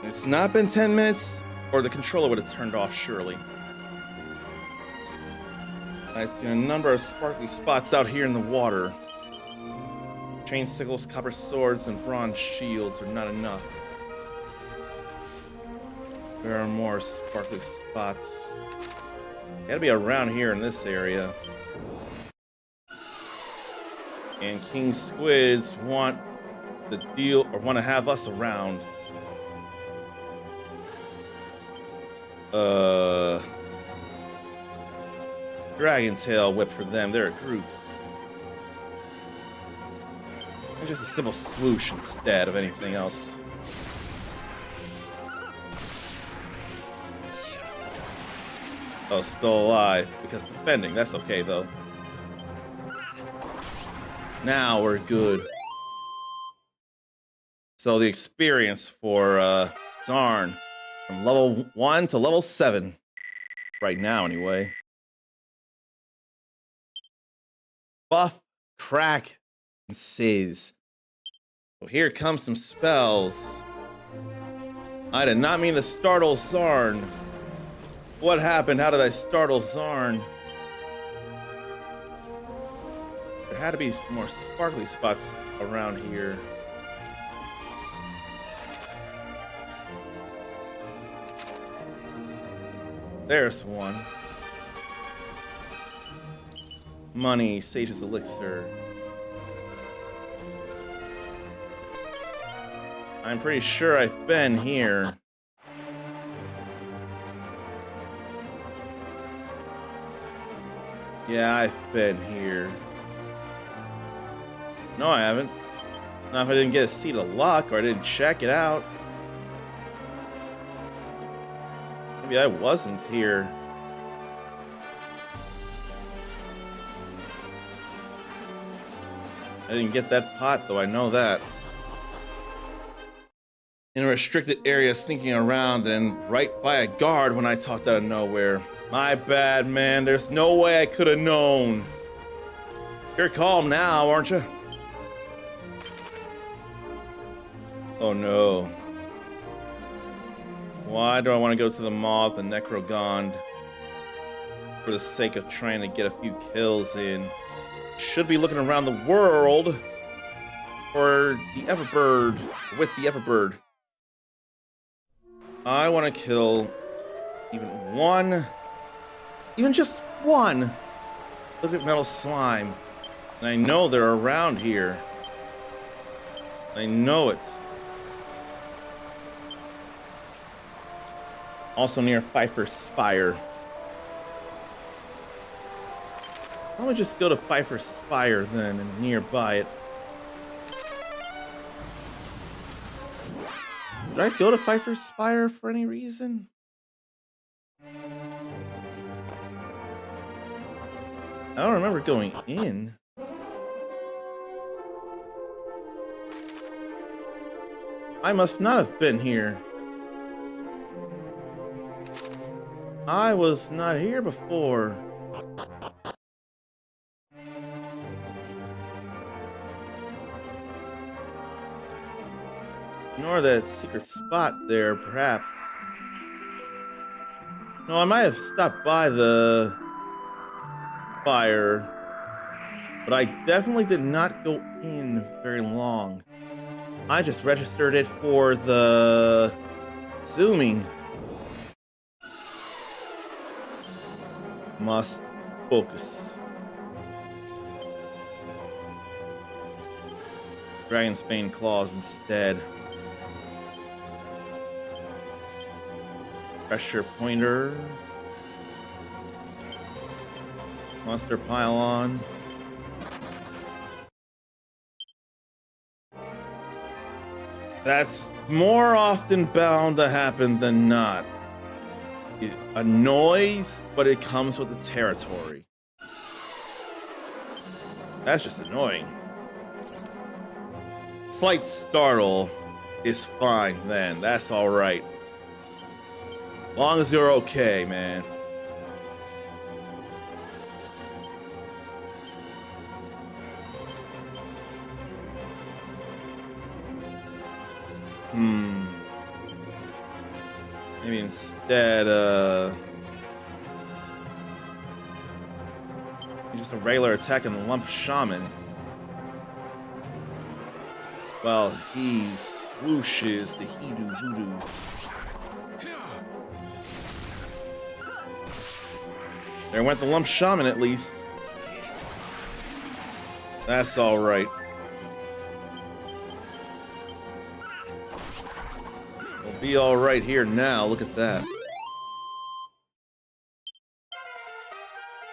It's not been 10 minutes, or the controller would have turned off, surely. I see a number of sparkly spots out here in the water. Chain sickles, copper swords, and bronze shields are not enough. There are more sparkly spots. Gotta be around here in this area. And King Squids want the deal, or want to have us around. Dragon Tail whip for them. They're a group. And just a simple swoosh instead of anything else. Oh, still alive because defending. That's okay though. Now we're good. So the experience for Zarn from level 1 to level 7. Right now, anyway. Buff, crack, and sizz. So here comes some spells. I did not mean to startle Zarn. What happened? How did I startle Zarn? There had to be more sparkly spots around here. There's one. Money, Sage's Elixir. I'm pretty sure I've been here. Yeah, I've been here. No, I haven't. Not if I didn't get a seat of luck or I didn't check it out. Maybe I wasn't here. I didn't get that pot, though, I know that. In a restricted area, sneaking around and right by a guard when I talked out of nowhere. My bad, man. There's no way I could have known. You're calm now, aren't you? Oh, no. Why do I want to go to the Moth and Necrogond? For the sake of trying to get a few kills in. Should be looking around the world for the Everbird, with the Everbird. I want to kill even one, even just one liquid metal slime. And I know they're around here. I know it. Also near Pfeiffer's Spire. Why don't we just go to Pfeiffer's Spire then and nearby it? Did I go to Pfeiffer's Spire for any reason? I don't remember going in. I must not have been here. I was not here before. Nor that secret spot there, perhaps. No, I might have stopped by the fire, but I definitely did not go in very long. I just registered it for the zooming. Must focus. Dragon's Bane claws instead. Pressure pointer. Monster pylon. That's more often bound to happen than not. It annoys, but it comes with the territory. That's just annoying. Slight startle is fine then. That's alright. Long as you're okay, man. Maybe instead, just a regular attack on the Lump Shaman. Well, he swooshes the Hoodoo Hoodoos. There went the Lump Shaman at least. That's alright. We'll be alright here now. Look at that.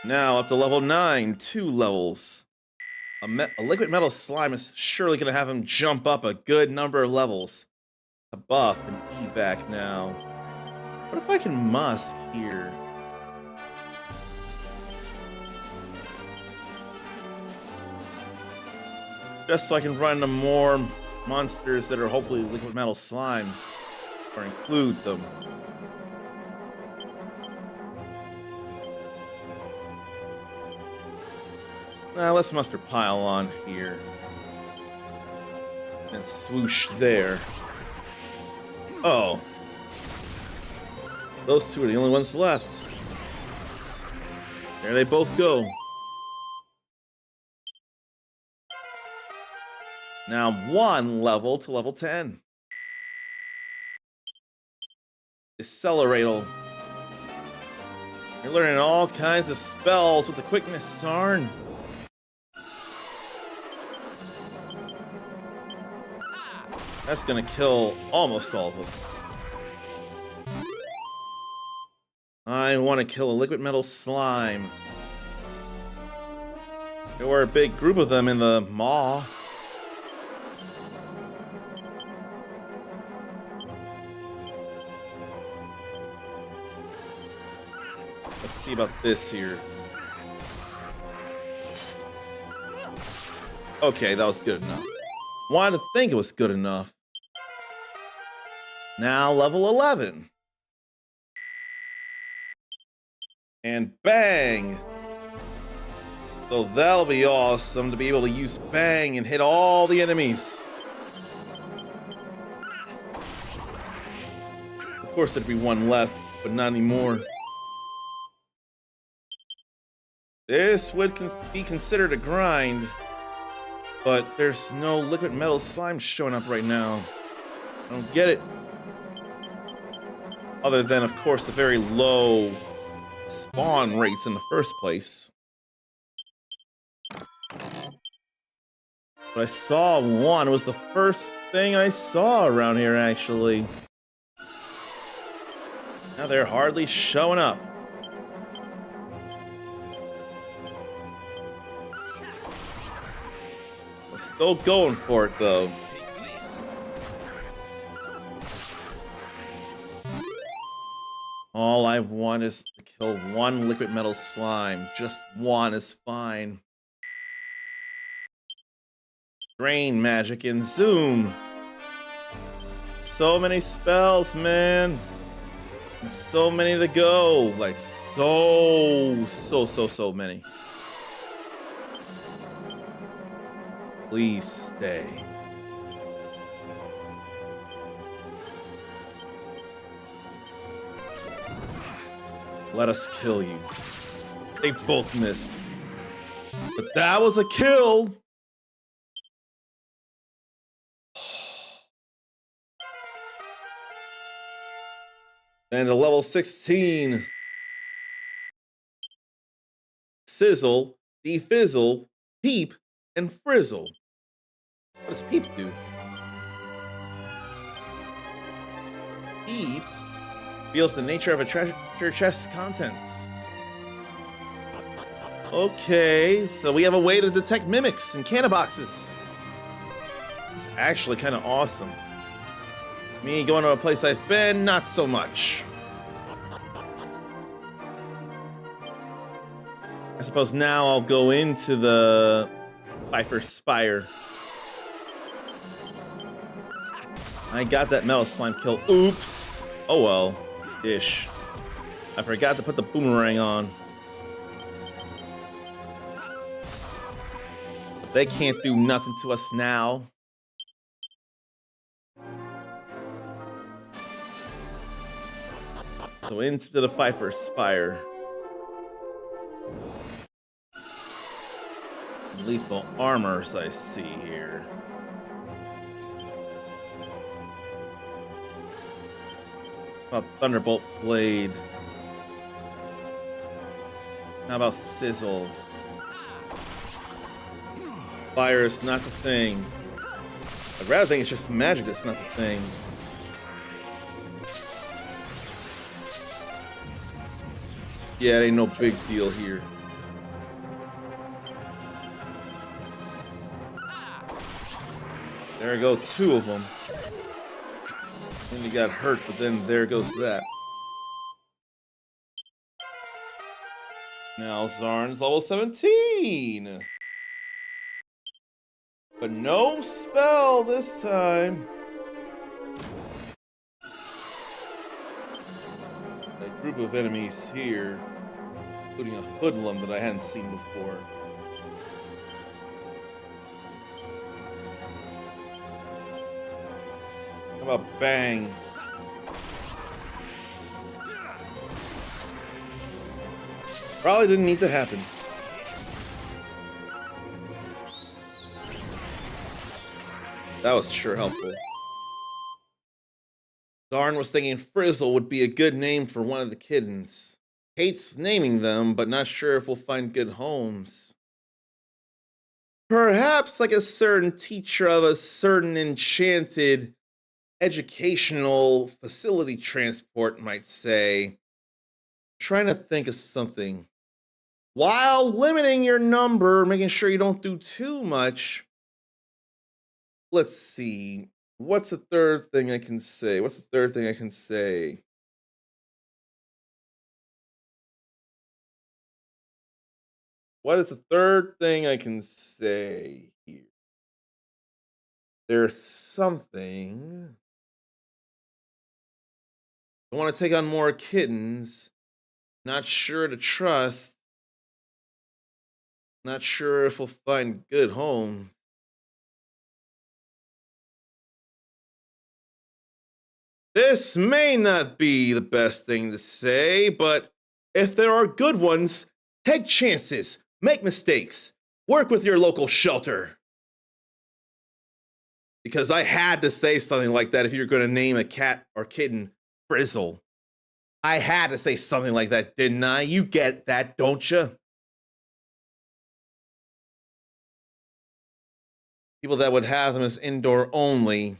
Now up to level 9, 2 levels. A liquid metal slime is surely going to have him jump up a good number of levels. A buff and evac now. What if I can musk here? Just so I can run into more monsters that are hopefully liquid metal slimes. Or include them. Now let's muster pile on here. And swoosh there. Oh. Those two are the only ones left. There they both go. Now 1 level to level 10. Acceleratal. You're learning all kinds of spells with the quickness, Sarn. That's gonna kill almost all of them. I want to kill a liquid metal slime. There were a big group of them in the maw. Let's see about this here. Okay, that was good enough. Wanted to think it was good enough. Now level 11. And bang! So that'll be awesome to be able to use bang and hit all the enemies. Of course there'd be one left, but not anymore. This would be considered a grind. But there's no liquid metal slime showing up right now. I don't get it. Other than, of course, the very low spawn rates in the first place. But I saw one. It was the first thing I saw around here, actually. Now they're hardly showing up. Still going for it, though. All I want is to kill one liquid metal slime. Just one is fine. Drain magic and zoom. So many spells, man. And so many to go. Like, so many. Please stay. Let us kill you. They both missed. But that was a kill. And to level 16. Sizzle, defizzle, peep, and frizzle. What does peep do? Peep reveals the nature of a treasure chest's contents. Okay, so we have a way to detect mimics and canna boxes. It's actually kind of awesome. Me going to a place I've been, not so much. I suppose now I'll go into the Pfeiffer Spire. I got that metal slime kill. Oops. Oh well. Ish. I forgot to put the boomerang on. But they can't do nothing to us now. So into the Pfeiffer Spire. Lethal armors I see here. How about Thunderbolt Blade? How about Sizzle? Fire is not the thing. I'd rather think it's just magic that's not the thing. Yeah, it ain't no big deal here. There go two of them. Then he got hurt, but then there goes that. Now Zarn's level 17. But no spell this time. That group of enemies here, including a hoodlum that I hadn't seen before. How about bang? Probably didn't need to happen. That was sure helpful. Darn was thinking Frizzle would be a good name for one of the kittens. Hates naming them, but not sure if we'll find good homes. Perhaps like a certain teacher of a certain enchanted educational facility transport might say. I'm trying to think of something. While limiting your number, making sure you don't do too much. Let's see. What's the third thing I can say? What is the third thing I can say here? There's something. I want to take on more kittens. Not sure to trust. Not sure if we'll find good homes. This may not be the best thing to say, but if there are good ones, take chances, make mistakes, work with your local shelter. Because I had to say something like that if you're going to name a cat or kitten Frizzle. I had to say something like that, didn't I? You get that, don't you? People that would have them as indoor only.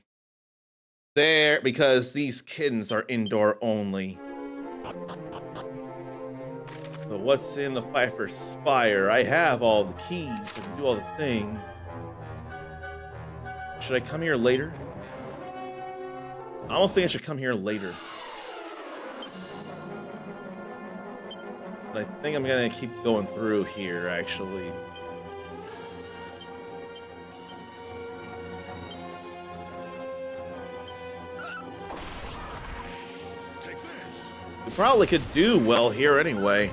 There, because these kittens are indoor only. So what's in the Pfeiffer Spire? I have all the keys. I can do all the things. Should I come here later? I almost think I should come here later. But I think I'm gonna keep going through here, actually. We probably could do well here anyway,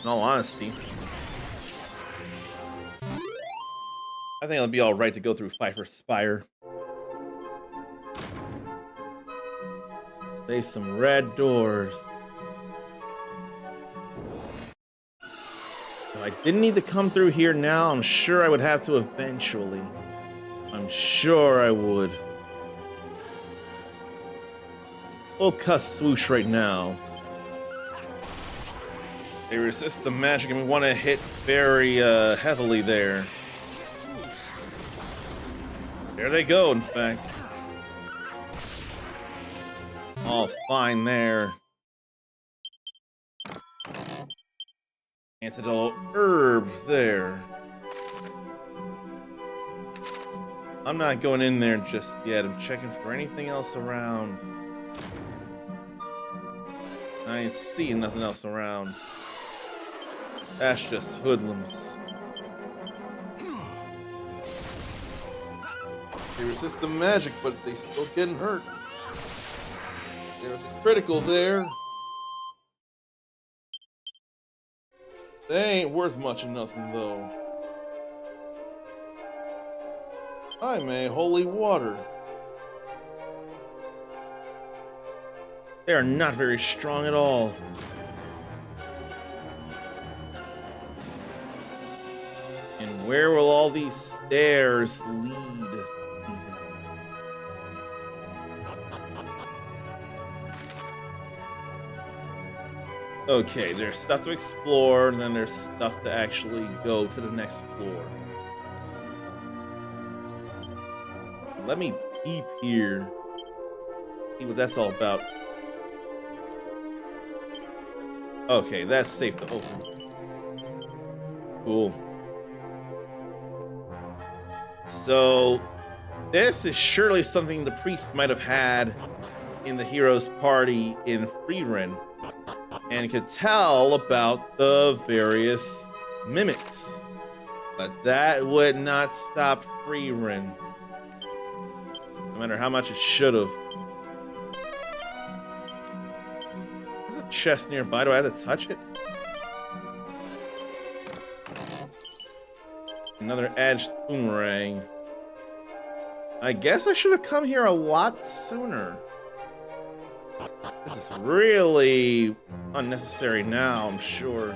in all honesty. I think it'll be alright to go through Pfeiffer Spire. There's some red doors. If I didn't need to come through here now, I'm sure I would have to eventually. I'm sure I would. We'll cuss swoosh right now. They resist the magic and we want to hit very heavily there. There they go, in fact. All fine there. Antidote herb there. I'm not going in there just yet. I'm checking for anything else around. I ain't seeing nothing else around. That's just hoodlums. They resist the magic, but they still getting hurt. There's a critical there. They ain't worth much of nothing, though. I may holy water. They are not very strong at all. And where will all these stairs lead? Even? Okay, there's stuff to explore, and then there's stuff to actually go to the next floor. Let me peep here. See what that's all about. Okay, that's safe to open. Cool. So, this is surely something the priest might have had in the hero's party in Freerin, and could tell about the various mimics. But that would not stop Freerin, no matter how much it should have. There's a chest nearby. Do I have to touch it? Another edged boomerang. I guess I should have come here a lot sooner. This is really unnecessary now, I'm sure.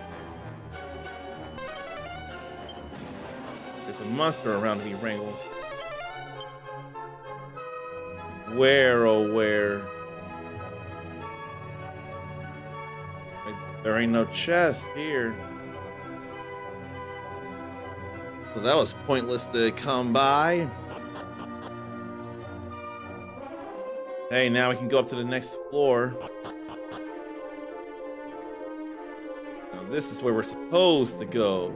There's a monster around to be wrangled. Where, oh where? There ain't no chest here. Well, that was pointless to come by. Hey, now we can go up to the next floor. Now this is where we're supposed to go.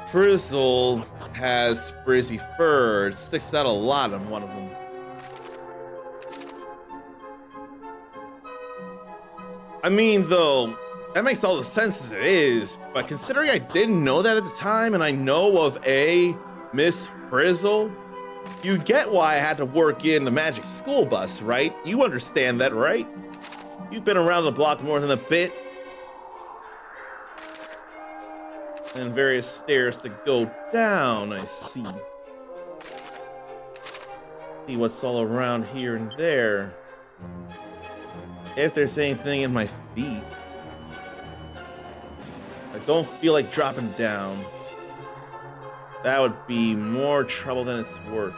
Frizzle has frizzy fur. It sticks out a lot on one of them. I mean, though, that makes all the sense as it is, but considering I didn't know that at the time, and I know of a Miss Frizzle, you get why I had to work in the magic school bus, right? You understand that, right? You've been around the block more than a bit. And various stairs to go down, I see. See what's all around here and there. If there's anything in my feet. I don't feel like dropping down. That would be more trouble than it's worth.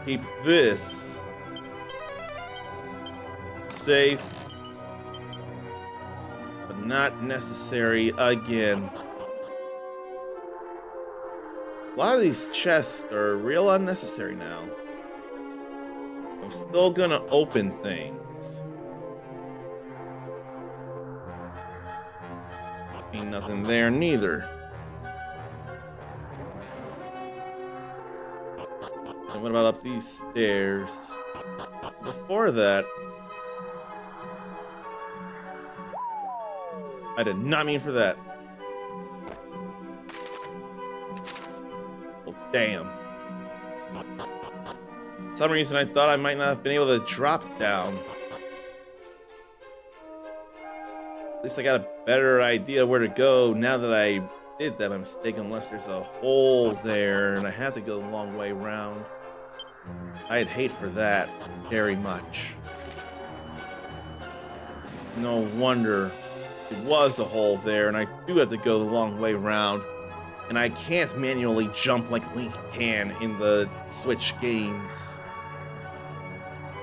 Keep this safe, but not necessary again. A lot of these chests are real unnecessary now. I'm still gonna open things. Ain't nothing there neither. And what about up these stairs? Before that, I did not mean for that. Well, damn. For some reason I thought I might not have been able to drop down. At least I got a better idea where to go now that I did that by mistake, unless there's a hole there and I have to go the long way around. I'd hate for that very much. No wonder it was a hole there, and I do have to go the long way around. And I can't manually jump like Link can in the Switch games.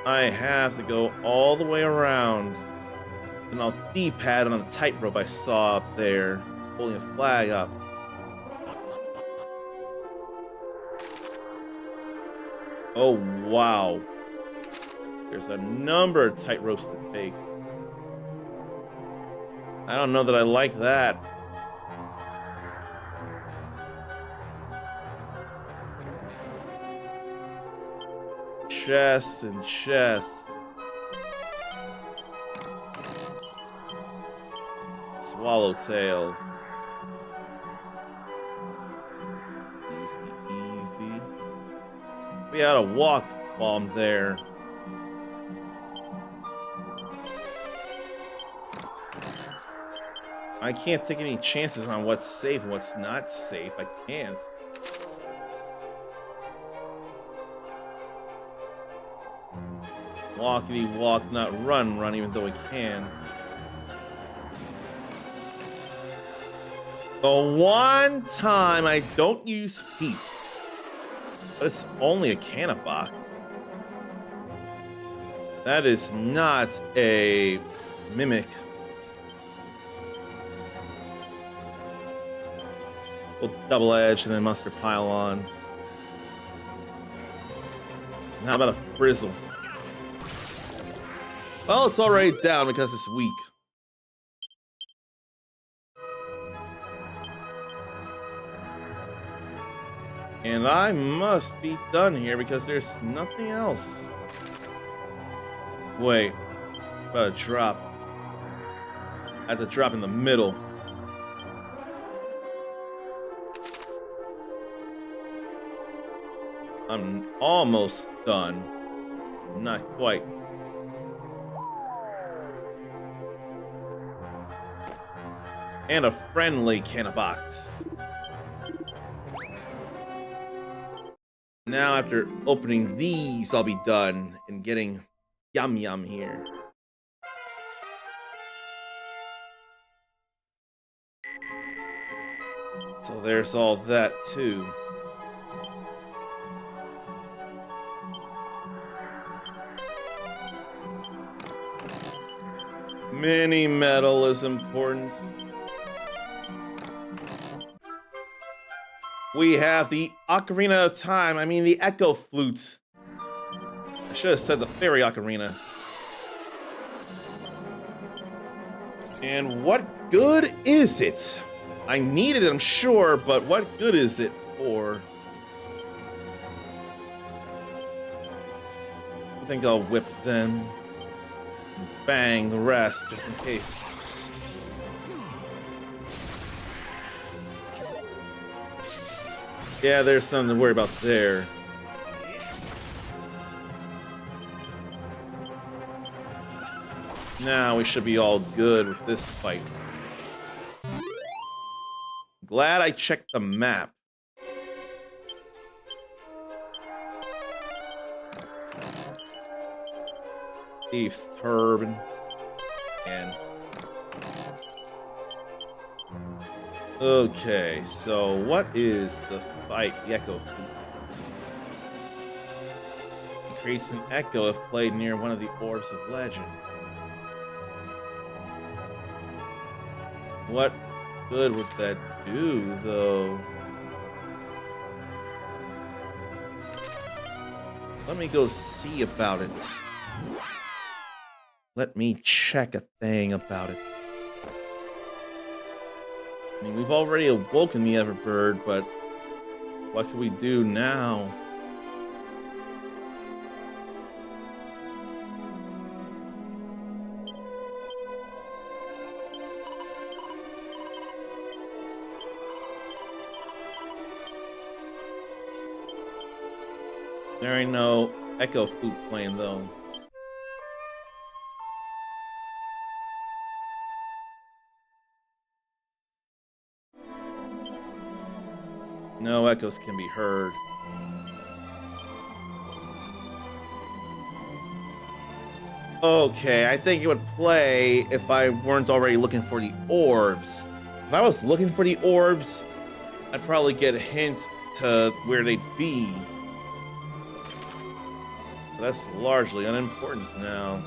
I have to go all the way around. And I'll D-pad on the tightrope I saw up there, holding a flag up. Oh, wow. There's a number of tightropes to take. I don't know that I like that. Chests and chests. Swallowtail. Easy, easy. We ought to walk while I'm there. I can't take any chances on what's safe and what's not safe. I can't. Walkity walk, not run, run, even though we can. The one time I don't use feet, but it's only a canna box. That is not a mimic. We'll double edge and then mustard pile on. And how about a frizzle? Well, it's already down because it's weak. And I must be done here because there's nothing else. Wait, about to drop. I have to drop in the middle. I'm almost done. Not quite. And a friendly canna box. Now, after opening these, I'll be done and getting yum yum here. So there's all that too. Mini metal is important. We have the Ocarina of Time. I mean, the Echo Flute. I should have said the Fairy Ocarina. And what good is it? I need it, I'm sure, but what good is it for? I think I'll whip them. And bang the rest, just in case. Yeah, there's nothing to worry about there. Now we should be all good with this fight. Glad I checked the map. Thief's Turban. And okay, so what is the fight? The Echo Flute. It creates an echo if played near one of the orbs of legend. What good would that do, though? Let me go see about it. Let me check a thing about it. I mean, we've already awoken the Everbird, but what can we do now? There ain't no Echo Flute playing, though. No echoes can be heard. Okay, I think it would play if I weren't already looking for the orbs. If I was looking for the orbs, I'd probably get a hint to where they'd be. But that's largely unimportant now.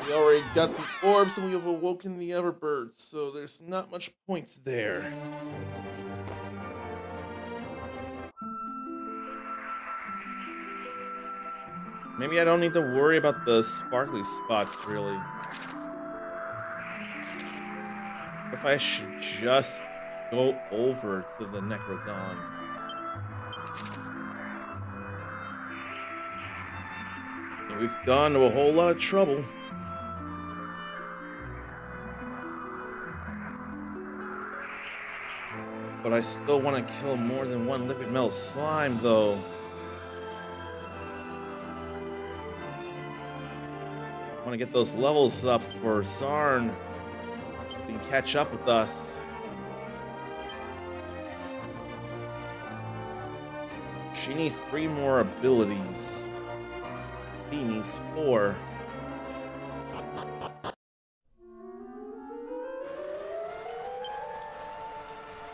We already got the orbs and we have awoken the Everbirds, so there's not much point there. Maybe I don't need to worry about the sparkly spots, really. If I should just go over to the Necrodon. And we've gone to a whole lot of trouble. But I still want to kill more than one liquid metal slime, though. want to get those levels up for Zarn. He can catch up with us. She needs 3 more abilities. He needs 4.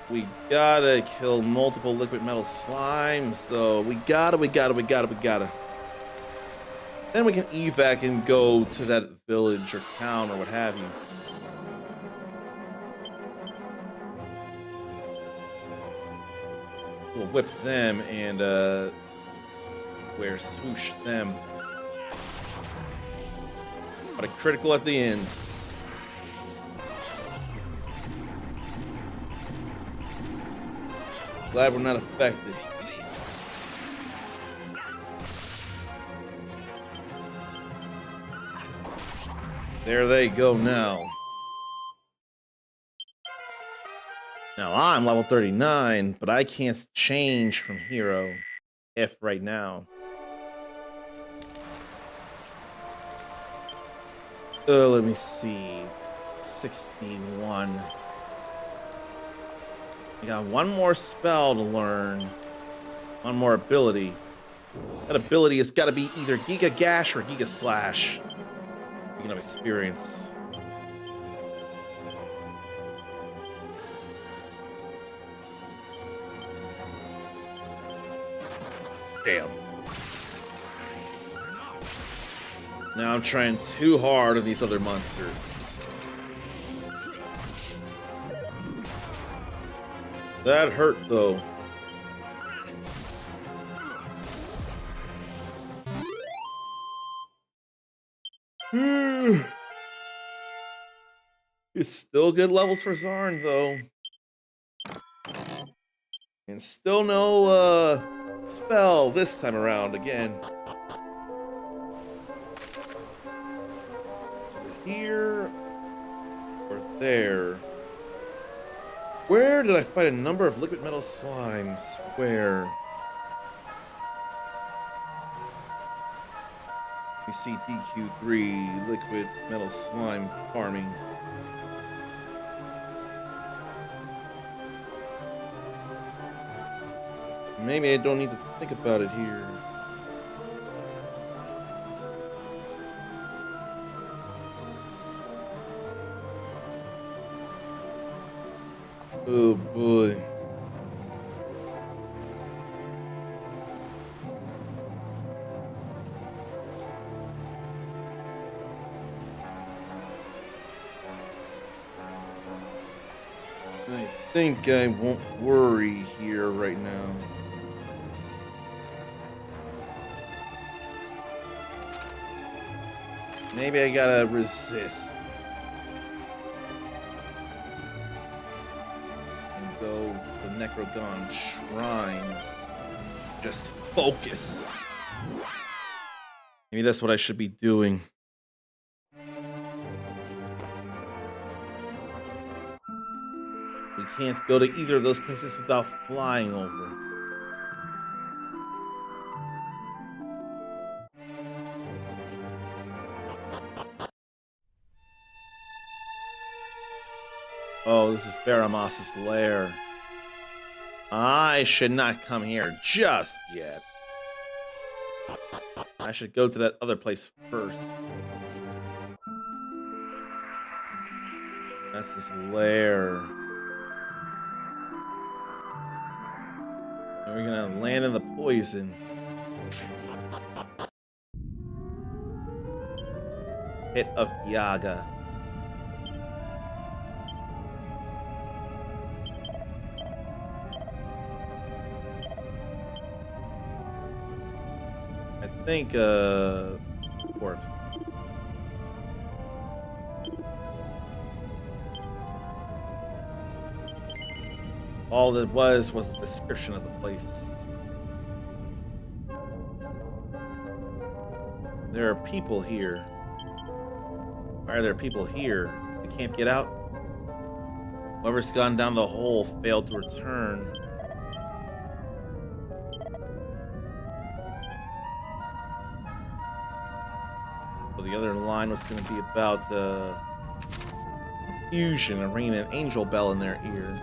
We gotta kill multiple liquid metal slimes, though. We gotta. Then we can evac and go to that village or town or what have you. We'll whip them and swoosh them. But a critical at the end. Glad we're not affected. There they go now. Now I'm level 39, but I can't change from hero F right now. Let me see. 61. I got 1 more spell to learn. 1 more ability. That ability has got to be either Giga Gash or Giga Slash. Speaking of experience. Damn. Now I'm trying too hard on these other monsters. That hurt, though. It's still good levels for Zarn, though. And still no spell this time around again. Is it here or there? Where did I find a number of liquid metal slimes? Where? We see DQ3 liquid metal slime farming. Maybe I don't need to think about it here. Oh boy. I think I won't worry here right now. Maybe I gotta resist. And go to the Necrogon Shrine. Just focus. Maybe that's what I should be doing. We can't go to either of those places without flying over. Oh, this is Baramas's lair. I should not come here just yet. I should go to that other place first. That's his lair. And we're gonna land in the poison. Pit of Yaga. I think, corpse. All that was a description of the place. There are people here. Why are there people here? They can't get out? Whoever's gone down the hole failed to return. So the other line was going to be about confusion and ringing an angel bell in their ear.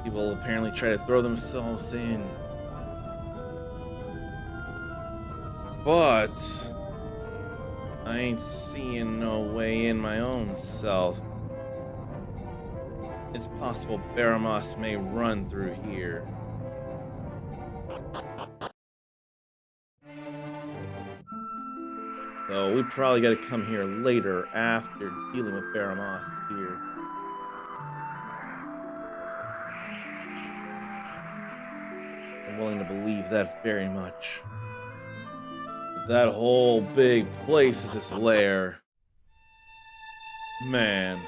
People apparently try to throw themselves in. But I ain't seeing no way in my own self. It's possible Baramos may run through here. So we probably got to come here later after dealing with Baramos here. I'm willing to believe that very much. That whole big place is his lair. Man.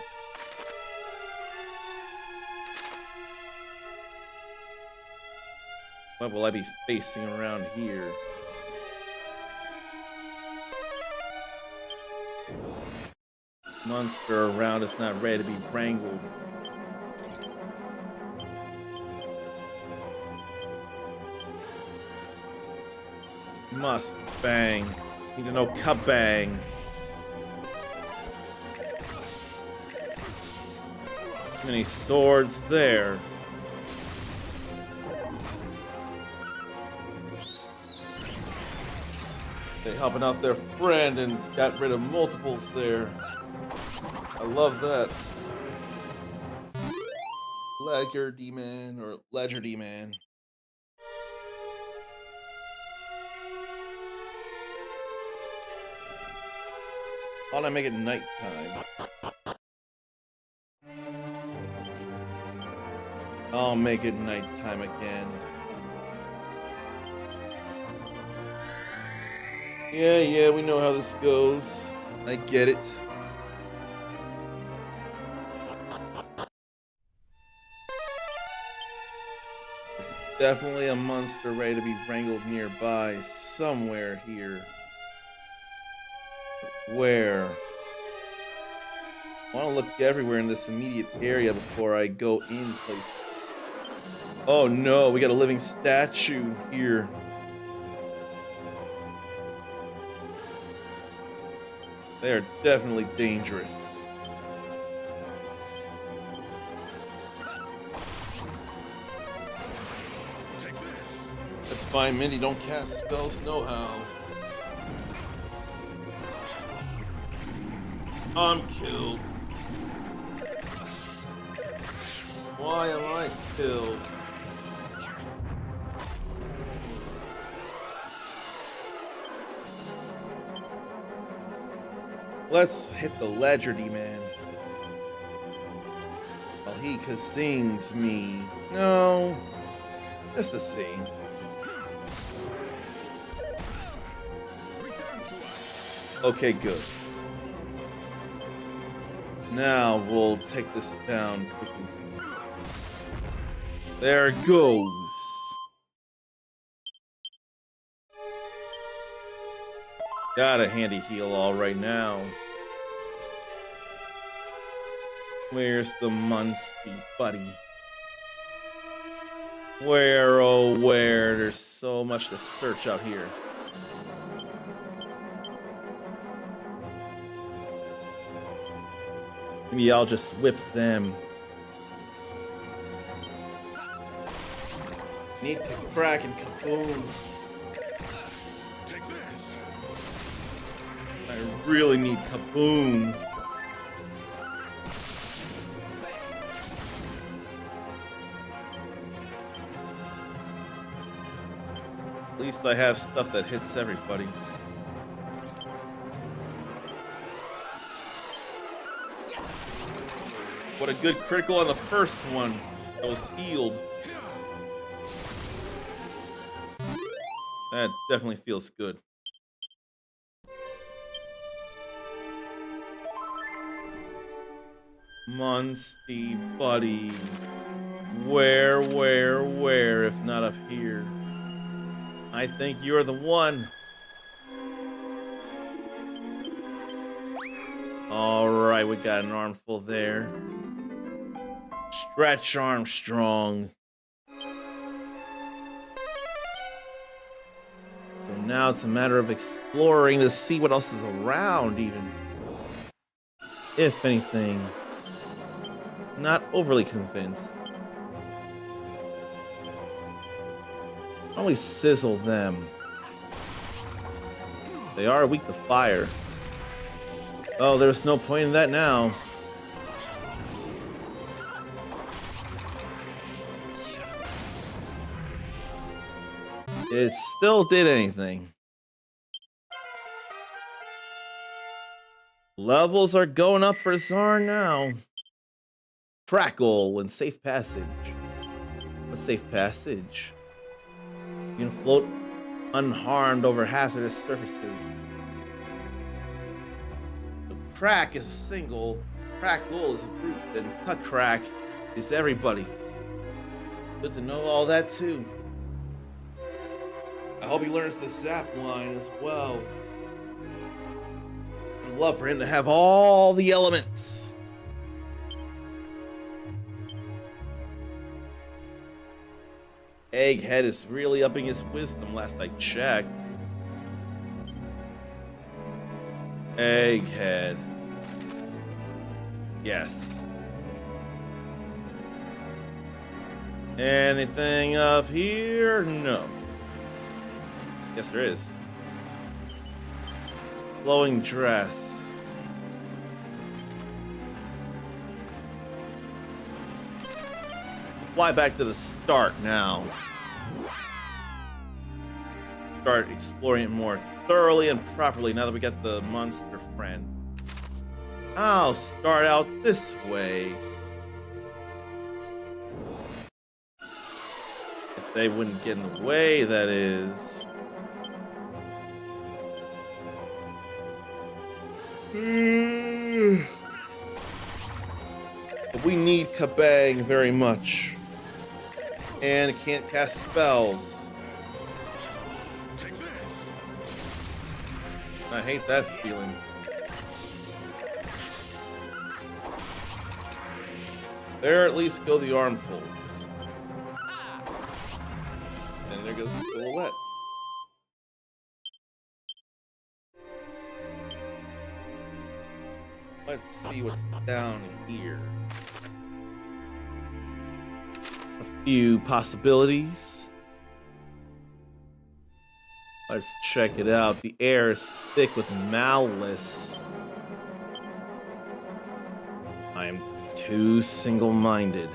What will I be facing around here? Monster around us not ready to be wrangled. Must bang. Need to know kabang. Many swords there. They helping out their friend and got rid of multiples there. I love that. Ledger Demon or Ledger Demon. Why don't I make it nighttime? I'll make it nighttime again. Yeah, we know how this goes. I get it. There's definitely a monster ready to be wrangled nearby somewhere here. Where? I want to look everywhere in this immediate area before I go in places. Oh no, we got a living statue here. They are definitely dangerous. That's fine, Mindy. Don't cast spells, no how. I'm killed. Why am I killed? Let's hit the Ledger Demon. While he sings me. No. Just a scene. Okay, good. Now we'll take this down quickly. There it goes. Got a handy heal all right now. Where's the Munsty buddy? Where, oh where? There's so much to search out here. Maybe I'll just whip them. Need to crack and kaboom. Take this. I really need kaboom. At least I have stuff that hits everybody. What a good critical on the first one. I was healed. That definitely feels good. Munsty buddy. Where, if not up here? I think you're the one. Alright, we got an armful there. Stretch Armstrong. now it's a matter of exploring to see what else is around, even. If anything. Not overly convinced. Only sizzle them. They are weak to fire. Oh, there's no point in that now. It still did anything. Levels are going up for Czar now. Crackle and safe passage. A safe passage. You can float unharmed over hazardous surfaces. So crack is a single, crackle is a group, then cut crack is everybody. Good to know all that too. I hope he learns the zap line as well. I'd love for him to have all the elements. Egghead is really upping his wisdom last I checked. Egghead. Yes. Anything up here? No. Yes, there is. Flowing dress. Fly back to the start now. Start exploring it more thoroughly and properly now that we got the monster friend. I'll start out this way. If they wouldn't get in the way, that is. But we need Kabang very much. And it can't cast spells. I hate that feeling. There at least go the armfuls. And there goes the silhouette. Let's see what's down here. A few possibilities. Let's check it out. The air is thick with malice. I am too single-minded.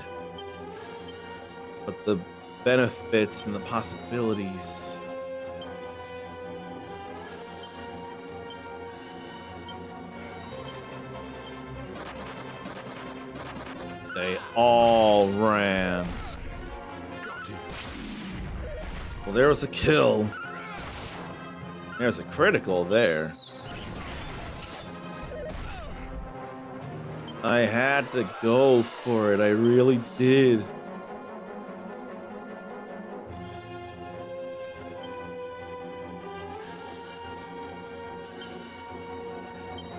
But the benefits and the possibilities. They all ran. Well, there was a kill. There's a critical there. I had to go for it. I really did.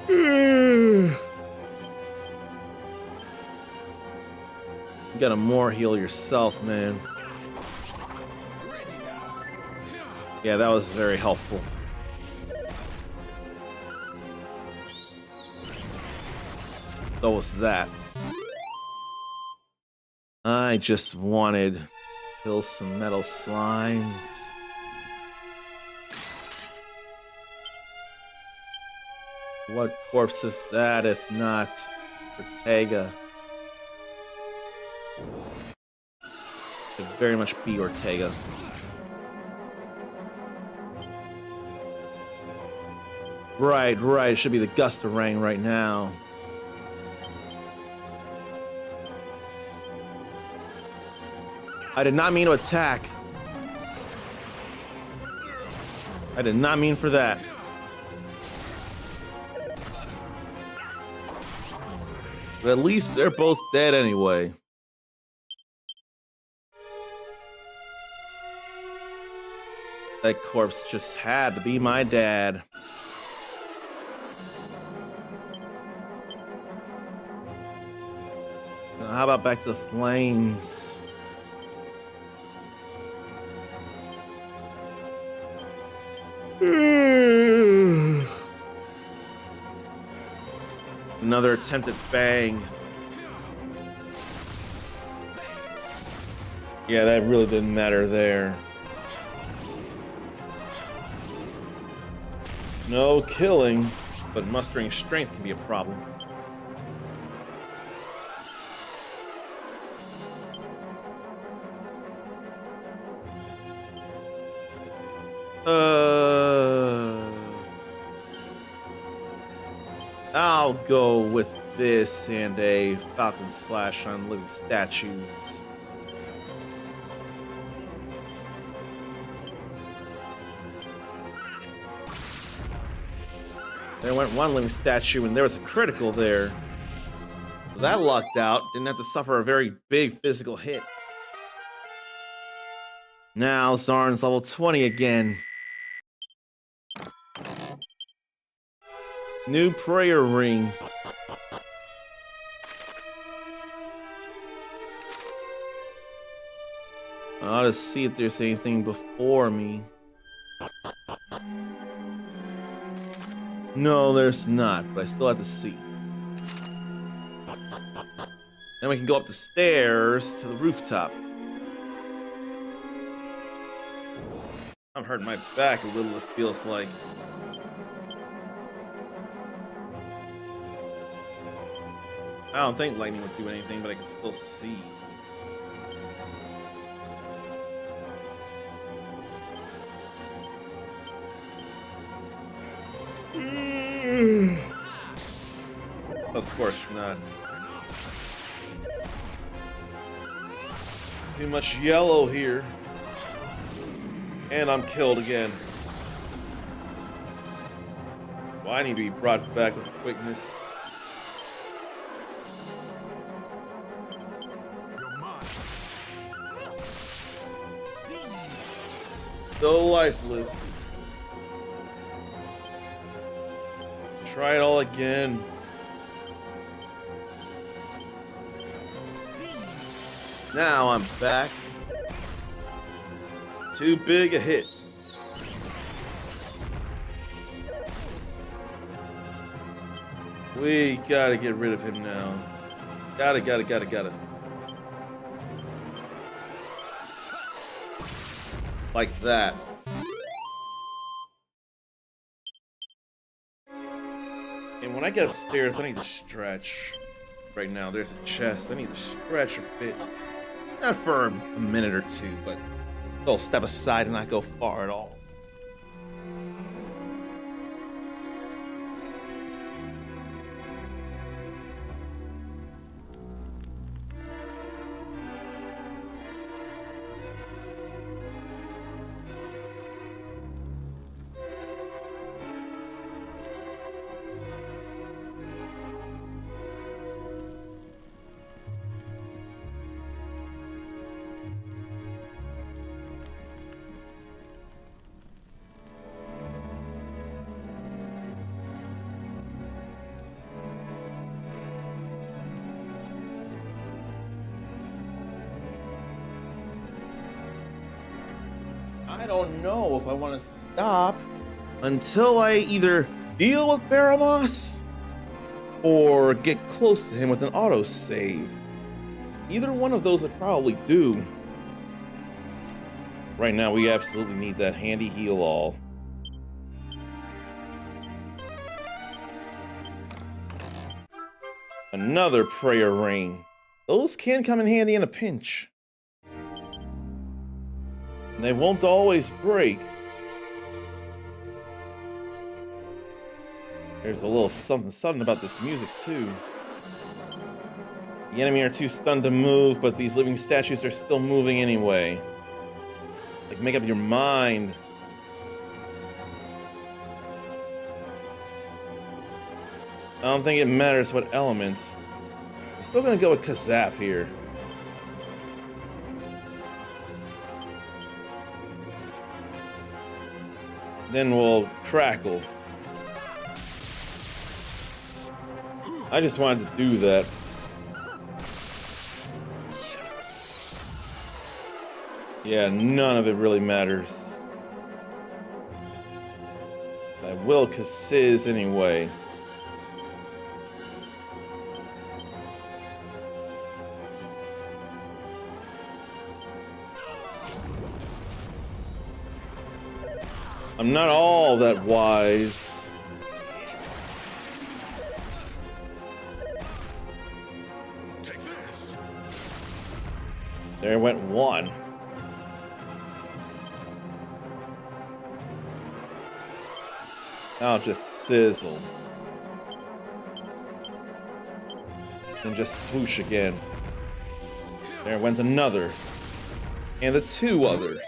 You gotta more heal yourself, man. Yeah, that was very helpful. So was that. I just wanted to kill some metal slimes. What corpse is that if not Ortega? Could very much be Ortega. Right, it should be the Gustarang right now. I did not mean to attack. I did not mean for that. But at least they're both dead anyway. That corpse just had to be my dad. Now, how about back to the flames? Another attempt at bang. Yeah, that really didn't matter there. No killing, but mustering strength can be a problem. I'll go with this and a Falcon Slash on living statues. There went one living statue and there was a critical there. That lucked out. Didn't have to suffer a very big physical hit. Now Zarn's level 20 again. New prayer ring. I ought to see if there's anything before me. No, there's not, but I still have to see. Then we can go up the stairs to the rooftop. I'm hurting my back a little, it feels like. I don't think lightning would do anything, but I can still see. Of course not. Too much yellow here. And I'm killed again. Well, I need to be brought back with quickness. Still lifeless. Try it all again. Now I'm back. Too big a hit. We gotta get rid of him now. Gotta. Like that. And when I get upstairs, I need to stretch. Right now, there's a chest. I need to stretch a bit. Not for a minute or two, but I'll step aside and not go far at all. I don't know if I want to stop until I either deal with Baramos or get close to him with an autosave. Either one of those would probably do. Right now, we absolutely need that handy heal all. Another prayer ring. Those can come in handy in a pinch. They won't always break. There's a little something about this music too. The enemy are too stunned to move, but these living statues are still moving anyway. Like, make up your mind. I don't think it matters what elements. I'm still gonna go with Kazap here. Then we'll crackle. I just wanted to do that. Yeah, none of it really matters. will Sizz anyway. I'm not all that wise. Take this. There went one. Now just sizzle. And just swoosh again. There went another. And the two others.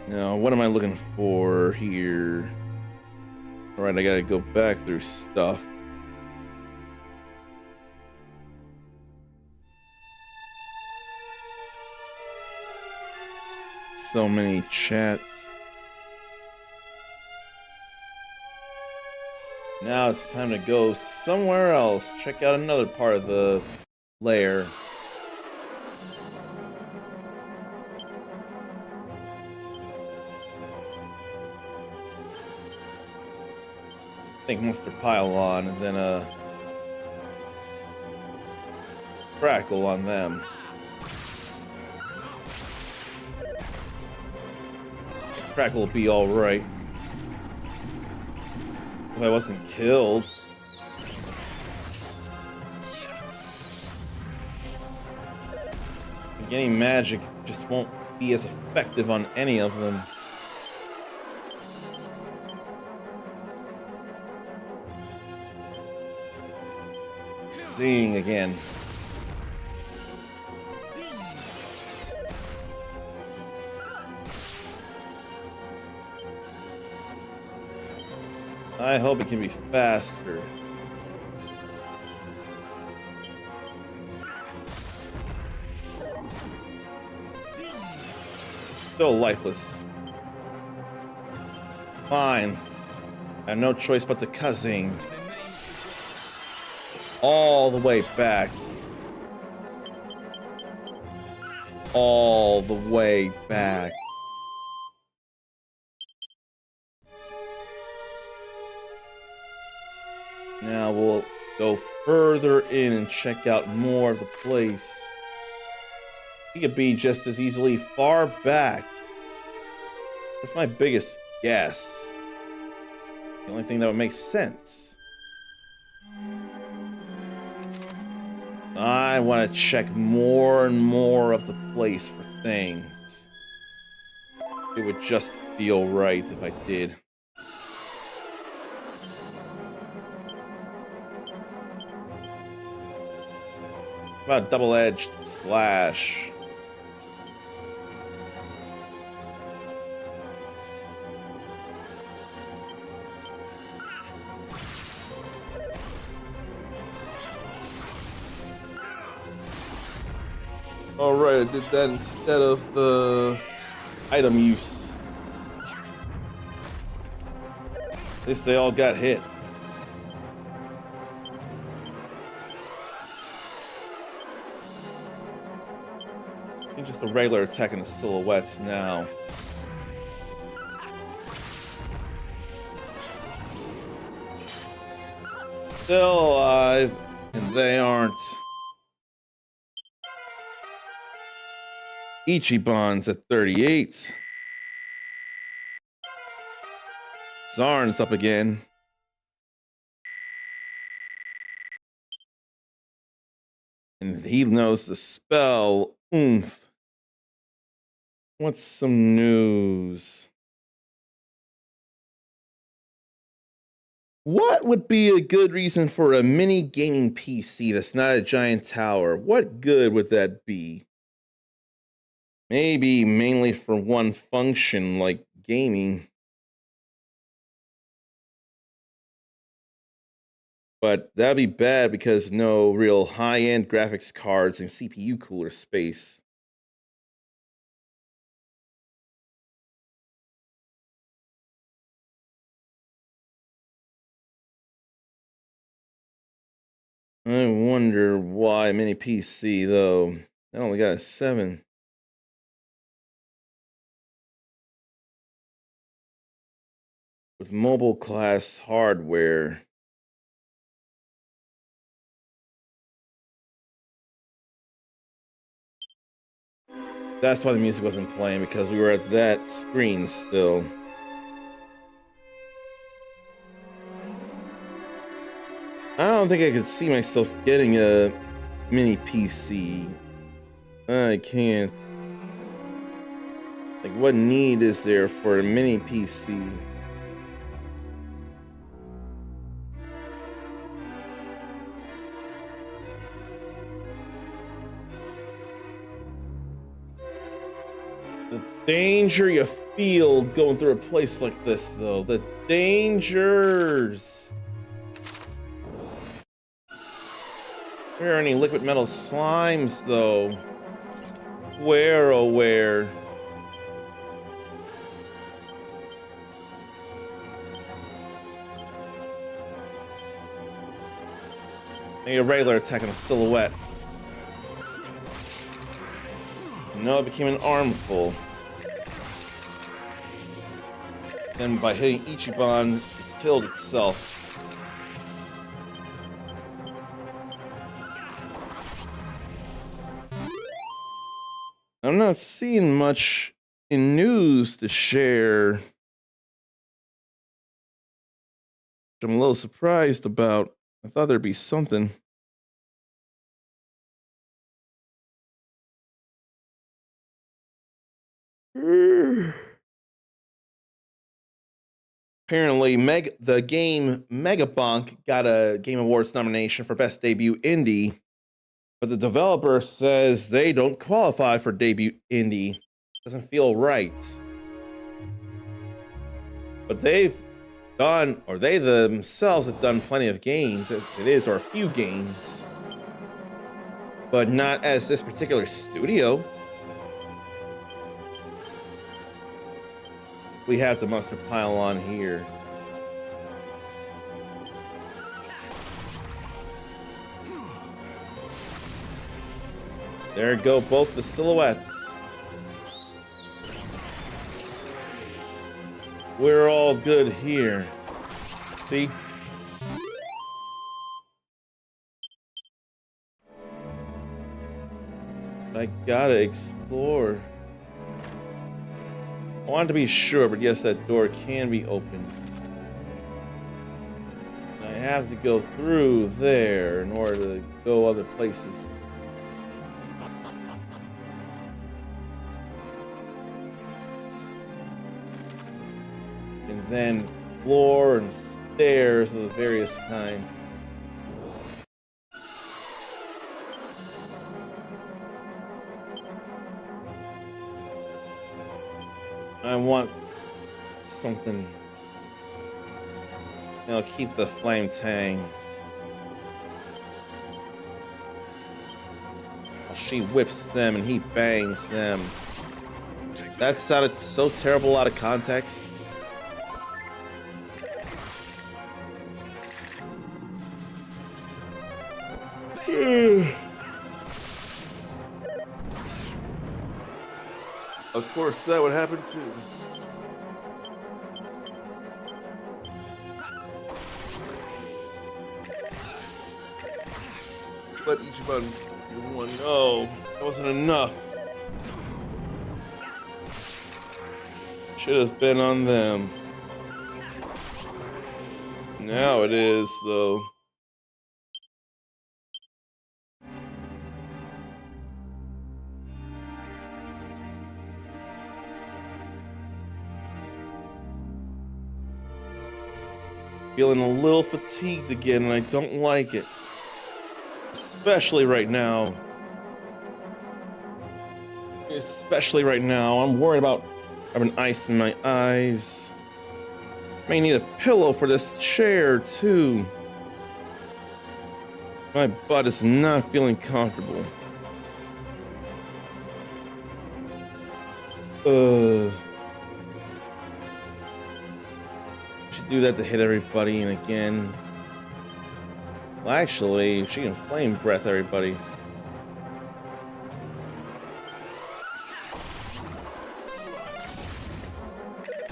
Now, what am I looking for here? Alright, I gotta go back through stuff. So many chats. Now it's time to go somewhere else. Check out another part of the lair. I think Monster Pylon and then a crackle on them. Crackle will be alright. If I wasn't killed. Getting magic just won't be as effective on any of them. Seeing again. I hope it can be faster. Still lifeless. Fine. I have no choice but to cuzzing. All the way back. All the way back. Now we'll go further in and check out more of the place. He could be just as easily far back. That's my biggest guess. The only thing that would make sense. I want to check more and more of the place for things. It would just feel right if I did. About double-edged slash. All right, I did that instead of the item use. At least they all got hit. Just a regular attack in the silhouettes now. Still alive, and they aren't. Ichiban's at 38. Zarn's up again. And he knows the spell. Oomph. What's some news? What would be a good reason for a mini gaming PC that's not a giant tower? What good would that be? Maybe mainly for one function like gaming. But that'd be bad because no real high-end graphics cards and CPU cooler space. I wonder why mini PC though. I only got a 7. with mobile class hardware. That's why the music wasn't playing, because we were at that screen still. I don't think I could see myself getting a mini PC. I can't. Like, what need is there for a mini PC? The danger you feel going through a place like this, though. The dangers. Where are any liquid metal slimes, though? Where, oh where? Maybe a regular attack on a silhouette. No, it became an armful. Then by hitting Ichiban, it killed itself. I'm not seeing much in news to share, which I'm a little surprised about. I thought there'd be something. Apparently, the game Megabunk got a Game Awards nomination for Best Debut Indie, but the developer says they don't qualify for Debut Indie. Doesn't feel right. But they've done, or they themselves have done plenty of games, as it is, or a few games, but not as this particular studio. We have the monster pile on here. There go both the silhouettes. We're all good here. See? I gotta explore. I wanted to be sure, but yes, that door can be opened. I have to go through there in order to go other places. And then floor and stairs of the various kind. I want something. I'll keep the flame tang. Well, she whips them and he bangs them. That sounded so terrible out of context. Of course, that would happen too. Let Ichiban be the one. No, that wasn't enough. Should have been on them. Now it is, though. Feeling a little fatigued again, and I don't like it. Especially right now. Especially right now. I'm worried about having ice in my eyes. May need a pillow for this chair, too. My butt is not feeling comfortable. Do that to hit everybody, and again, well, actually, she can flame breath everybody.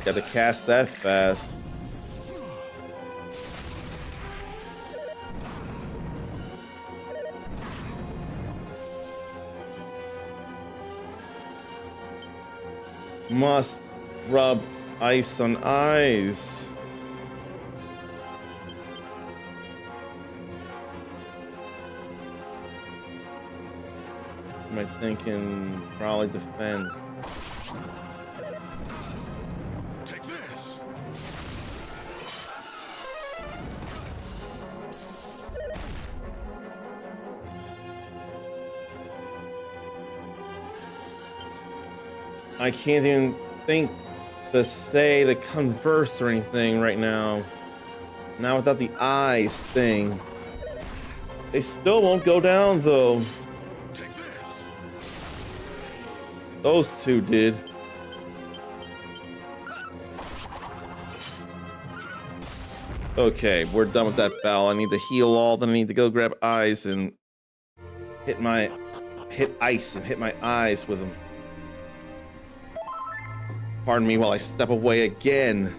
Got to cast that fast. Must rub ice on eyes. Am I thinking probably defend? Take this. I can't even think to say to converse or anything right now. Now without the eyes thing. They still won't go down though. Take this. Those two did. Okay, we're done with that battle. I need to heal all, then I need to go grab eyes and hit ice and hit my eyes with them. Pardon me while I step away again.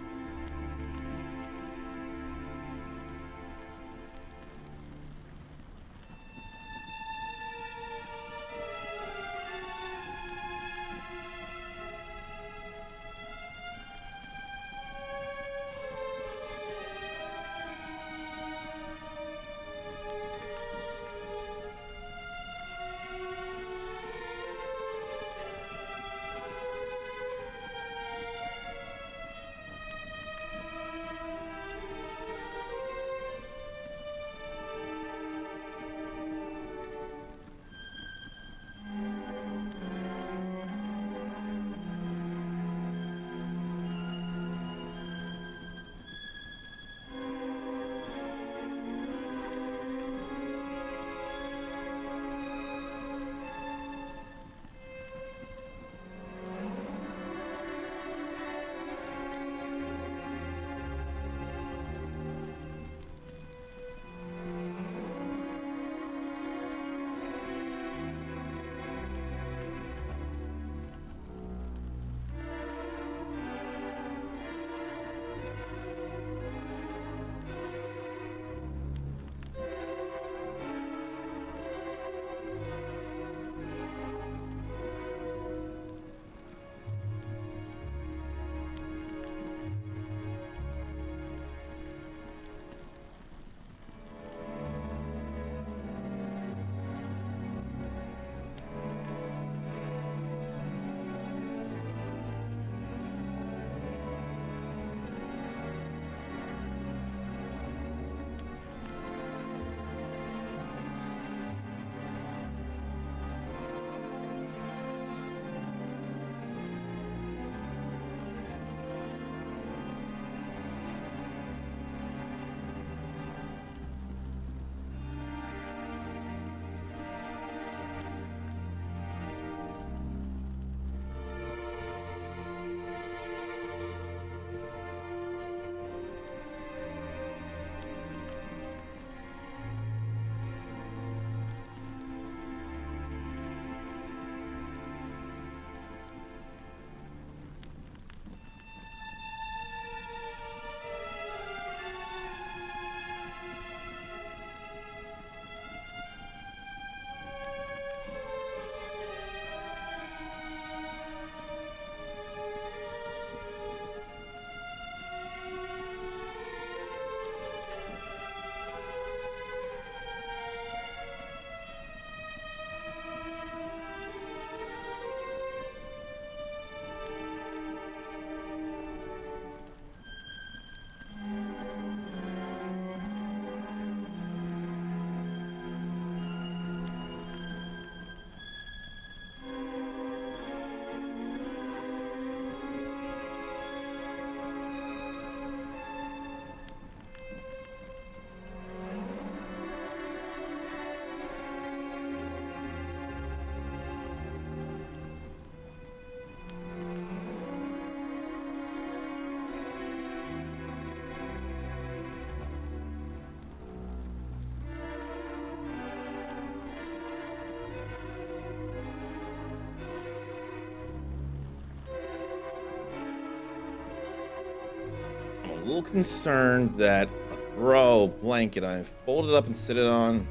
A little concerned that a throw blanket I fold it up and sit it on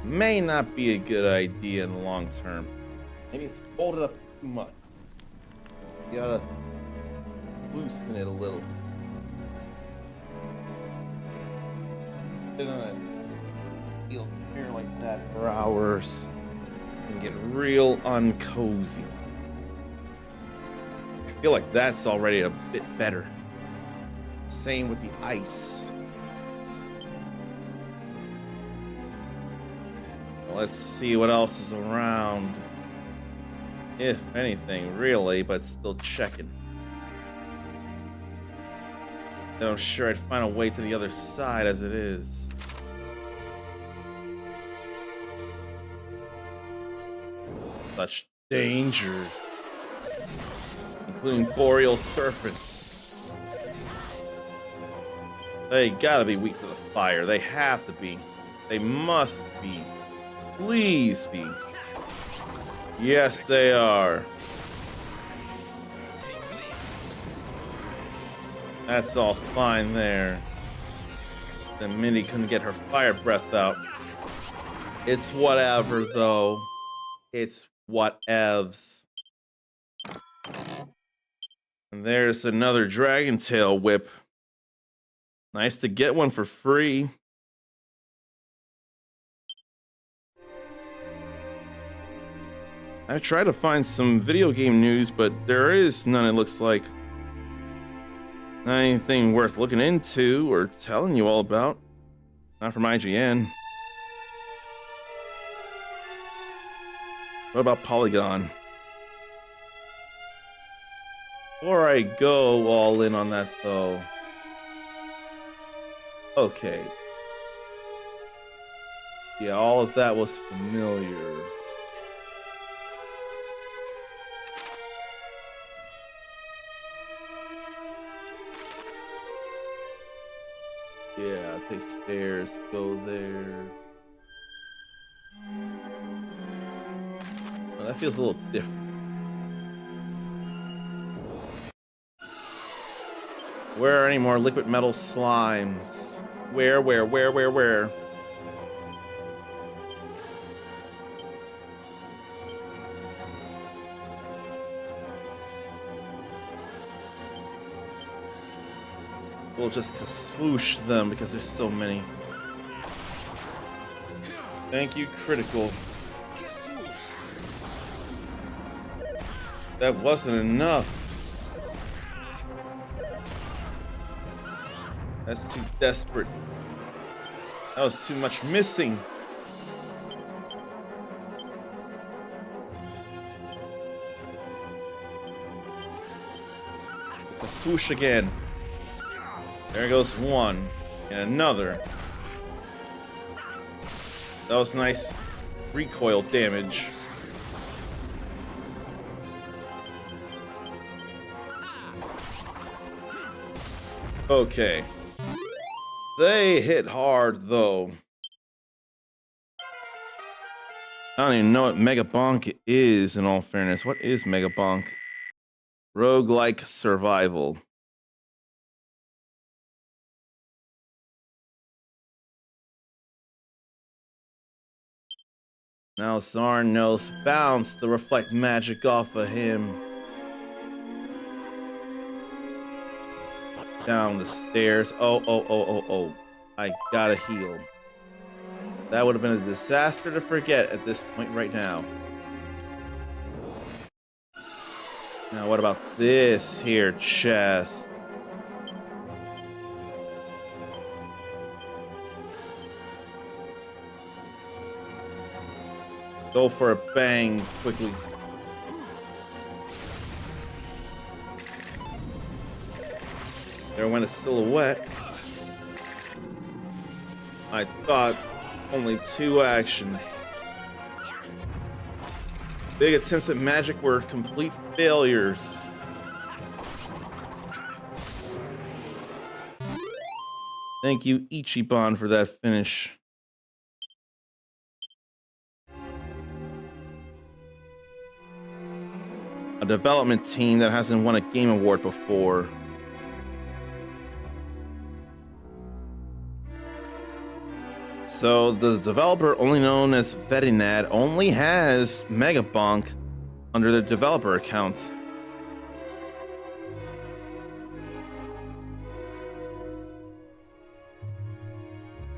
may not be a good idea in the long term. Maybe it's folded up too much. You gotta loosen it a little. They're gonna feel here like that for hours and get real uncozy. I feel like that's already a bit better. Same with the ice. Well, let's see what else is around. If anything, really, but still checking. And I'm sure I'd find a way to the other side as it is. Such dangers, including boreal serpents. They gotta be weak to the fire. They have to be. They must be. Please be. Yes, they are. That's all fine there. Then Mindy couldn't get her fire breath out. It's whatever, though. It's whatevs. And there's another dragon tail whip. Nice to get one for free. I tried to find some video game news, but there is none, it looks like. Not anything worth looking into or telling you all about. Not from IGN. What about Polygon? Before I go all in on that, though. Okay. Yeah, all of that was familiar. Yeah, take stairs, go there. Well, that feels a little different. Where are any more liquid metal slimes? Where? We'll just swoosh them because there's so many. Thank you, critical. That wasn't enough. That's too desperate. That was too much missing. A swoosh again. There goes one. And another. That was nice recoil damage. Okay. They hit hard, though. I don't even know what Mega Bonk is, in all fairness. What is Mega Bonk? Roguelike survival. Now Zarn knows bounce to reflect magic off of him. Down the stairs. Oh. I gotta heal. That would have been a disaster to forget at this point right now. Now what about this here chest? Go for a bang quickly. There went a silhouette. I thought only 2 actions. Big attempts at magic were complete failures. Thank you, Ichiban, for that finish. A development team that hasn't won a game award before. So the developer, only known as Vetinad, only has Mega Bonk under their developer account.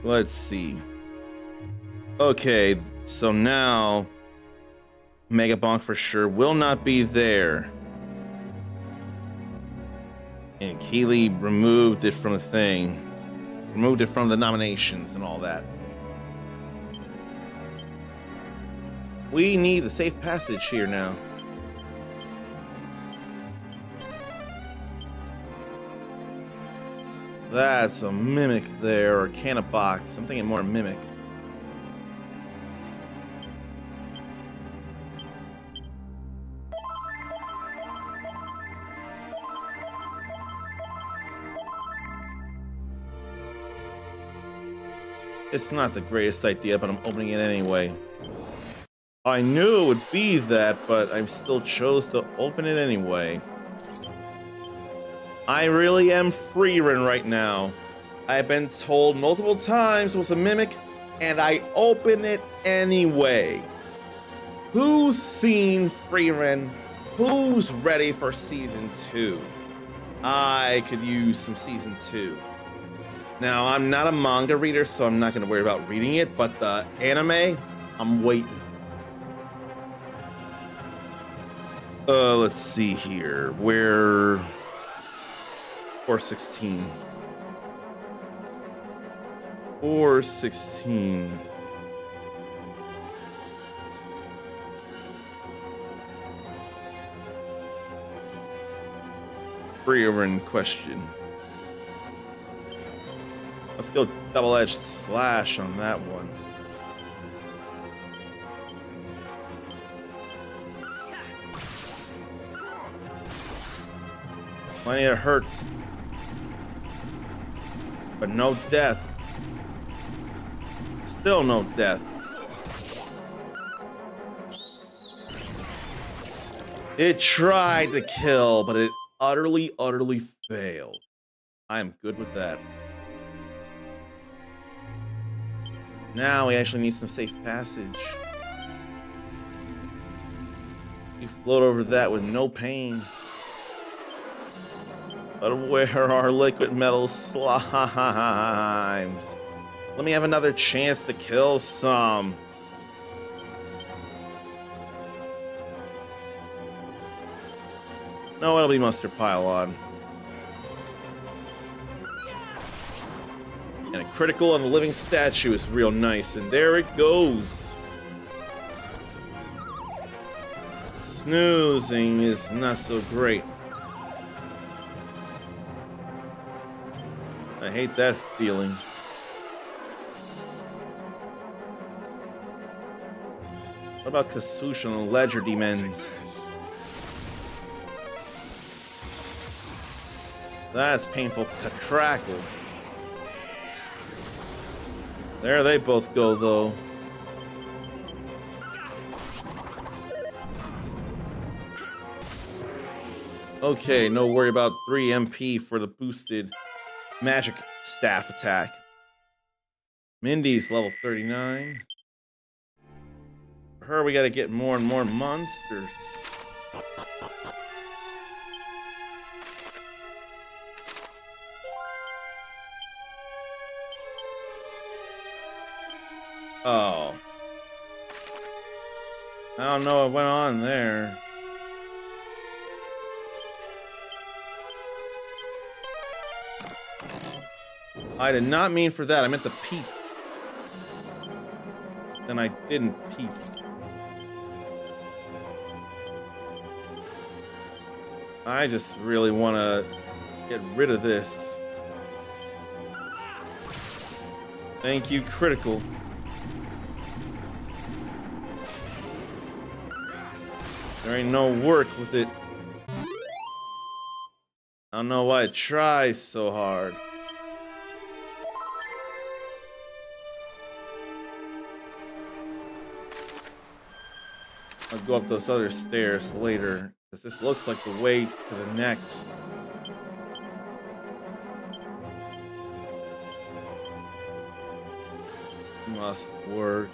Let's see. Okay, so now Mega Bonk for sure will not be there. And Keeley removed it from the thing. Removed it from the nominations and all that. We need the safe passage here now. That's a Mimic there, or Canna Box. I'm thinking more Mimic. It's not the greatest idea, but I'm opening it anyway. I knew it would be that, but I still chose to open it anyway. I really am Freeran right now. I've been told multiple times it was a Mimic, and I open it anyway. Who's seen Freeran? Who's ready for Season 2? I could use some Season 2. Now, I'm not a manga reader, so I'm not going to worry about reading it, but the anime, I'm waiting. Let's see here. Where... 416. 416. Freeran question. Let's go double-edged slash on that one. Plenty of hurt. But no death. Still no death. It tried to kill, but it utterly failed. I am good with that. Now we actually need some safe passage. You float over that with no pain. But where are liquid metal slimes? Let me have another chance to kill some. No, it'll be Mustard Pylon. And a critical on the living statue is real nice. And there it goes. Snoozing is not so great. I hate that feeling. What about Kasush on the Ledger Demons? That's painful. Crackle. There they both go, though. Okay, no worry about 3 MP for the boosted magic staff attack. Mindy's level 39. For her, we gotta get more and more monsters. Oh. I don't know what went on there. I did not mean for that. I meant to peep. Then I didn't peep. I just really want to get rid of this. Thank you, critical. There ain't no work with it. I don't know why it tries so hard. I'll go up those other stairs later, because this looks like the way to the next. Must work.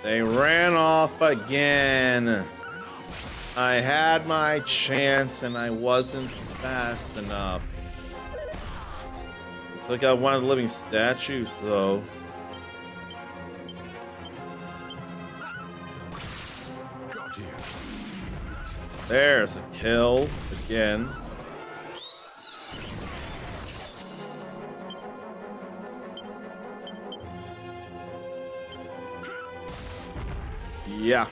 They ran off again. I had my chance and I wasn't fast enough. It's like I wanted living statues, though. Got you. There's a kill again. Yeah.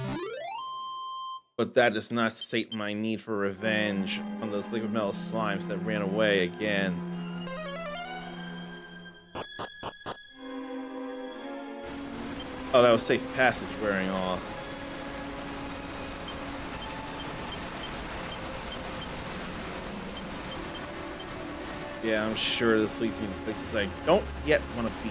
But that does not sate my need for revenge on those liquid metal slimes that ran away again. Oh, that was safe passage wearing off. Yeah, I'm sure this leads me to places I don't yet want to be.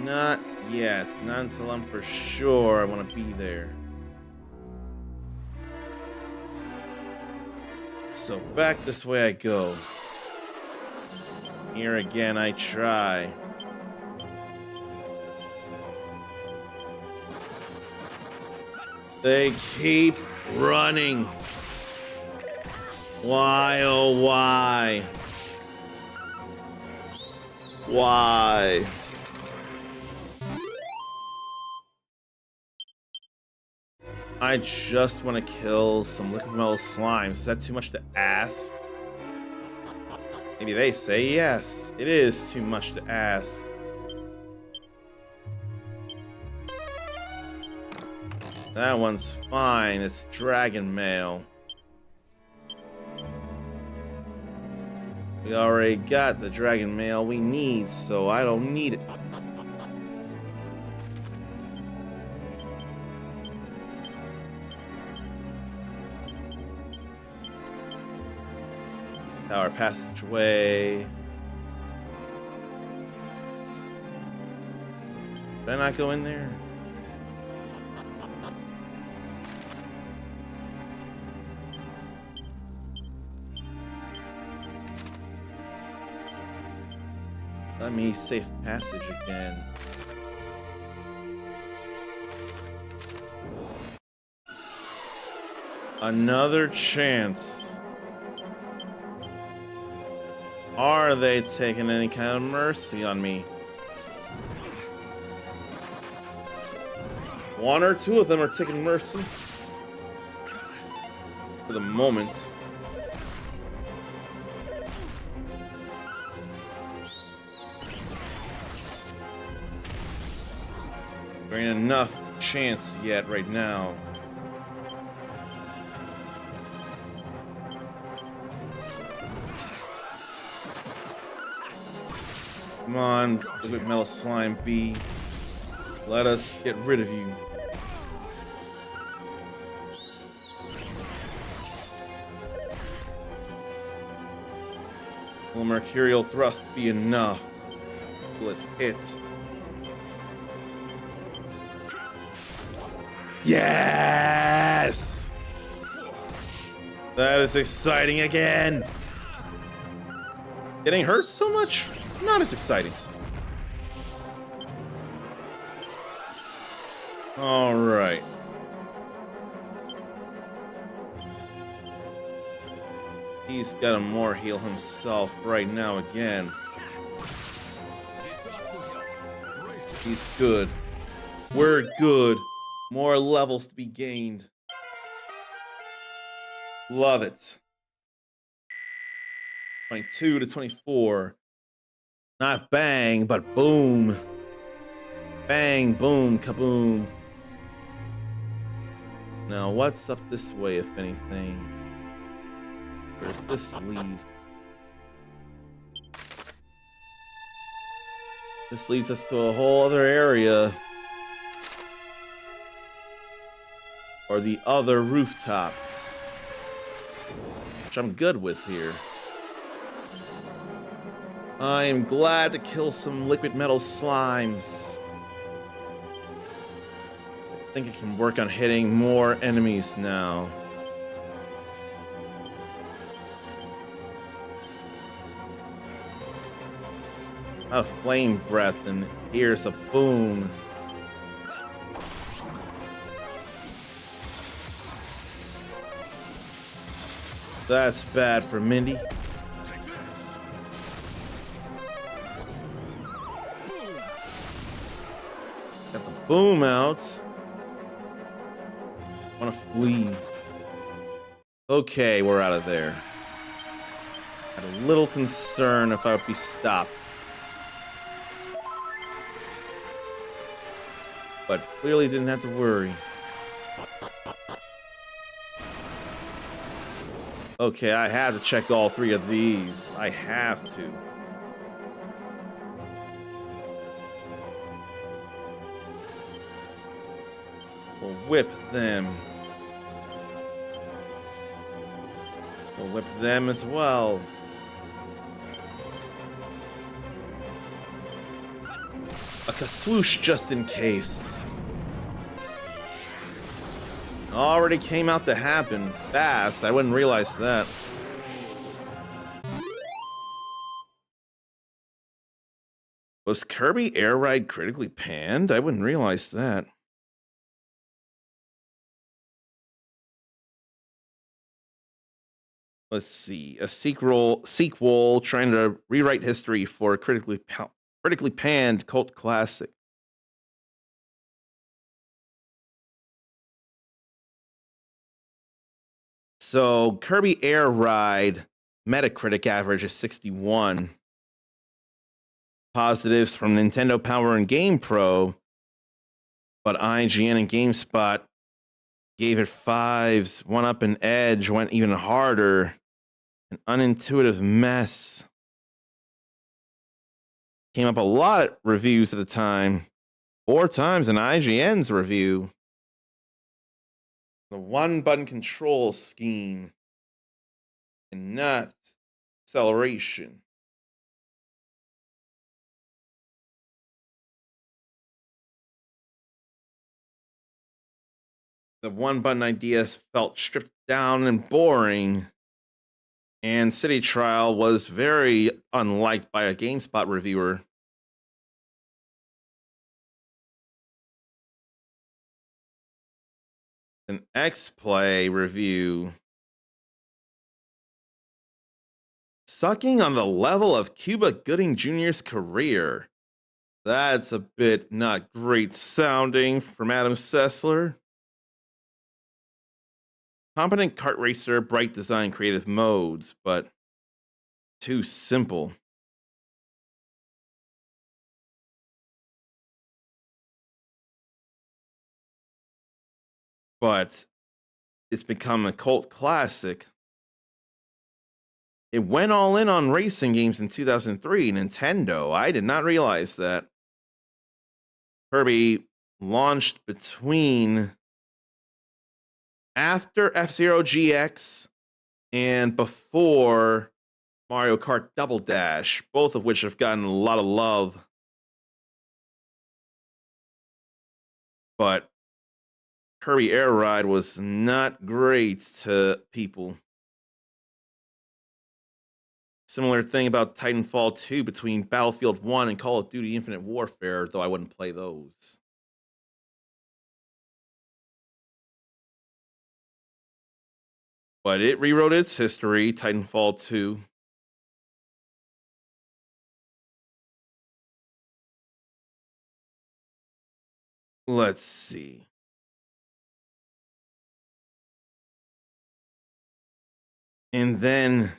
Not yet. Not until I'm for sure I want to be there. So back this way I go. Here again I try. They keep running. Why, oh why? Why? I just want to kill some liquid metal slimes. Is that too much to ask? Maybe they say yes. It is too much to ask. That one's fine. It's dragon mail. We already got the dragon mail we need, so I don't need it. Tower passageway. Did I not go in there? Let me safe passage again. Another chance. Are they taking any kind of mercy on me? One or two of them are taking mercy. For the moment. There ain't enough chance yet right now. Come on, liquid metal slime B. Let us get rid of you. Will mercurial thrust be enough? Will it hit? Yes! That is exciting again. Getting hurt so much? Not as exciting. All right. He's got a more heal himself right now again. He's good. We're good. More levels to be gained. Love it. 22 to 24. Not bang, but boom. Bang, boom, kaboom. Now, what's up this way, if anything? Where's this lead? This leads us to a whole other area. Or the other rooftops. Which I'm good with here. I am glad to kill some liquid metal slimes. I think I can work on hitting more enemies now. A flame breath, and here's a boom. That's bad for Mindy. Take this. Got the boom out. Wanna flee. Okay, we're out of there. Had a little concern if I would be stopped. But clearly didn't have to worry. Okay, I have to check all three of these. I have to. We'll whip them. We'll whip them as well. A kaswoosh just in case. Already came out to happen fast. I wouldn't realize that. Was Kirby Air Ride critically panned? I wouldn't realize that. Let's see. A sequel trying to rewrite history for a critically panned cult classic. So Kirby Air Ride Metacritic average is 61. Positives from Nintendo Power and GamePro, but IGN and GameSpot gave it 5s. 1UP and Edge went even harder. An unintuitive mess. Came up a lot of reviews at a time. 4 times in IGN's review. The one-button control scheme and not acceleration. The one-button idea felt stripped down and boring. And City Trial was very unliked by a GameSpot reviewer. An X-Play review. Sucking on the level of Cuba Gooding Jr.'s career. That's a bit not great sounding from Adam Sessler. Competent kart racer, bright design, creative modes, but too simple. But it's become a cult classic. It went all in on racing games in 2003, Nintendo. I did not realize that. Kirby launched between after F-Zero GX and before Mario Kart Double Dash, both of which have gotten a lot of love. But Kirby Air Ride was not great to people. Similar thing about Titanfall 2 between Battlefield 1 and Call of Duty Infinite Warfare, though I wouldn't play those. But it rewrote its history, Titanfall 2. Let's see. And then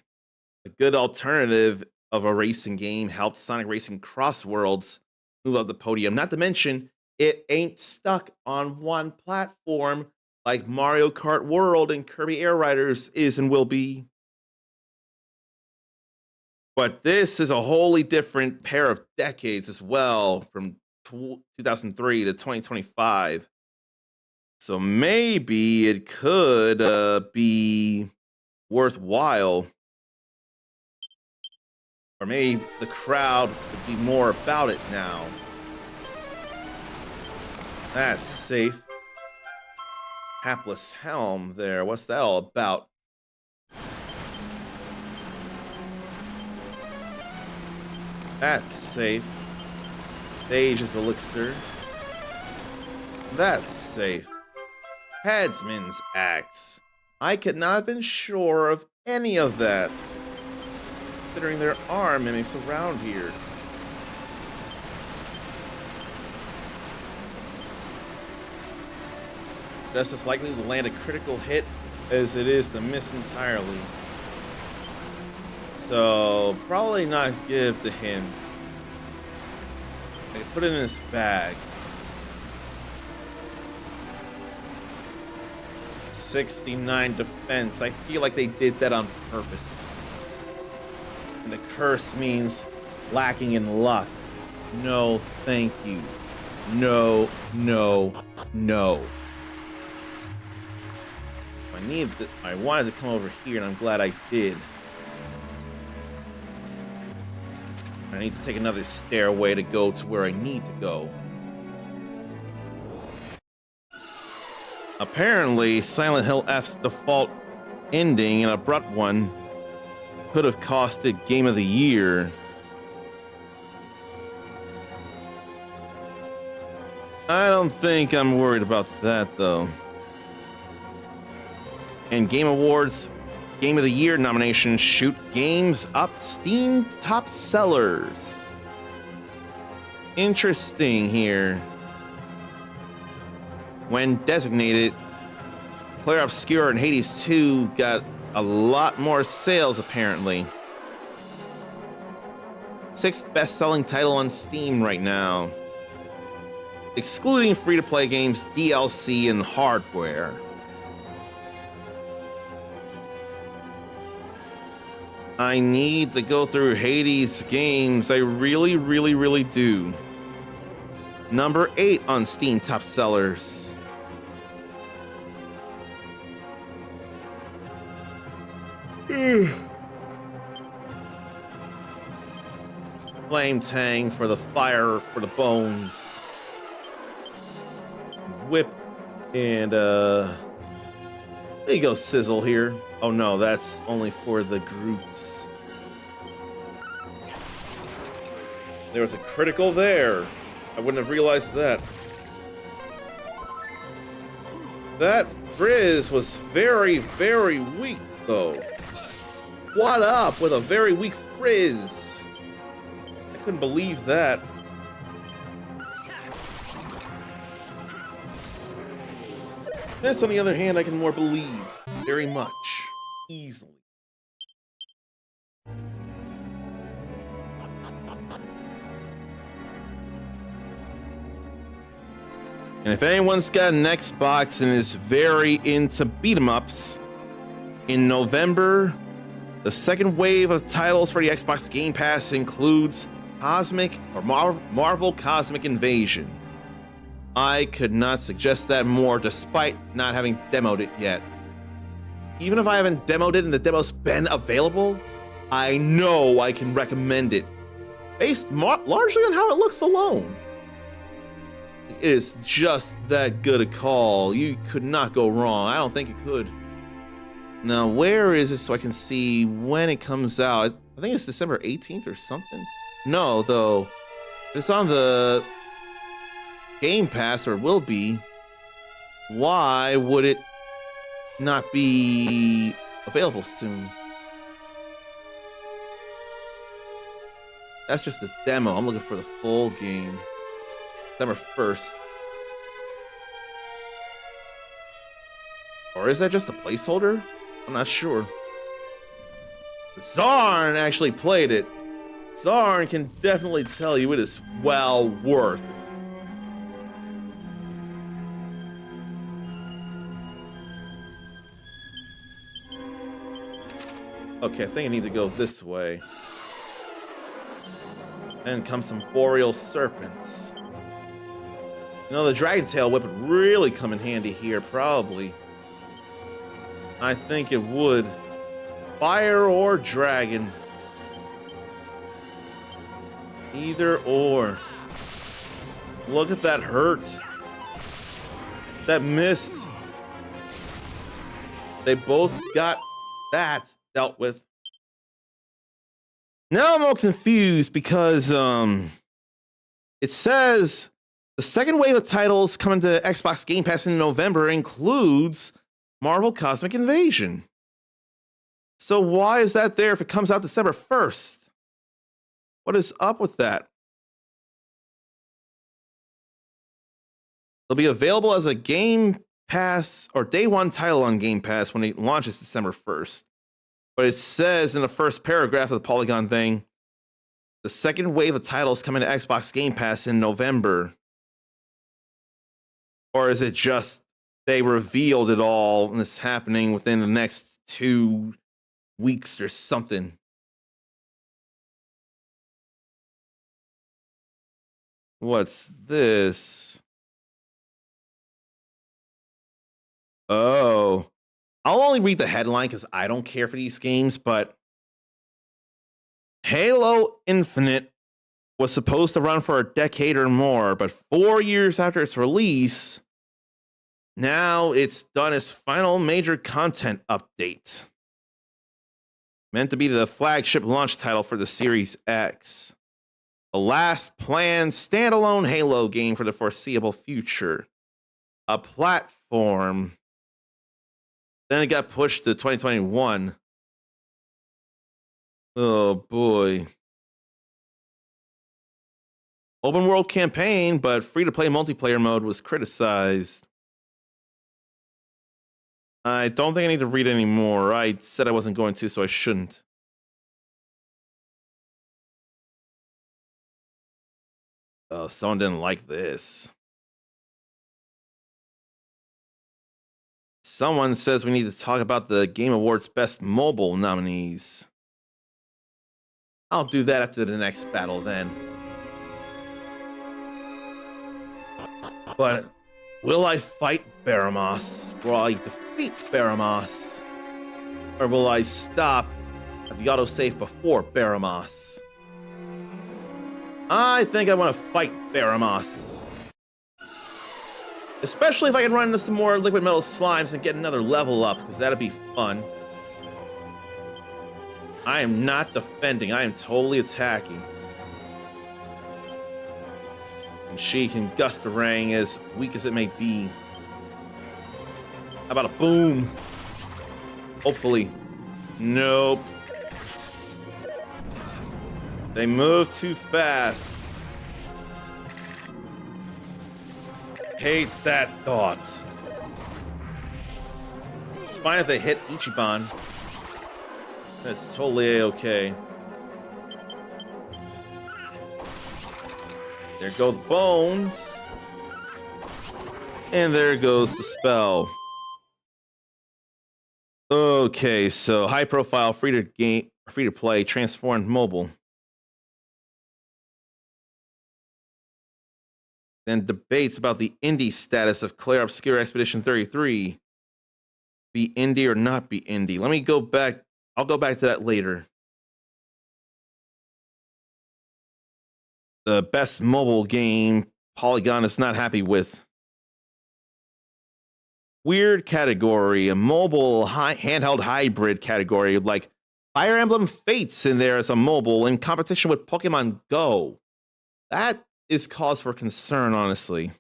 a good alternative of a racing game helped Sonic Racing Cross Worlds move up the podium. Not to mention, it ain't stuck on one platform like Mario Kart World and Kirby Air Riders is and will be. But this is a wholly different pair of decades as well, from 2003 to 2025. So maybe it could be worthwhile. Or maybe the crowd would be more about it now. That's safe. Hapless helm there. What's that all about? That's safe. Sage's elixir. That's safe. Headsman's axe. I could not have been sure of any of that, considering there are mimics around here. Just as likely to land a critical hit as it is to miss entirely. So, probably not give to him. I put it in his bag. 69 defense. I feel like they did that on purpose. And the curse means lacking in luck. No, thank you. No, no, no. I wanted to come over here, and I'm glad I did. I need to take another stairway to go to where I need to go. Apparently, Silent Hill F's default ending, an abrupt one, could have cost it Game of the Year. I don't think I'm worried about that, though. And Game Awards Game of the Year nominations shoot games up Steam top sellers. Interesting here. When designated, Player Obscure and Hades 2 got a lot more sales, apparently. 6th best-selling title on Steam right now, excluding free-to-play games, DLC, and hardware. I need to go through Hades games. I really, really, really do. Number 8 on Steam top sellers. Flame Tang for the fire, for the bones. Whip and there you go, Sizzle here. Oh no, that's only for the groups. There was a critical there. I wouldn't have realized that. That Frizz was very, very weak, though. What up with a very weak Frizz? I couldn't believe that. This, on the other hand, I can more believe. Very much. Easily. And if anyone's got an Xbox and is very into beat-em-ups, in November, the second wave of titles for the Xbox Game Pass includes Marvel Cosmic Invasion. I could not suggest that more despite not having demoed it yet. Even if I haven't demoed it and the demo's been available, I know I can recommend it, based largely on how it looks alone. It is just that good a call. You could not go wrong. I don't think it could. Now, where is it so I can see when it comes out? I think it's December 18th or something. No, though. It's on the Game Pass, or will be. Why would it not be available soon? That's just the demo. I'm looking for the full game. December 1st. Or is that just a placeholder? I'm not sure. Zarn actually played it. Zarn can definitely tell you it is well worth it. Okay, I think I need to go this way. Then come some boreal serpents. You know, the dragon tail whip would really come in handy here, probably. I think it would. Fire or dragon. Either or. Look at that hurt. That missed. They both got that dealt with. Now I'm all confused because it says the second wave of titles coming to Xbox Game Pass in November includes Marvel Cosmic Invasion. So why is that there if it comes out December 1st? What is up with that? It'll be available as a Game Pass or day one title on Game Pass when it launches December 1st. But it says in the first paragraph of the Polygon thing, the second wave of titles coming to Xbox Game Pass in November. Or is it just they revealed it all and it's happening within the next 2 weeks or something? What's this? Oh, I'll only read the headline because I don't care for these games, but Halo Infinite was supposed to run for a decade or more, but 4 years after its release, now it's done its final major content update. Meant to be the flagship launch title for the Series X. The last planned standalone Halo game for the foreseeable future. A platform. Then it got pushed to 2021. Oh boy. Open world campaign, but free-to-play multiplayer mode was criticized. I don't think I need to read any more. I said I wasn't going to, so I shouldn't. Oh, someone didn't like this. Someone says we need to talk about the Game Awards Best Mobile nominees. I'll do that after the next battle then. But will I fight Baramos? Will I defeat Baramos? Or will I stop at the autosave before Baramos? I think I want to fight Baramos. Especially if I can run into some more liquid metal slimes and get another level up, because that'd be fun. I am not defending, I am totally attacking. And she can Gustarang as weak as it may be. How about a boom? Hopefully. Nope. They move too fast. Hate that thought. It's fine if they hit Ichiban. That's totally a-okay. There go the bones. And there goes the spell. Okay, so high profile, free to play, transformed mobile. Then debates about the indie status of Claire Obscure Expedition 33. Be indie or not be indie. Let me go back. I'll go back to that later. The best mobile game Polygon is not happy with. Weird category, a mobile handheld hybrid category, like Fire Emblem Fates in there as a mobile in competition with Pokemon Go. That is cause for concern, honestly.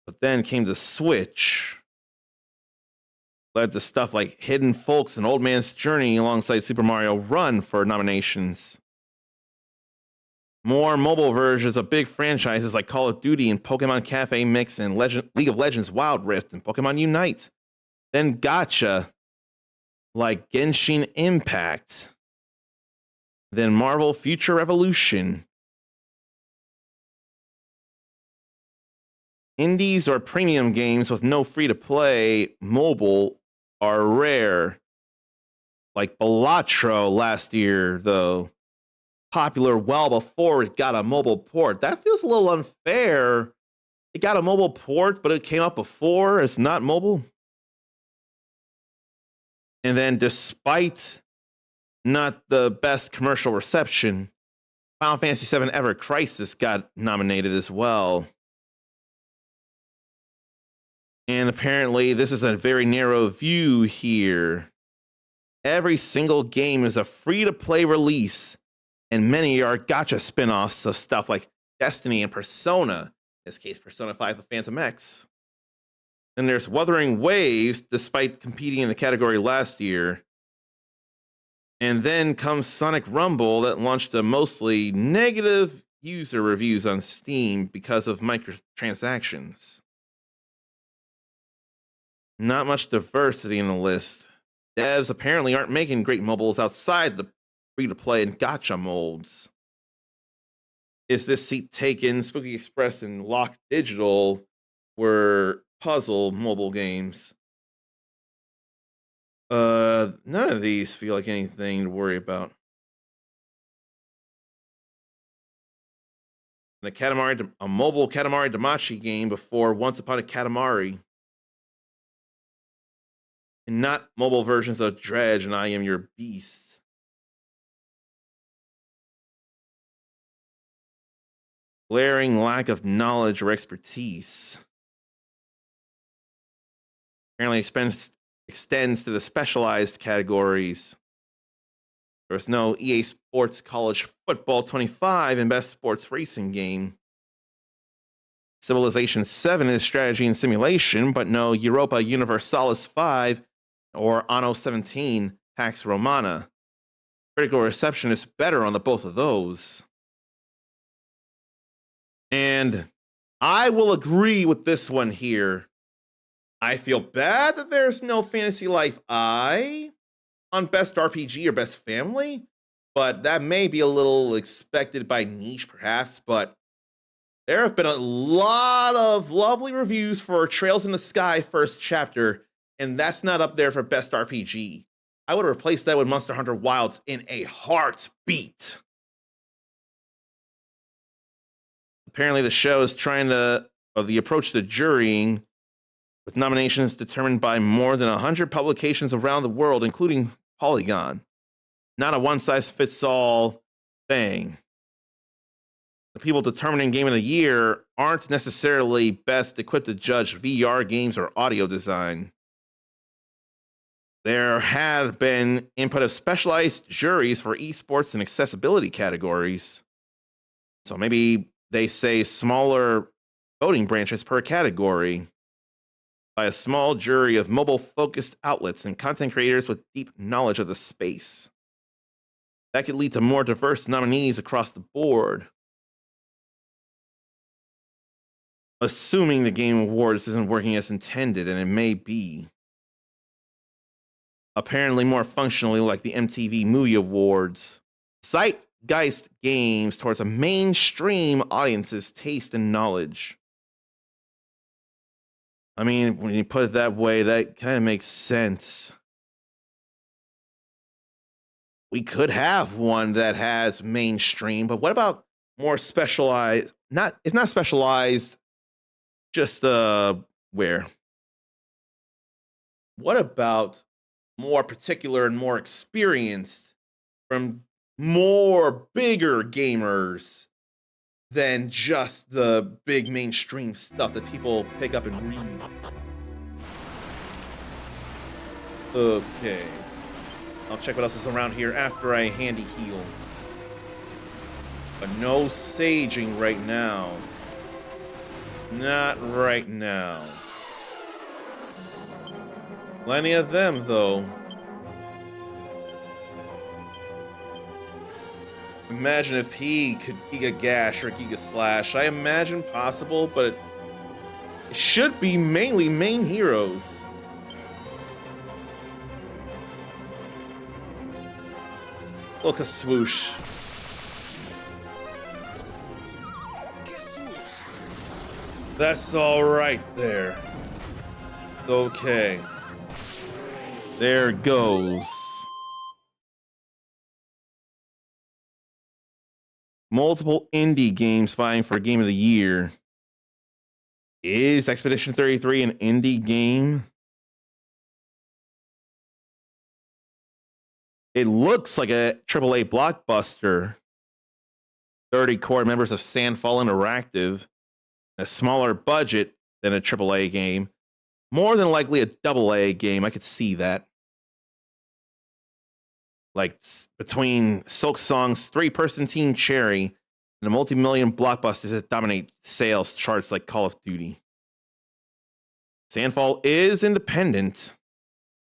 But then came the Switch. Led to stuff like Hidden Folks and Old Man's Journey alongside Super Mario Run for nominations. More mobile versions of big franchises like Call of Duty and Pokemon Cafe Mix and League of Legends Wild Rift and Pokemon Unite. Then Gacha like Genshin Impact. Then Marvel Future Revolution. Indies or premium games with no free-to-play mobile are rare. Like Balatro last year, though. Popular well before it got a mobile port. That feels a little unfair. It got a mobile port, but it came out before. It's not mobile. And then despite not the best commercial reception, Final Fantasy VII Ever Crisis got nominated as well. And apparently this is a very narrow view here. Every single game is a free-to-play release, and many are gacha spin-offs of stuff like Destiny and Persona this case, Persona 5 The Phantom X. Then there's Wuthering Waves, despite competing in the category last year. And then comes Sonic Rumble, that launched a mostly negative user reviews on Steam because of microtransactions. Not much diversity in the list. Devs apparently aren't making great mobiles outside the free-to-play and gacha molds. Is This Seat Taken, Spooky Express, and Lock Digital were puzzle mobile games. None of these feel like anything to worry about. A mobile Katamari Damacy game before Once Upon a Katamari. And not mobile versions of Dredge and I Am Your Beast. Glaring lack of knowledge or expertise. Apparently extends to the specialized categories. There was no EA Sports College Football 25 and Best Sports Racing Game. Civilization 7 is strategy and simulation, but no Europa Universalis 5 or Anno 17 Pax Romana. Critical reception is better on the both of those. And I will agree with this one here. I feel bad that there's no Fantasy Life I on Best RPG or Best Family, but that may be a little expected by niche perhaps, but there have been a lot of lovely reviews for Trails in the Sky first chapter, and that's not up there for Best RPG. I would replace that with Monster Hunter Wilds in a heartbeat. Apparently the show is the approach to jurying with nominations determined by more than 100 publications around the world, including Polygon. Not a one-size-fits-all thing. The people determining Game of the Year aren't necessarily best equipped to judge VR games or audio design. There had been input of specialized juries for esports and accessibility categories. So maybe they say smaller voting branches per category by a small jury of mobile-focused outlets and content creators with deep knowledge of the space. That could lead to more diverse nominees across the board. Assuming the Game Awards isn't working as intended, and it may be. Apparently more functionally like the MTV Movie Awards. Zeitgeist games towards a mainstream audience's taste and knowledge. I mean, when you put it that way, that kind of makes sense. We could have one that has mainstream, but what about more specialized? It's not specialized, just where? What about more particular and more experienced from more bigger gamers than just the big mainstream stuff that people pick up and read? Okay. I'll check what else is around here after I handy heal. But no saging right now. Not right now. Plenty of them, though. Imagine if he could Giga Gash or Giga Slash. I imagine possible, but it should be mainly main heroes. Look, a swoosh. That's all right there. It's okay. There it goes. Multiple indie games vying for Game of the Year. Is Expedition 33 an indie game? It looks like a AAA blockbuster. 30 core members of Sandfall Interactive. A smaller budget than a AAA game. More than likely a AA game. I could see that. Like between Silk Song's 3-person Team Cherry, and the multi-million blockbusters that dominate sales charts like Call of Duty. Sandfall is independent,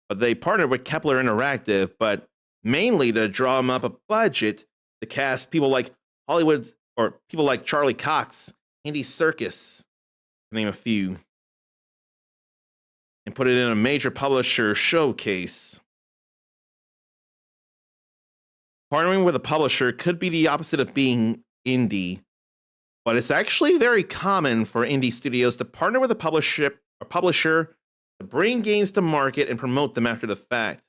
but they partnered with Kepler Interactive, but mainly to draw them up a budget to cast people like Hollywood or people like Charlie Cox, Andy Serkis, to name a few, and put it in a major publisher showcase. Partnering with a publisher could be the opposite of being indie, but it's actually very common for indie studios to partner with a publisher to bring games to market and promote them after the fact.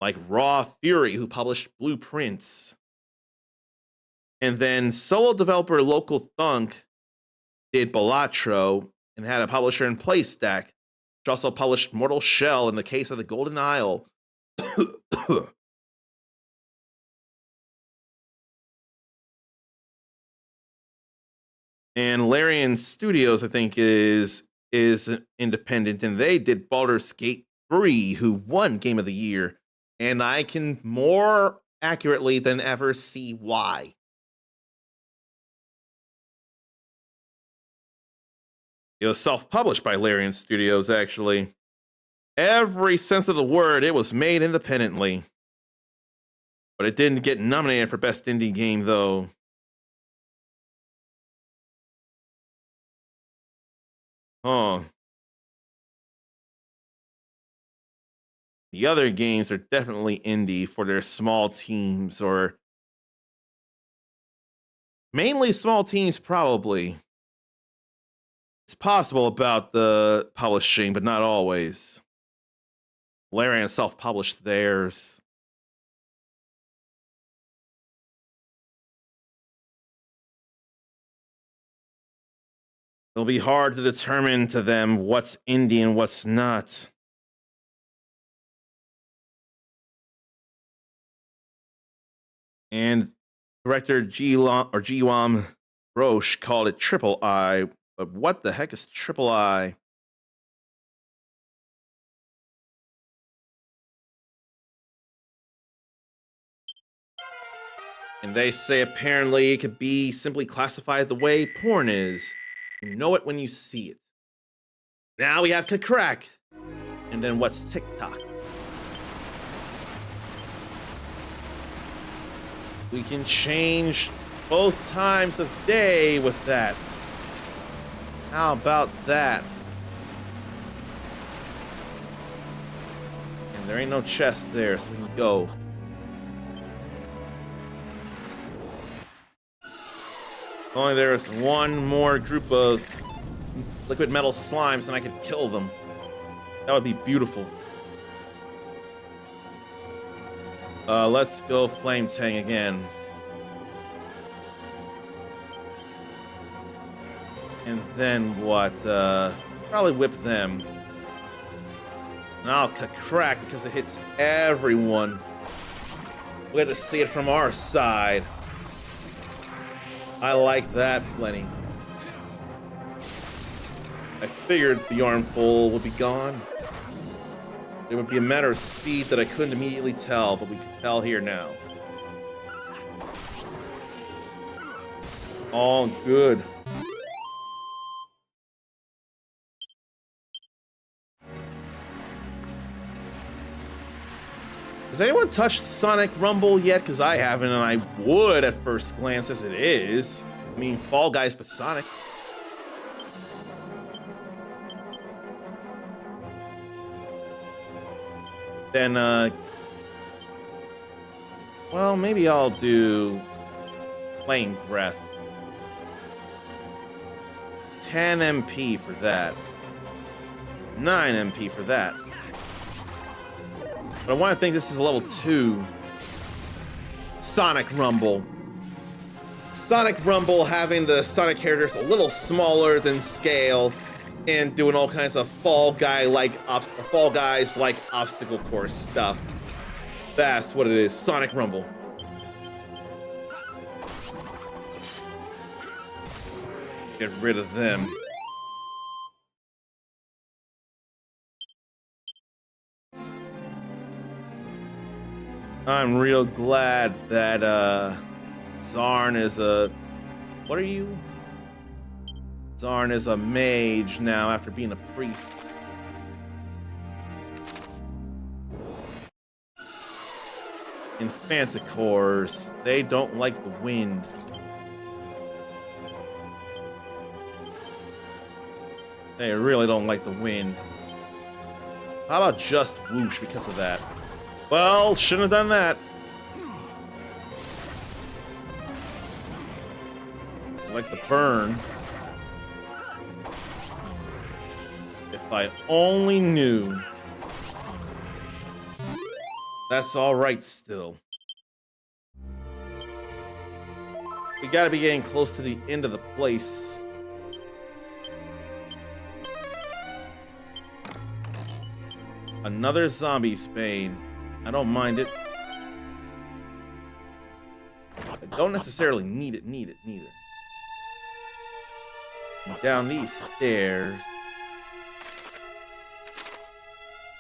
Like Raw Fury, who published Blueprints. And then solo developer Local Thunk did Balatro and had a publisher in Playstack, which also published Mortal Shell in the case of the Golden Isle. And Larian Studios, I think, is independent, and they did Baldur's Gate 3, who won Game of the Year, and I can more accurately than ever see why. It was self-published by Larian Studios, actually. Every sense of the word, it was made independently. But it didn't get nominated for Best Indie Game, though. Huh. The other games are definitely indie for their small teams, or mainly small teams, probably. It's possible about the publishing, but not always. Larian self-published theirs. It'll be hard to determine to them what's indie and what's not. And director G-Wam Roche called it Triple I, but what the heck is Triple I? And they say apparently it could be simply classified the way porn is. You know it when you see it. Now we have Crack. And then what's TikTok? We can change both times of day with that. How about that? And there ain't no chest there, so we can go. Only there's one more group of liquid metal slimes and I could kill them. That would be beautiful. Let's go Flame Tang again. And then what? Probably whip them. And I'll crack because it hits everyone. We have to see it from our side. I like that plenty. I figured the armful would be gone. It would be a matter of speed that I couldn't immediately tell, but we can tell here now. All good. Has anyone touched Sonic Rumble yet? Because I haven't, and I would at first glance as it is. I mean, Fall Guys, but Sonic. Then, well, maybe I'll do Flame Breath. 10 MP for that. 9 MP for that. But I want to think this is a level 2 Sonic Rumble. Sonic Rumble having the Sonic characters a little smaller than scale and doing all kinds of Fall Guys like obstacle course stuff. That's what it is, Sonic Rumble. Get rid of them. I'm real glad that Zarn is a What are you? Zarn is a mage now after being a priest. Infanticores, they don't like the wind. They really don't like the wind. How about just whoosh because of that? Well, shouldn't have done that. I like the burn. If I only knew. That's alright still. We gotta be getting close to the end of the place. Another zombie Spain. I don't mind it. I don't necessarily need it neither. Down these stairs.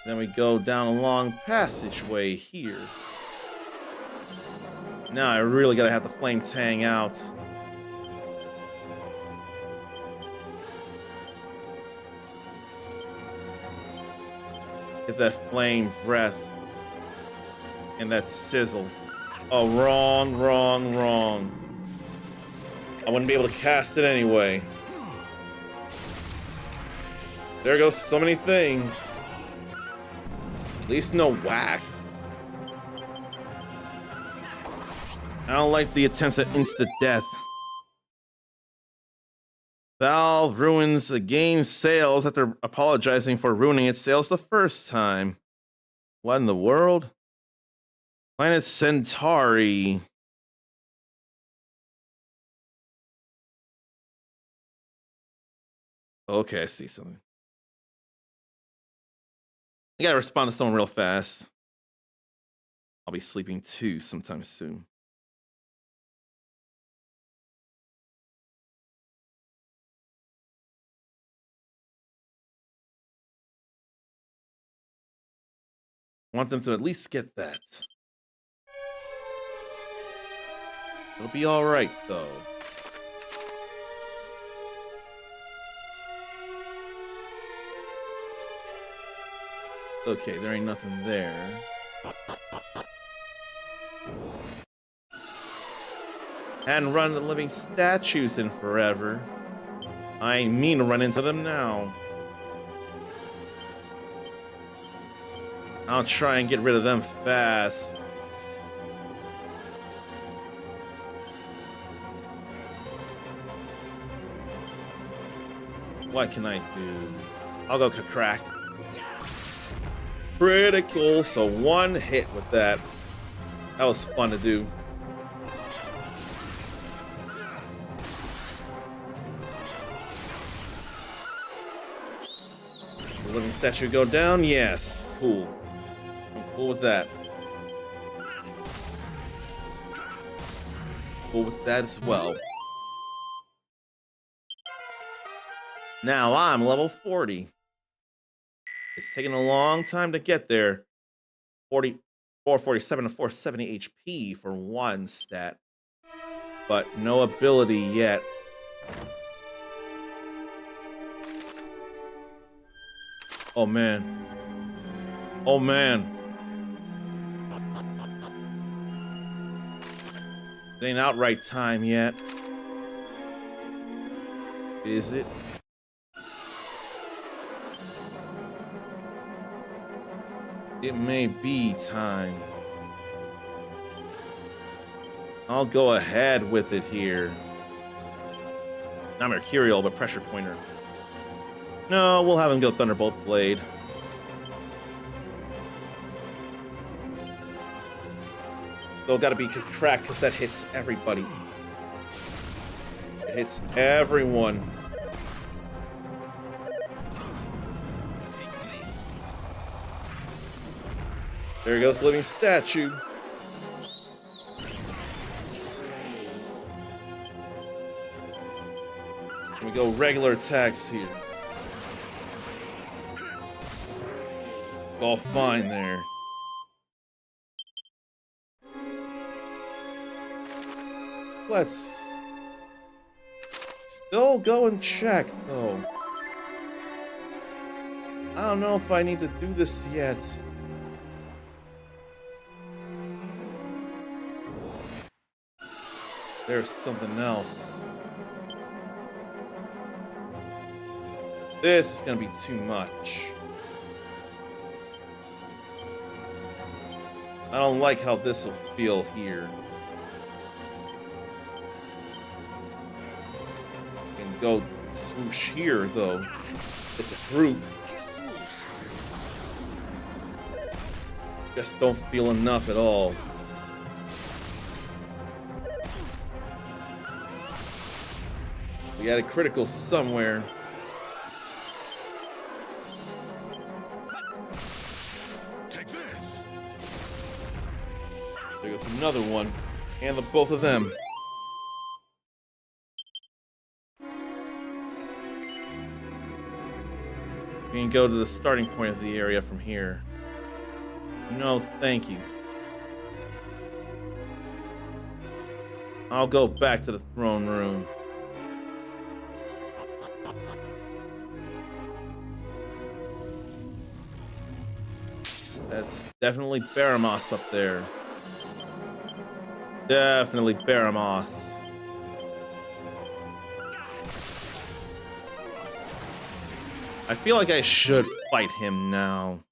Then we go down a long passageway here. Now I really gotta have the flame tang out. Get that flame breath and that sizzle. Oh, wrong. I wouldn't be able to cast it anyway. There goes so many things. At least no whack. I don't like the attempts at insta-death. Valve ruins a game's sales after apologizing for ruining its sales the first time. What in the world? Planet Centauri. Okay, I see something. I gotta respond to someone real fast. I'll be sleeping too sometime soon. I want them to at least get that. It'll be alright, though. Okay, there ain't nothing there. Hadn't run the living statues in forever. I mean to run into them now. I'll try and get rid of them fast. What can I do? I'll go crack. Critical, so one hit with that. That was fun to do. The living statue go down? Yes, cool. I'm cool with that. Cool with that as well. Now I'm level 40. It's taking a long time to get there. 447 to 470 HP for one stat. But no ability yet. Oh man. Oh man. It ain't outright time yet. Is it? It may be time. I'll go ahead with it here. Not Mercurial, but Pressure Pointer. No, we'll have him go Thunderbolt Blade. Still gotta be cracked because that hits everybody. It hits everyone. There goes living statue. We go regular attacks here. All fine there. Let's still go and check, though. I don't know if I need to do this yet. There's something else. This is gonna be too much. I don't like how this will feel here. Can go swoosh here, though. It's a group. Just don't feel enough at all. We got a critical somewhere. Take this. There goes another one. And the both of them. We can go to the starting point of the area from here. No, thank you. I'll go back to the throne room. That's definitely Baramos up there. Definitely Baramos. I feel like I should fight him now.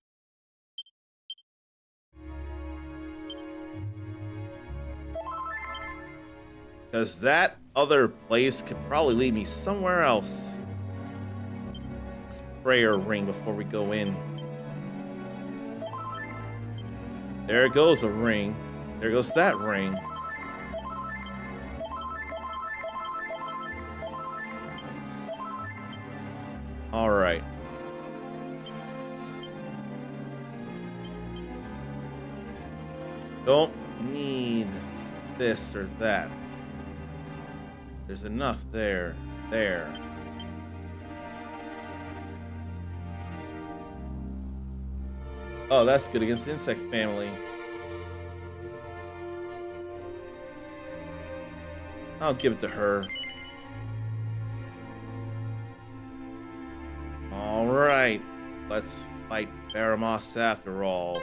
Because that other place could probably lead me somewhere else. Let's prayer ring before we go in. There goes a ring. There goes that ring. All right. Don't need this or that. There's enough there. There. Oh, that's good against the insect family. I'll give it to her. All right. Let's fight Baramos after all.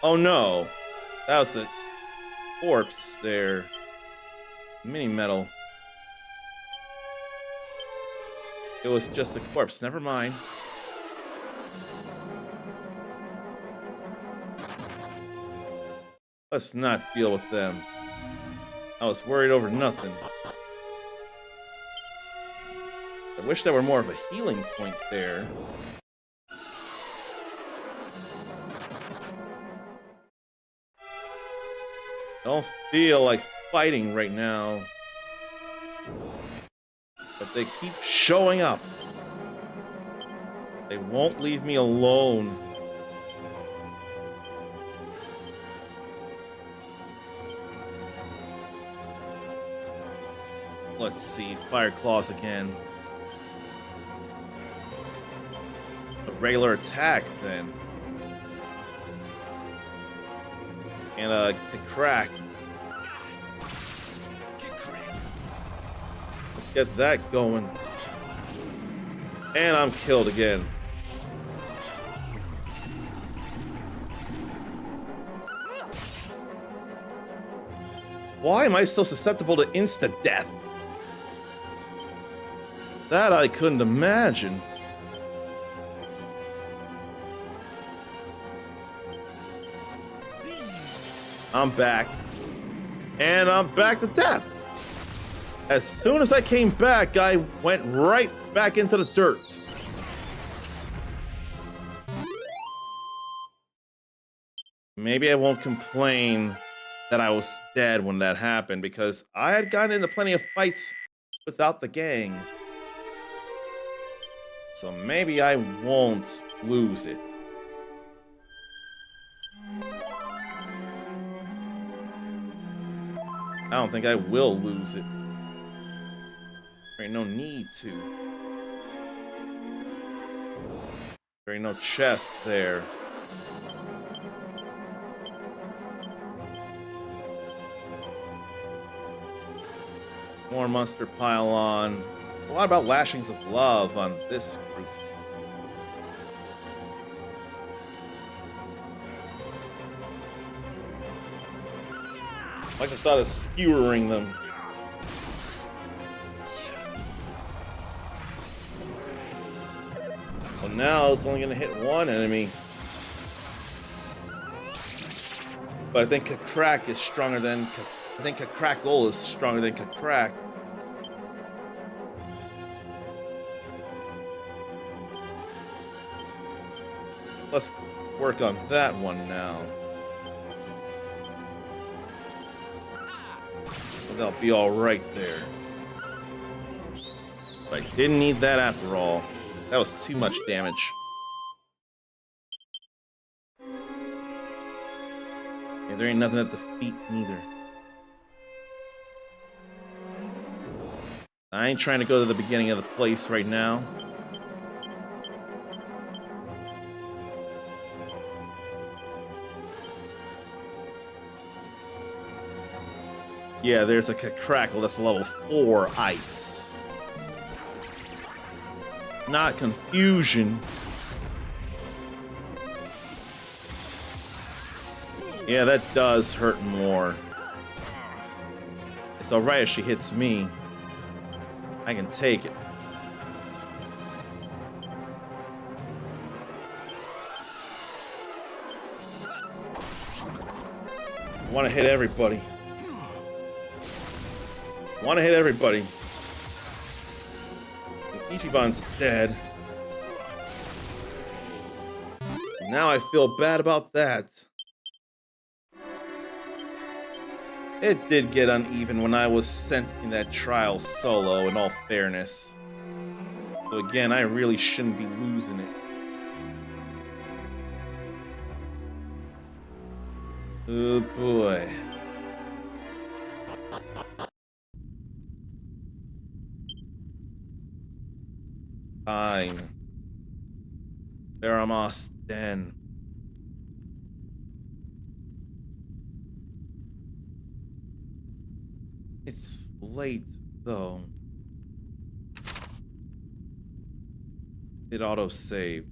Oh no. That was a corpse there. Mini metal. It was just a corpse. Never mind. Let's not deal with them. I was worried over nothing. I wish there were more of a healing point there. Don't feel like fighting right now. But they keep showing up. They won't leave me alone. Let's see, fire claws again. A regular attack then. And a crack. Let's get that going. And I'm killed again. Why am I so susceptible to insta-death? That I couldn't imagine. I'm back. And I'm back to death. As soon as I came back, I went right back into the dirt. Maybe I won't complain that I was dead when that happened, because I had gotten into plenty of fights without the gang. So maybe I won't lose it. I don't think I will lose it. There ain't no need to. There ain't no chest there. More monster pile on. A lot about lashings of love on this group. Like the thought of skewering them. Well, now it's only going to hit one enemy. But I think Kakrak is stronger than... I think Kakrakol is stronger than Kakrak. Let's work on that one now. They'll be all right there. But I didn't need that after all. That was too much damage. Yeah, there ain't nothing at the feet neither. I ain't trying to go to the beginning of the place right now. Yeah, there's a Crackle that's level 4 ice. Not confusion. Yeah, that does hurt more. It's alright if she hits me. I can take it. I want to hit everybody. Want to hit everybody. Ichiban's dead. Now I feel bad about that. It did get uneven when I was sent in that trial solo, in all fairness. So again, I really shouldn't be losing it. Oh boy. Fine. Baramos Den. It's late, though. It auto-saved.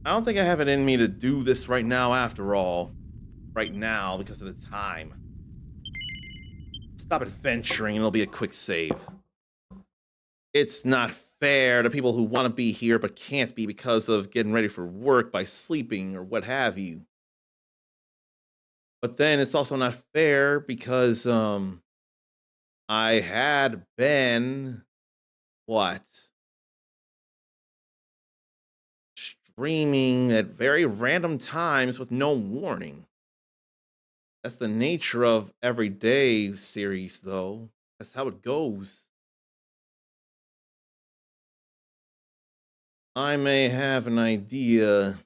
I don't think I have it in me to do this right now after all. Right now, because of the time. Stop adventuring and it'll be a quick save. It's not fair to people who want to be here but can't be because of getting ready for work by sleeping or what have you. But then it's also not fair because I had been streaming at very random times with no warning. That's the nature of everyday series, though. That's how it goes. I may have an idea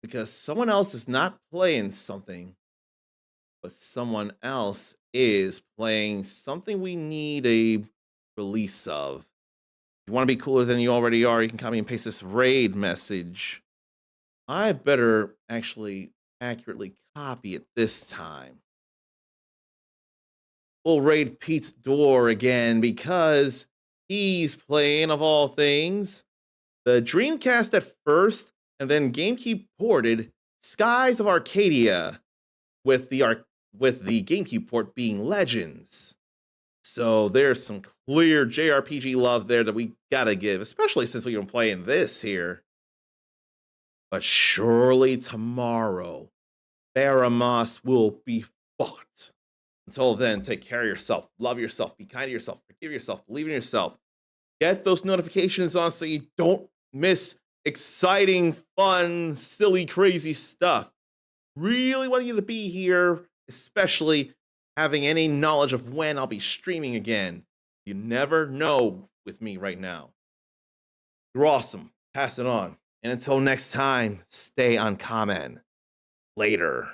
because someone else is not playing something, but someone else is playing something we need a release of. If you want to be cooler than you already are, you can copy and paste this raid message. I better actually accurately copy it this time. We'll raid Pete's door again because he's playing, of all things, the Dreamcast at first, and then GameCube ported Skies of Arcadia, with the GameCube port being Legends. So there's some clear JRPG love there that we gotta give, especially since we've been playing this here. But surely tomorrow, Baramos will be fought. Until then, take care of yourself, love yourself, be kind to yourself, forgive yourself, believe in yourself. Get those notifications on so you don't miss exciting, fun, silly, crazy stuff. Really want you to be here, especially having any knowledge of when I'll be streaming again. You never know with me right now. You're awesome. Pass it on. And until next time, stay uncommon. Later.